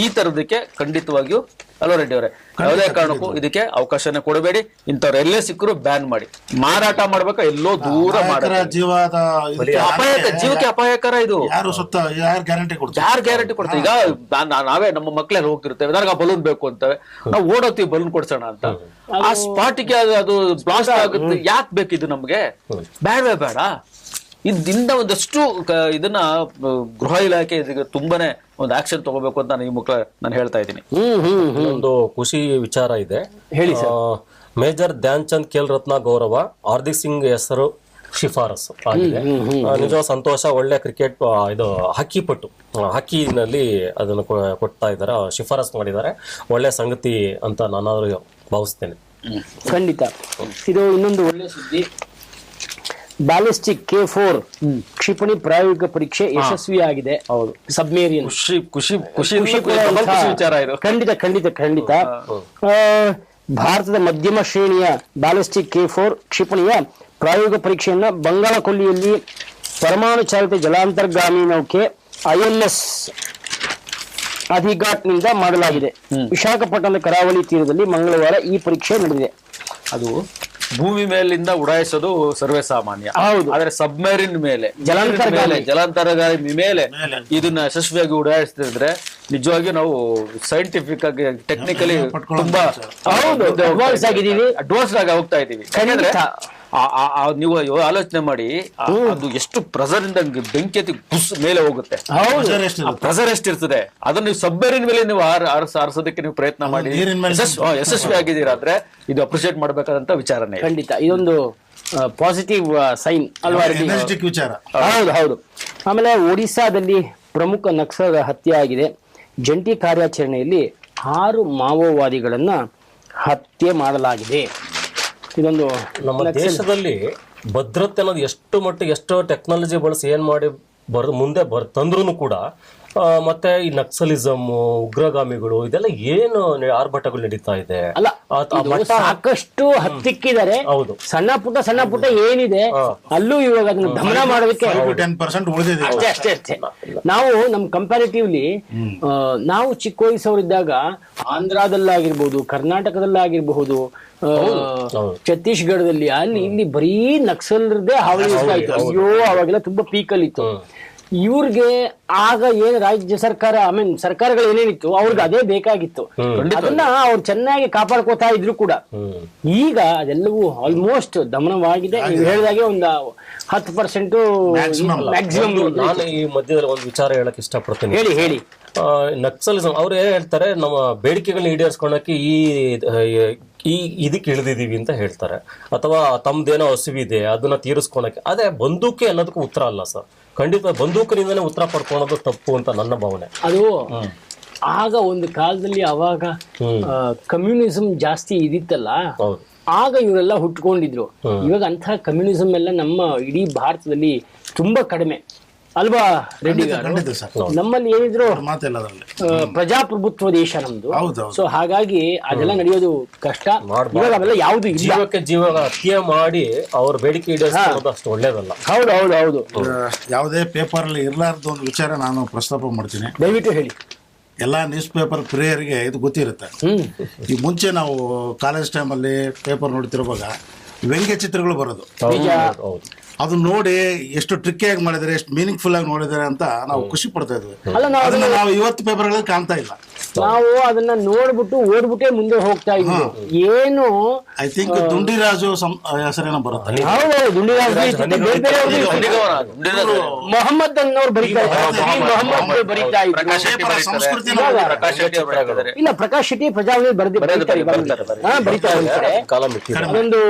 ಈ ತರದಕ್ಕೆ ಖಂಡಿತವಾಗಿಯೂ ಅಲ್ವಾ ರೆಡ್ಡಿ ಅವರೇ, ಯಾವುದೇ ಕಾರಣಕ್ಕೂ ಇದಕ್ಕೆ ಅವಕಾಶನೇ ಕೊಡಬೇಡಿ. ಇಂಥವ್ರು ಎಲ್ಲೇ ಸಿಕ್ಕರು ಬ್ಯಾನ್ ಮಾಡಿ. ಮಾರಾಟ ಮಾಡ್ಬೇಕಾ ಎಲ್ಲೋ ದೂರ ಜೀವಕ್ಕೆ ಅಪಾಯಕರ. ಇದು ಯಾರು ಗ್ಯಾರಂಟಿ ಕೊಡ್ತಾರೆ? ಈಗ ನಾವೇ ನಮ್ಮ ಮಕ್ಳೆಲ್ಲ ಹೋಗ್ತಿರ್ತೇವೆ, ನನಗೆ ಆ ಬಲೂನ್ ಬೇಕು ಅಂತವೆ, ನಾವು ಓಡೋಗ್ತೀವಿ ಬಲೂನ್ ಕೊಡ್ಸೋಣ ಅಂತ. ಆ ಸ್ಪಾಟಿಗೆ ಅದು ಬ್ಲಾಸ್ಟ್ ಆಗುತ್ತೆ. ಯಾಕೆ ಬೇಕಿದು ನಮ್ಗೆ? ಬೇಡವೇ ಬೇಡ. ಇದರಿಂದ ಒಂದಷ್ಟು ಇದನ್ನ ಗೃಹ ಇಲಾಖೆ ಇದಕ್ಕೆ ತುಂಬಾನೇ ಒಂದು ಆಕ್ಷನ್ ತಗೋಬೇಕು ಅಂತ ಈ ಮುಖ ನಾನು ಹೇಳ್ತಾ ಇದ್ದೀನಿ. ಒಂದು ಖುಷಿ ವಿಚಾರ ಇದೆ, ಹೇಳಿ ಸರ್. ಮೇಜರ್ ಧ್ಯಾನ್ ಚಂದ್ ಖೇಲ್ ರತ್ನ ಗೌರವ ಹಾರ್ದಿಕ್ ಸಿಂಗ್ ಹೆಸರು ಶಿಫಾರಸು ಆಗಿದೆ. ನಿಜ ಸಂತೋಷ. ಒಳ್ಳೆ ಕ್ರಿಕೆಟ್ ಇದು ಹಾಕಿನಲ್ಲಿ ಅದನ್ನು ಕೊಡ್ತಾ ಇದ್ದಾರೆ, ಶಿಫಾರಸ್ ಮಾಡಿದ್ದಾರೆ. ಒಳ್ಳೆ ಸಂಗತಿ ಅಂತ ನಾನಾದ್ರೂ ಭಾವಿಸ್ತೇನೆ. ಖಂಡಿತ. ಇದು ಇನ್ನೊಂದು ಒಳ್ಳೆ ಸುದ್ದಿ. ಬ್ಯಾಲಿಸ್ಟಿಕ್ K4 ಕ್ಷಿಪಣಿ ಪ್ರಾಯೋಗಿಕ ಪರೀಕ್ಷೆ ಯಶಸ್ವಿಯಾಗಿದೆ. ಹೌದು, ಸಬ್ಮೇರಿಯನ್. ಖುಷಿ ವಿಚಾರ ಇದು. ಖಂಡಿತ. ಭಾರತದ ಮಧ್ಯಮ ಶ್ರೇಣಿಯ ಬ್ಯಾಲಿಸ್ಟಿಕ್ K4 ಕ್ಷಿಪಣಿಯ ಪ್ರಾಯೋಗಿಕ ಪರೀಕ್ಷೆಯನ್ನ ಬಂಗಾಳ ಕೊಲ್ಲಿಯಲ್ಲಿ ಪರಮಾಣು ಚಾಲಿತ ಜಲಾಂತರ್ಗಾಮಿ ನೌಕೆ INS ಅಧಿಘಾಟ್ನಿಂದ ಮಾಡಲಾಗಿದೆ. ವಿಶಾಖಪಟ್ಟಣದ ಕರಾವಳಿ ತೀರದಲ್ಲಿ ಮಂಗಳವಾರ ಈ ಪರೀಕ್ಷೆ ನಡೆದಿದೆ. ಅದು ಭೂಮಿ ಮೇಲಿಂದ ಉಡಾಯಿಸೋದು ಸರ್ವೇ ಸಾಮಾನ್ಯ. ಆದ್ರೆ ಸಬ್ಮರೀನ್ ಮೇಲೆ, ಜಲಾಂತರ್ಗಾಮಿ ಮೇಲೆ ಇದನ್ನ ಯಶಸ್ವಿಯಾಗಿ ಉಡಾಯಿಸ್ತಿದ್ರೆ ನಿಜವಾಗಿಯೂ ನಾವು ಸೈಂಟಿಫಿಕ್ ಆಗಿ ಟೆಕ್ನಿಕಲಿ ತುಂಬಾ ಅಡ್ವಾನ್ಸ್ ಆಗಿ ಹೋಗ್ತಾ ಇದೀವಿ. ನೀವು ಆಲೋಚನೆ ಮಾಡಿ, ಅದು ಎಷ್ಟು ಪ್ರೆಷರ್ ಇಂದ ಬೆಂಕಿ ಎತ್ತಿ ಮೇಲೆ ಹೋಗುತ್ತೆ. ಪ್ರೆಷರ್ ಎಷ್ಟಿರ್ತದೆ, ಅದನ್ನ ನೀವು ಸಬ್ಮರೀನ್ ಮೇಲೆ ನೀವು ಆರಿಸೋದಕ್ಕೆ ನೀವು ಪ್ರಯತ್ನ ಮಾಡಿ ಯಶಸ್ವಿ ಆಗಿದ್ದೀರಾ ಅಂದ್ರೆ ಇದು ಅಪ್ರಿಶಿಯೇಟ್ ಮಾಡಬೇಕಾದಂತ ವಿಚಾರನೇ. ಖಂಡಿತ ಇದೊಂದು ಪಾಸಿಟಿವ್ ಸೈನ್ ಅಲ್ವಾ ವಿಚಾರ. ಹೌದು. ಆಮೇಲೆ ಒಡಿಸ್ಸಾದಲ್ಲಿ ಪ್ರಮುಖ ನಕ್ಸಲರ ಹತ್ಯೆ ಆಗಿದೆ. ಜಂಟಿ ಕಾರ್ಯಾಚರಣೆಯಲ್ಲಿ 6 ಮಾವೋವಾದಿಗಳನ್ನ ಹತ್ಯೆ ಮಾಡಲಾಗಿದೆ. ಇದೊಂದು ನಮ್ಮ ದೇಶದಲ್ಲಿ ಭದ್ರತೆ ಅನ್ನೋದು ಎಷ್ಟು ಮಟ್ಟಿಗೆ ಎಷ್ಟೋ ಟೆಕ್ನಾಲಜಿ ಬಳಸಿ ಏನ್ ಮಾಡಿ ಮುಂದೆ ತಂದ್ರೂ ಕೂಡ ಮತ್ತೆ ಈ ನಕ್ಸಲಿಸಮ್, ಉಗ್ರಗಾಮಿಗಳು ಇದೆಲ್ಲ ಏನು ಆರ್ಭಟಗಳು ನಡೀತಾ ಇದೆ. ಸಾಕಷ್ಟು ಹತ್ತಿಕ್ಕಿದ್ದಾರೆ. ಹೌದು, ಸಣ್ಣ ಪುಟ್ಟ ಏನಿದೆ ಅಲ್ಲೂ ಇವಾಗ ಅದನ್ನ ದಮನ ಮಾಡೋದಕ್ಕೆ 10% ಉಳಿದಿದೆ ಅಷ್ಟೇ. ನಾವು ನಮ್ ಕಂಪ್ಯಾರಿಟಿವ್ಲಿ ನಾವು ಚಿಕ್ಕ ವಯಸ್ಸವರಿದ್ದಾಗ ಆಂಧ್ರದಲ್ಲಾಗಿರ್ಬಹುದು, ಕರ್ನಾಟಕದಲ್ಲಾಗಿರಬಹುದು, ಛತ್ತೀಸ್ಗಢದಲ್ಲಿ ಅಲ್ಲಿ ಇಲ್ಲಿ ಬರೀ ನಕ್ಸಲರದೇ ಹಾವಳಿ ಆಯ್ತು. ಅಯ್ಯೋ, ಅವಾಗೆಲ್ಲ ತುಂಬಾ ಪೀಕಲ್ಲಿ ಇತ್ತು. ಇವ್ರಿಗೆ ಆಗ ಏನ್ ರಾಜ್ಯ ಸರ್ಕಾರ ಸರ್ಕಾರಗಳು ಏನೇನಿತ್ತು ಅವ್ರಿಗೆ ಅದೇ ಬೇಕಾಗಿತ್ತು. ಅದನ್ನ ಅವ್ರು ಚೆನ್ನಾಗಿ ಕಾಪಾಡ್ಕೋತಾ ಇದ್ರು ಕೂಡ. ಈಗ ಅದೆಲ್ಲವೂ ಆಲ್ಮೋಸ್ಟ್ ದಮನವಾಗಿದೆ. ನೀವು ಹೇಳಿದಾಗೆ ಒಂದು 10% ಮ್ಯಾಕ್ಸಿಮಮ್. ನಾನು ಈ ಮಧ್ಯದಲ್ಲಿ ಒಂದು ವಿಚಾರ ಹೇಳಕ್ ಇಷ್ಟಪಡ್ತೀನಿ. ಹೇಳಿ. ನಕ್ಸಲಿಸಂ ಅವ್ರು ಏನ್ ಹೇಳ್ತಾರೆ, ನಮ್ಮ ಬೇಡಿಕೆಗಳನ್ನ ಈಡೇರಿಸ್ಕೊಳಕ್ಕೆ ಇದಕ್ಕೆ ಇಳಿದಿದೀವಿ ಅಂತ ಹೇಳ್ತಾರೆ, ಅಥವಾ ತಮ್ದೇನೋ ಹಸಿವಿದೆ ಅದನ್ನ ತೀರಿಸ್ಕೊಳಕ್ಕೆ. ಅದೇ ಬಂದೂಕೆ ಅನ್ನೋದಕ್ಕೂ ಉತ್ತರ ಅಲ್ಲ ಸರ್. ಖಂಡಿತ ಬಂದೂಕಿನಿಂದನೇ ಉತ್ತರ ಪಡ್ಕೊಳ್ಳೋದು ತಪ್ಪು ಅಂತ ನನ್ನ ಭಾವನೆ. ಅದು ಆಗ ಒಂದು ಕಾಲದಲ್ಲಿ ಅವಾಗ ಕಮ್ಯುನಿಸಂ ಜಾಸ್ತಿ ಇದಿತ್ತಲ್ಲ, ಹೌದು. ಆಗ ಇವರೆಲ್ಲ ಹುಟ್ಕೊಂಡಿದ್ರು. ಇವಾಗ ಅಂತಹ ಕಮ್ಯುನಿಸಂ ಎಲ್ಲ ನಮ್ಮ ಇಡೀ ಭಾರತದಲ್ಲಿ ತುಂಬಾ ಕಡಿಮೆ ಅಲ್ವಾ ರೆಡ್ಡಿ ಗಾರು? ಖಂಡಿತ ಸರ್, ನಮ್ಮಲ್ಲಿ ಏನಿದ್ರು ಮಾತಿಲ್ಲ ಅದರಲ್ಲಿ. ಪ್ರಜಾಪ್ರಭುತ್ವ ದೇಶ ನಮ್ದು. ಹೌದೌದು. ಸೊ ಹಾಗಾಗಿ ಅದೆಲ್ಲ ನಡೆಯೋದು ಕಷ್ಟ. ಇವಾಗ ಅವೆಲ್ಲ ಯಾವ್ದು ಇಲ್ಲ. ಜೀವಕ್ಕೆ ಜೀವ ಹತ್ಯೆ ಮಾಡಿ ಅವ್ರ ಬೇಡಿಕೆ ಈಡೇರಿಸೋದು ಅಷ್ಟು ಒಳ್ಳೇದಲ್ಲ. ಹೌದು ಹೌದು ಹೌದು. ಯಾವುದೇ ಪೇಪರ್ ಅಲ್ಲಿ ಇರ್ಲಾರ್ದ ಒಂದು ವಿಚಾರ ನಾನು ಪ್ರಸ್ತಾಪ ಮಾಡ್ತೀನಿ, ದಯವಿಟ್ಟು ಹೇಳಿ. ಎಲ್ಲಾ ನ್ಯೂಸ್ ಪೇಪರ್ ಪ್ರಿಯರಿಗೆ ಇದು ಗೊತ್ತಿರುತ್ತೆ. ಈ ಮುಂಚೆ ನಾವು ಕಾಲೇಜ್ ಟೈಮಲ್ಲಿ ಪೇಪರ್ ನೋಡ್ತಿರುವಾಗ ವ್ಯಂಗ್ಯ ಚಿತ್ರಗಳು ಬರೋದು, ಅದು ನೋಡಿ ಎಷ್ಟು ಟ್ರಿಕ್ಕಿಯಾಗಿ ಮಾಡಿದ್ದಾರೆ, ಎಷ್ಟು ಮೀನಿಂಗ್ಫುಲ್ ಆಗಿ ನೋಡಿದ್ದಾರೆ ಅಂತ ನಾವು ಖುಷಿ ಪಡ್ತಾ ಇದ್ವಿ. ಅದನ್ನ ನಾವು ಇವತ್ತು ಪೇಪರ್ಗಳಲ್ಲಿ ಕಾಣ್ತಾ ಇಲ್ಲ. ನಾವು ಅದನ್ನ ನೋಡ್ಬಿಟ್ಟು ಓಡ್ಬಿಟ್ಟೆ ಮುಂದೆ ಹೋಗ್ತಾ ಇದ್ವಿ. ಏನು ಐ ಥಿಂಕ್ ದುಂಡಿರಾಜು ಹೆಸರೇನೋ ಬರುತ್ತೆ. ಮೊಹಮ್ಮದ್ ಅನ್ನೋರು ಬರೀತಾ ಸಂಸ್ಕೃತಿ ಇಲ್ಲ, ಪ್ರಕಾಶ್ ಶೆಟ್ಟಿ ಪ್ರಜಾವಾಣಿ ಬರೀತಾ ಇರ್ತಾರೆ. ಅದೊಂದು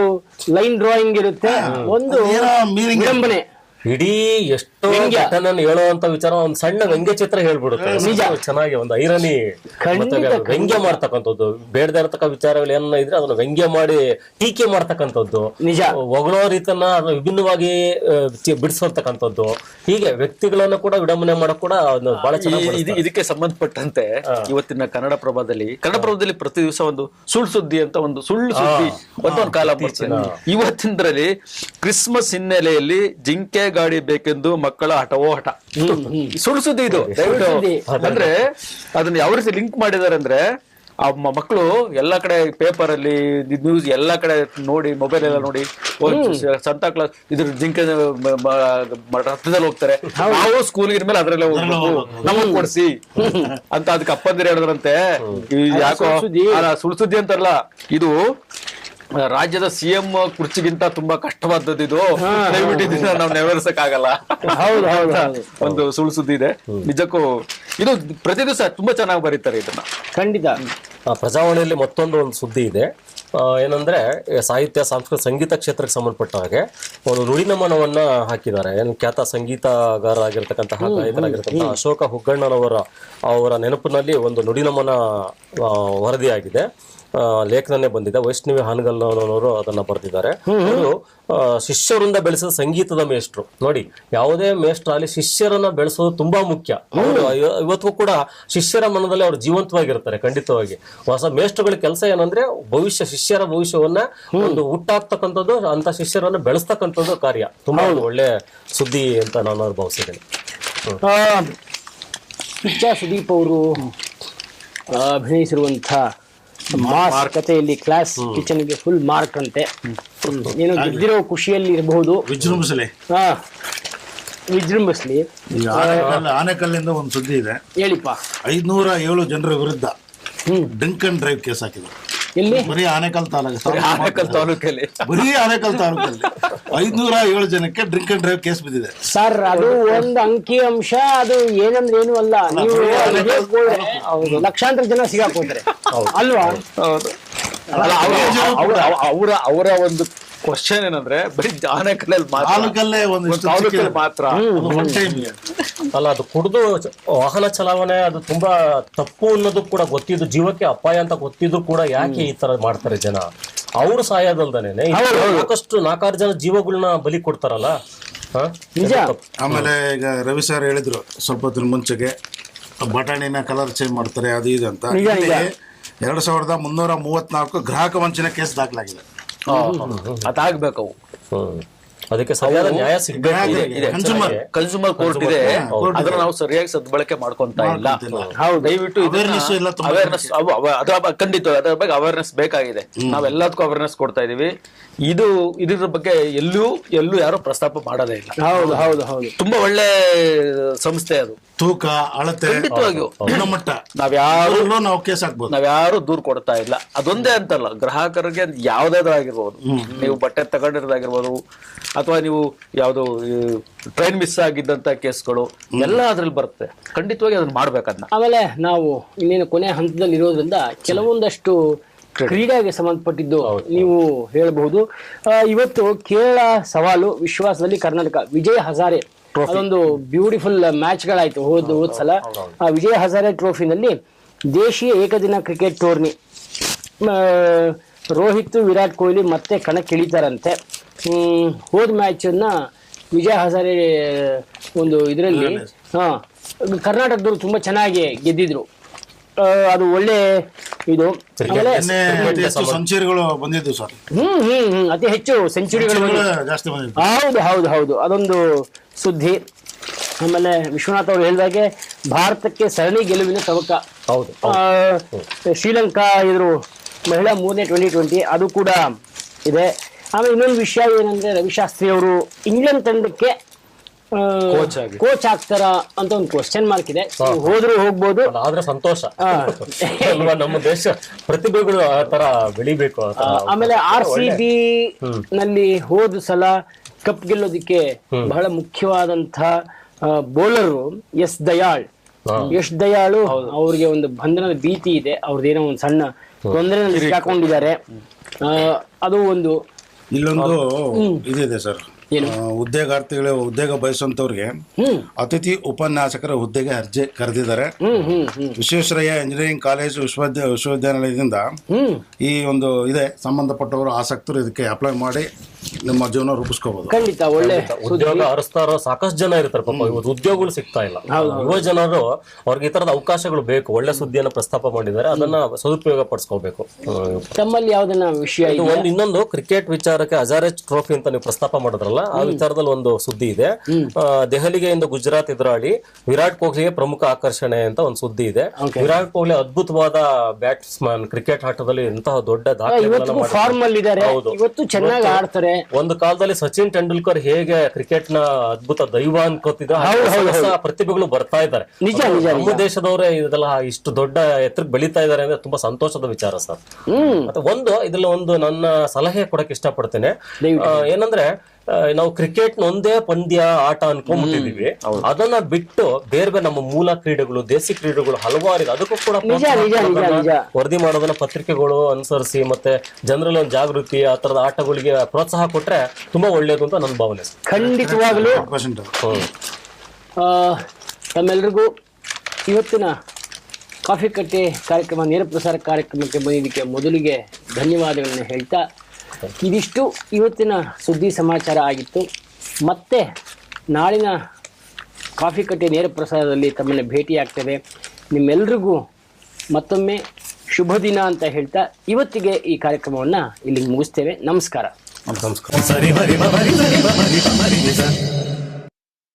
ಲೈನ್ ಡ್ರಾಯಿಂಗ್ ಇರುತ್ತೆ, ಒಂದು ವಿಡಂಬನೆ. ಇಡೀ ಎಷ್ಟೋ ಘಟನೆ ಹೇಳುವಂತ ವಿಚಾರ ಒಂದ್ ಸಣ್ಣ ವ್ಯಂಗ್ಯ ಚಿತ್ರ ಹೇಳ್ಬಿಡುತ್ತೆ. ಚೆನ್ನಾಗಿ ಒಂದು ಐರನಿ ವ್ಯಂಗ್ಯ ಮಾಡ್ತಕ್ಕಂಥದ್ದು, ಬೇಡದೇ ಇರತಕ್ಕ ವಿಚಾರಗಳು ಏನ ಇದ್ರೆ ಅದನ್ನ ವ್ಯಂಗ್ಯ ಮಾಡಿ ಟೀಕೆ ಮಾಡ್ತಕ್ಕಂಥದ್ದು, ನಿಜ ಹೊಗಳೋ ರೀತಿಯನ್ನ ವಿಭಿನ್ನವಾಗಿ ಬಿಡಿಸತಕ್ಕಂಥದ್ದು, ಹೀಗೆ ವ್ಯಕ್ತಿಗಳನ್ನ ಕೂಡ ವಿಡಂಬನೆ ಮಾಡಕ್ ಕೂಡ ಬಹಳ ಚೆನ್ನಾಗಿ. ಇದಕ್ಕೆ ಸಂಬಂಧಪಟ್ಟಂತೆ ಇವತ್ತಿನ ಕನ್ನಡ ಪ್ರಭದಲ್ಲಿ ಪ್ರತಿ ದಿವಸ ಒಂದು ಸುಳ್ಳು ಸುದ್ದಿ ಅಂತ ಒಂದು ಸುಳ್ಳು ಸುದ್ದಿ ಒಂದು ಕಾಲ ಬರ್ತದೆ. ಇವತ್ತಿನದ್ರಲ್ಲಿ ಕ್ರಿಸ್ಮಸ್ ಹಿನ್ನೆಲೆಯಲ್ಲಿ ಜಿಂಕೆ ಗಾಡಿ ಬೇಕೆಂದು ಮಕ್ಕಳ ಹಠವೋ ಹಠ, ಸುಳ್ಳು ಸುದ್ದಿ ಇದು. ಅಂದ್ರೆ ಅದನ್ನ ಯಾವ ರೀತಿ ಲಿಂಕ್ ಮಾಡಿದಾರೆ ಅಂದ್ರೆ, ಆ ಮಕ್ಕಳು ಎಲ್ಲಾ ಕಡೆ ಪೇಪರ್ ಅಲ್ಲಿ ನ್ಯೂಸ್ ಎಲ್ಲಾ ಕಡೆ ನೋಡಿ, ಮೊಬೈಲ್ ಎಲ್ಲ ನೋಡಿ, ಸಂತಾ ಕ್ಲಾಸ್ ಇದ್ರ ಜಿಂಕೆ ರಥದಲ್ಲಿ ಹೋಗ್ತಾರೆ, ನಾವು ಸ್ಕೂಲ್ಗಿನ ಮೇಲೆ ಅದ್ರಲ್ಲೇ ಹೋಗ್ಬೇಕು, ನಮಗ್ ಕೊಡ್ಸಿ ಅಂತ ಅದಕ್ಕೆ ಅಪ್ಪಂದಿರು ಹೇಳಿದ್ರಂತೆ. ಯಾಕೋ ಸುಳ್ಳು ಸುದ್ದಿ ಅಂತಾರಲ್ಲ, ಇದು ರಾಜ್ಯದ ಸಿಎಂ ಕುರ್ಚಿಗಿಂತ ತುಂಬಾ ಕಷ್ಟವಾದದ್ದು ಇದು, ದಯವಿಟ್ಟು ಇದನ್ನ ನಾವು ನೆರವೇರಿಸಕ್ ಆಗಲ್ಲ. ಒಂದು ಸುಳ್ಳು ಸುದ್ದಿ ಇದೆ. ನಿಜಕ್ಕೂ ಇದು ಪ್ರತಿ ದಿವಸ ತುಂಬಾ ಚೆನ್ನಾಗಿ ಬರೀತಾರೆ ಇದನ್ನ. ಖಂಡಿತ. ಪ್ರಜಾವಾಣಿಯಲ್ಲಿ ಮತ್ತೊಂದು ಸುದ್ದಿ ಇದೆ, ಏನಂದ್ರೆ ಸಾಹಿತ್ಯ, ಸಂಸ್ಕೃತಿ, ಸಂಗೀತ ಕ್ಷೇತ್ರಕ್ಕೆ ಸಂಬಂಧಪಟ್ಟ ಹಾಗೆ ಒಂದು ನುಡಿನಮನವನ್ನ ಹಾಕಿದ್ದಾರೆ. ಏನು ಖ್ಯಾತ ಸಂಗೀತಗಾರ ಆಗಿರ್ತಕ್ಕಂತಹ ಗಾಯಕರಾಗಿರ್ತಕ್ಕಂತಹ ಅಶೋಕ ಅವರ ನೆನಪಿನಲ್ಲಿ ಒಂದು ನುಡಿನಮನ ವರದಿಯಾಗಿದೆ. ಲೇಖನನೇ ಬಂದಿದೆ. ವೈಷ್ಣವಿ ಹಾನಗಲ್ನವರು ಅದನ್ನ ಬರೆದಿದ್ದಾರೆ. ಅವರು ಶಿಷ್ಯರಿಂದ ಬೆಳೆಸಿದ ಸಂಗೀತದ ಮೇಷ್ಟ್ರು. ನೋಡಿ, ಯಾವುದೇ ಮೇಷ್ಟ್ರ ಅಲ್ಲಿ ಶಿಷ್ಯರನ್ನ ಬೆಳೆಸೋದು ತುಂಬಾ ಮುಖ್ಯ. ಅವರು ಇವತ್ತಿಗೂ ಕೂಡ ಶಿಷ್ಯರ ಮನದಲ್ಲಿ ಅವರು ಜೀವಂತವಾಗಿರ್ತಾರೆ. ಖಂಡಿತವಾಗಿ ಹೊಸ ಮೇಷ್ಟ್ರುಗಳ ಕೆಲಸ ಏನಂದ್ರೆ ಶಿಷ್ಯರ ಭವಿಷ್ಯವನ್ನ ಒಂದು ಹುಟ್ಟಾಕ್ತಕ್ಕಂಥದ್ದು, ಅಂತ ಶಿಷ್ಯರನ್ನ ಬೆಳೆಸ್ತಕ್ಕಂಥದ್ದು ಕಾರ್ಯ. ತುಂಬಾ ಒಳ್ಳೆ ಸುದ್ದಿ ಅಂತ ನಾನು ಭಾವಿಸಿದ್ದೇನೆ. ಕಿಚ್ಚ ಸುದೀಪ್ ಅವರು ಅಭಿನಯಿಸಿರುವಂತ ಮಾಸ್ ಕಥೆಯಲ್ಲಿ ಕ್ಲಾಸ್ ಕಿಚನ್ಗೆ ಫುಲ್ ಮಾರ್ಕ್ ಅಂತೆ. ಏನೋ ಗೆದ್ದಿರೋ ಖುಷಿಯಲ್ಲಿ ಇರಬಹುದು, ವಿಜೃಂಭಿಸ್ಲಿ. ಆನೆಕಲ್ಲಿಂದ ಒಂದು ಸುದ್ದಿ ಇದೆ, ಹೇಳಿಪ್ಪ. 507 ಜನರ ವಿರುದ್ಧ ಡ್ರಿಂಕ್ ಅಂಡ್ ಡ್ರೈವ್ ಕೇಸ್ ಹಾಕಿದ್ರು. ಎಲ್ಲಿ? ಬರೀ ಆನೆಕಲ್ ತಾಲೂಕಲ್ಲಿ 507 ಜನಕ್ಕೆ ಡ್ರಿಂಕ್ ಅಂಡ್ ಡ್ರೈವ್ ಕೇಸ್ ಬಿದ್ದಿದೆ ಸರ್. ಅದು ಒಂದು ಅಂಕಿ ಅಂಶ, ಅದು ಏನಂದ್ರೆ ಏನು ಅಲ್ಲ. ನೀವು ಲಕ್ಷಾಂತರ ಜನ ಸಿಗಾಕೋತಾರೆ ಅಲ್ವಾ? ಅವರ ಒಂದು ಕ್ವಶನ್ ಏನಂದ್ರೆ, ಬರೀ ಆನೆಕಲ್ಲಲ್ಲಿ ಮಾತ್ರ ಅಲ್ಲ, ಅದು ಕುಡಿದು ವಾಹನ ಚಲಾವಣೆ ಅದು ತುಂಬಾ ತಪ್ಪು ಅನ್ನೋದು ಕೂಡ ಗೊತ್ತಿದ್ದು, ಜೀವಕ್ಕೆ ಅಪಾಯ ಅಂತ ಗೊತ್ತಿದ್ರು ಕೂಡ ಯಾಕೆ ಈ ತರ ಮಾಡ್ತಾರೆ ಜನ? ಅವ್ರು ಸಾಯೋದಲ್ದೇನೆ ಸಾಕಷ್ಟು 4-6 ಜನ ಜೀವಗಳನ್ನ ಬಲಿ ಕೊಡ್ತಾರಲ್ಲ. ಆಮೇಲೆ ಈಗ ರವಿ ಸರ್ ಹೇಳಿದ್ರು ಸ್ವಲ್ಪ ಹೊತ್ತಿನ ಮುಂಚೆಗೆ, ಬಟಾಣಿನ ಕಲರ್ ಚೇಂಜ್ ಮಾಡ್ತಾರೆ ಅದು ಇದು ಅಂತ. 2334 ಗ್ರಾಹಕ ವಂಚನೆ ಕೇಸ್ ದಾಖಲಾಗಿದೆ. ಅದಾಗಬೇಕು. ಅದಕ್ಕೆ ಸರಿಯಾದ ನ್ಯಾಯ ಸಿಗಬೇಕು. ಕನ್ಸ್ಯೂಮರ್ ಕೋರ್ಟ್ ಇದೆ, ಅದನ್ನ ನಾವು ಸರಿಯಾಗಿ ಸದ್ಬಳಕೆ ಮಾಡ್ಕೊಂತ ಇಲ್ಲ. ದಯವಿಟ್ಟು ಅವೇರ್ನೆಸ್, ಖಂಡಿತ ಅದರ ಬಗ್ಗೆ ಅವೇರ್ನೆಸ್ ಬೇಕಾಗಿದೆ. ನಾವೆಲ್ಲದಕ್ಕೂ ಅವೇರ್ನೆಸ್ ಕೊಡ್ತಾ ಇದೀವಿ. ಇದ್ರ ಬಗ್ಗೆ ಎಲ್ಲೂ ಯಾರು ಪ್ರಸ್ತಾಪ ಮಾಡೋದೇ ಇಲ್ಲ. ತುಂಬಾ ಒಳ್ಳೆ ಸಂಸ್ಥೆ ಅದು. ತೂಕ, ಅಳತೆ, ಗುಣಮಟ್ಟ ನಾವ್ಯಾರು ದೂರ ಕೊಡ್ತಾ ಇಲ್ಲ. ಅದೊಂದೇ ಅಂತಲ್ಲ, ಗ್ರಾಹಕರಿಗೆ ಯಾವ್ದಾದ್ರು ಆಗಿರ್ಬೋದು, ನೀವು ಬಟ್ಟೆ ತಗೊಂಡಿರೋದಾಗಿರ್ಬೋದು, ಅಥವಾ ನೀವು ಯಾವ್ದು ಟ್ರೈನ್ ಮಿಸ್ ಆಗಿದ್ದಂತ ಕೇಸ್ಗಳು ಎಲ್ಲ ಅದ್ರಲ್ಲಿ ಬರುತ್ತೆ. ಖಂಡಿತವಾಗಿ ಅದನ್ನ ಮಾಡ್ಬೇಕನ್ನ. ಆಮೇಲೆ ನಾವು ಇನ್ನೇನು ಕೊನೆ ಹಂತದಲ್ಲಿ ಇರೋದ್ರಿಂದ ಕೆಲವೊಂದಷ್ಟು ಕ್ರೀಡೆಗೆ ಸಂಬಂಧಪಟ್ಟಿದ್ದು ನೀವು ಹೇಳಬಹುದು. ಇವತ್ತು ಕೇರಳ ಸವಾಲು ವಿಶ್ವಾಸದಲ್ಲಿ ಕರ್ನಾಟಕ ವಿಜಯ್ ಹಜಾರೆ ಅದೊಂದು ಬ್ಯೂಟಿಫುಲ್ ಮ್ಯಾಚ್ಗಳಾಯ್ತು ಹೋದ್ ಸಲ. ಆ ವಿಜಯ ಹಜಾರೆ ಟ್ರೋಫಿನಲ್ಲಿ ದೇಶೀಯ ಏಕದಿನ ಕ್ರಿಕೆಟ್ ಟೂರ್ನಿ ರೋಹಿತ್ ವಿರಾಟ್ ಕೊಹ್ಲಿ ಮತ್ತೆ ಕಣಕ್ಕಿಳಿತಾರಂತೆ. ಹೋದ ಮ್ಯಾಚನ್ನ ವಿಜಯ ಹಜಾರೆ ಒಂದು ಇದರಲ್ಲಿ ಕರ್ನಾಟಕದವರು ತುಂಬಾ ಚೆನ್ನಾಗಿ ಗೆದ್ದಿದ್ರು. ಅದು ಒಳ್ಳೆ ಇದು. ಆಮೇಲೆ ಸೆಂಚುರಿಗಳು ಬಂದಿದ್ದು ಸರ್. ಅತಿ ಹೆಚ್ಚು ಸೆಂಚುರಿಗಳು ಜಾಸ್ತಿ ಬಂದಿದ್ದು. ಹೌದು ಅದೊಂದು ಸುದ್ದಿ. ಆಮೇಲೆ ವಿಶ್ವನಾಥ್ ಅವರು ಹೇಳಿದಾಗೆ ಭಾರತಕ್ಕೆ ಸರಣಿ ಗೆಲುವಿನ ತವಕ. ಹೌದು. ಶ್ರೀಲಂಕಾ ಎದುರು ಮಹಿಳಾ 3ನೇ T20 ಅದು ಕೂಡ ಇದೆ. ಆಮೇಲೆ ಇನ್ನೊಂದು ವಿಷಯ ಏನಂದ್ರೆ ರವಿಶಾಸ್ತ್ರಿ ಅವರು ಇಂಗ್ಲೆಂಡ್ ತಂಡಕ್ಕೆ ಕೋಚ್ ಆಗ್ತಾರ ಅಂತ ಒಂದು ಕ್ವಶನ್ ಮಾರ್ಕ್ ಇದೆ. ಹೋದ್ರು ಹೋಗ್ಬೋದು, ಆದ್ರೆ ಸಂತೋಷ. ನಮ್ಮ ದೇಶ ಪ್ರತಿಭೆಗಳು ಆ ತರ ಬೆಳಿಬೇಕು. ಆಮೇಲೆ RCB ನಲ್ಲಿ ಹೋದ ಸಲ ಕಪ್ ಗೆಲ್ಲೋದಿಕ್ಕೆ ಬಹಳ ಮುಖ್ಯವಾದಂತ ಬೌಲರು ಯಶ್ ದಯಾಳು. ಅವ್ರಿಗೆ ಒಂದು ಬಂಧನದ ಭೀತಿ ಇದೆ, ಅವ್ರದ್ದೇನೋ ಒಂದು ಸಣ್ಣ ತೊಂದರೆನಲ್ಲಿ ಸಿಕ್ಕಾಕೊಂಡಿದ್ದಾರೆ. ಅದು ಒಂದು. ಇಲ್ಲೊಂದು ಇದಿದೆ ಸರ್, ಉದ್ಯೋಗಾರ್ಥಿಗಳು ಉದ್ಯೋಗ ಬಯಸುವಂತವ್ರಿಗೆ ಅತಿಥಿ ಉಪನ್ಯಾಸಕರ ಹುದ್ದೆಗೆ ಅರ್ಜಿ ಕರೆದಿದ್ದಾರೆ. ವಿಶ್ವೇಶ್ವರಯ್ಯ ಇಂಜಿನಿಯರಿಂಗ್ ಕಾಲೇಜು ವಿಶ್ವವಿದ್ಯಾನಿಲಯದಿಂದ ಈ ಒಂದು ಇದೆ. ಸಂಬಂಧಪಟ್ಟವರು ಆಸಕ್ತರು ಇದಕ್ಕೆ ಅಪ್ಲೈ ಮಾಡಿ ನಿಮ್ಮ ಜೀವನ ರೂಪಿಸ್ಕೋಬಹುದು. ಖಂಡಿತ ಒಳ್ಳೆ ಉದ್ಯೋಗ ಅರಸ್ತಾರ ಸಾಕಷ್ಟು ಜನ ಇರ್ತಾರೆ ಪಾಪ, ಇವತ್ತು ಉದ್ಯೋಗಗಳು ಸಿಗ್ತಾ ಇಲ್ಲ. ಯುವ ಜನರು ಅವ್ರಿಗೆ ಈ ತರದ ಅವಕಾಶಗಳು ಬೇಕು. ಒಳ್ಳೆ ಸುದ್ದಿಯನ್ನು ಪ್ರಸ್ತಾಪ ಮಾಡಿದ್ದಾರೆ, ಅದನ್ನ ಸದುಪಯೋಗ ಪಡಿಸ್ಕೋಬೇಕು. ತಮ್ಮಲ್ಲಿ ಯಾವ್ದನ್ನ ವಿಷಯ ಇನ್ನೊಂದು ಕ್ರಿಕೆಟ್ ವಿಚಾರಕ್ಕೆ ಹಜಾರೆ ಟ್ರೋಫಿ ಅಂತ ನೀವು ಪ್ರಸ್ತಾಪ ಮಾಡಿದ್ರಲ್ಲ, ಆ ವಿಚಾರದಲ್ಲಿ ಒಂದು ಸುದ್ದಿ ಇದೆ. ದೆಹಲಿಗೆ ಇಂದು ಗುಜರಾತ್ ಎದುರಾಳಿ ವಿರಾಟ್ ಕೊಹ್ಲಿಗೆ ಪ್ರಮುಖ ಆಕರ್ಷಣೆ ಅಂತ ಒಂದು ಸುದ್ದಿ ಇದೆ. ವಿರಾಟ್ ಕೊಹ್ಲಿ ಅದ್ಭುತವಾದ ಬ್ಯಾಟ್ಸ್ಮನ್, ಕ್ರಿಕೆಟ್ ಆಟದಲ್ಲಿ ಇಂತಹ ದೊಡ್ಡ ಇವತ್ತು ಚೆನ್ನಾಗಿ ಆಡ್ತಾರೆ. ಒಂದು ಕಾಲದಲ್ಲಿ ಸಚಿನ್ ತೆಂಡೂಲ್ಕರ್ ಹೇಗೆ ಕ್ರಿಕೆಟ್ ನ ಅದ್ಭುತ ದೈವ ಅನ್ಕೋತಿದ್ದ ಪ್ರತಿಭೆಗಳು ಬರ್ತಾ ಇದ್ದಾರೆ. ನಮ್ಮ ದೇಶದವರೇ ಇದೆಲ್ಲ ಇಷ್ಟು ದೊಡ್ಡ ಎತ್ತರಕ್ಕೆ ಬೆಳೀತಾ ಇದ್ದಾರೆ ಅಂದ್ರೆ ತುಂಬಾ ಸಂತೋಷದ ವಿಚಾರ ಸರ್. ಮತ್ತೆ ಇದ್ರಲ್ಲಿ ಒಂದು ನನ್ನ ಸಲಹೆ ಕೊಡಕ್ಕೆ ಇಷ್ಟಪಡ್ತೇನೆ. ಏನಂದ್ರೆ ನಾವು ಕ್ರಿಕೆಟ್ ಒಂದೇ ಪಂದ್ಯ ಆಟ ಅನ್ಕೊಂಡ್ಬಿಟ್ಟಿದೀವಿ. ಅದನ್ನ ಬಿಟ್ಟು ಬೇರೆ ಬೇರೆ ನಮ್ಮ ಮೂಲ ಕ್ರೀಡೆಗಳು, ದೇಸಿ ಕ್ರೀಡೆಗಳು ಹಲವಾರು, ಅದಕ್ಕೂ ಕೂಡ ವರದಿ ಮಾಡೋದನ್ನ ಪತ್ರಿಕೆಗಳು ಅನುಸರಿಸಿ ಮತ್ತೆ ಜನರಲ್ಲಿ ಒಂದು ಜಾಗೃತಿ, ಆ ತರದ ಆಟಗಳಿಗೆ ಪ್ರೋತ್ಸಾಹ ಕೊಟ್ರೆ ತುಂಬಾ ಒಳ್ಳೇದು ಅಂತ ನನ್ನ ಭಾವನೆ. ಖಂಡಿತವಾಗ್ಲೂ ತಮ್ಮೆಲ್ರಿಗೂ ಇವತ್ತಿನ ಕಾಫಿ ಕಟ್ಟೆ ಕಾರ್ಯಕ್ರಮ, ನೇರ ಪ್ರಸಾರ ಕಾರ್ಯಕ್ರಮಕ್ಕೆ ಬಂದಿದ್ದಕ್ಕೆ ಮೊದಲಿಗೆ ಧನ್ಯವಾದಗಳನ್ನು ಹೇಳ್ತಾ, ಇದಿಷ್ಟು ಇವತ್ತಿನ ಸುದ್ದಿ ಸಮಾಚಾರ ಆಗಿತ್ತು. ಮತ್ತೆ ನಾಳಿನ ಕಾಫಿ ಕಟ್ಟೆ ನೇರ ಪ್ರಸಾರದಲ್ಲಿ ತಮ್ಮನ್ನು ಭೇಟಿಯಾಗ್ತೇವೆ. ನಿಮ್ಮೆಲ್ರಿಗೂ ಮತ್ತೊಮ್ಮೆ ಶುಭ ದಿನ ಅಂತ ಹೇಳ್ತಾ ಇವತ್ತಿಗೆ ಈ ಕಾರ್ಯಕ್ರಮವನ್ನು ಇಲ್ಲಿಗೆ ಮುಗಿಸ್ತೇವೆ. ನಮಸ್ಕಾರ. ಸರಿ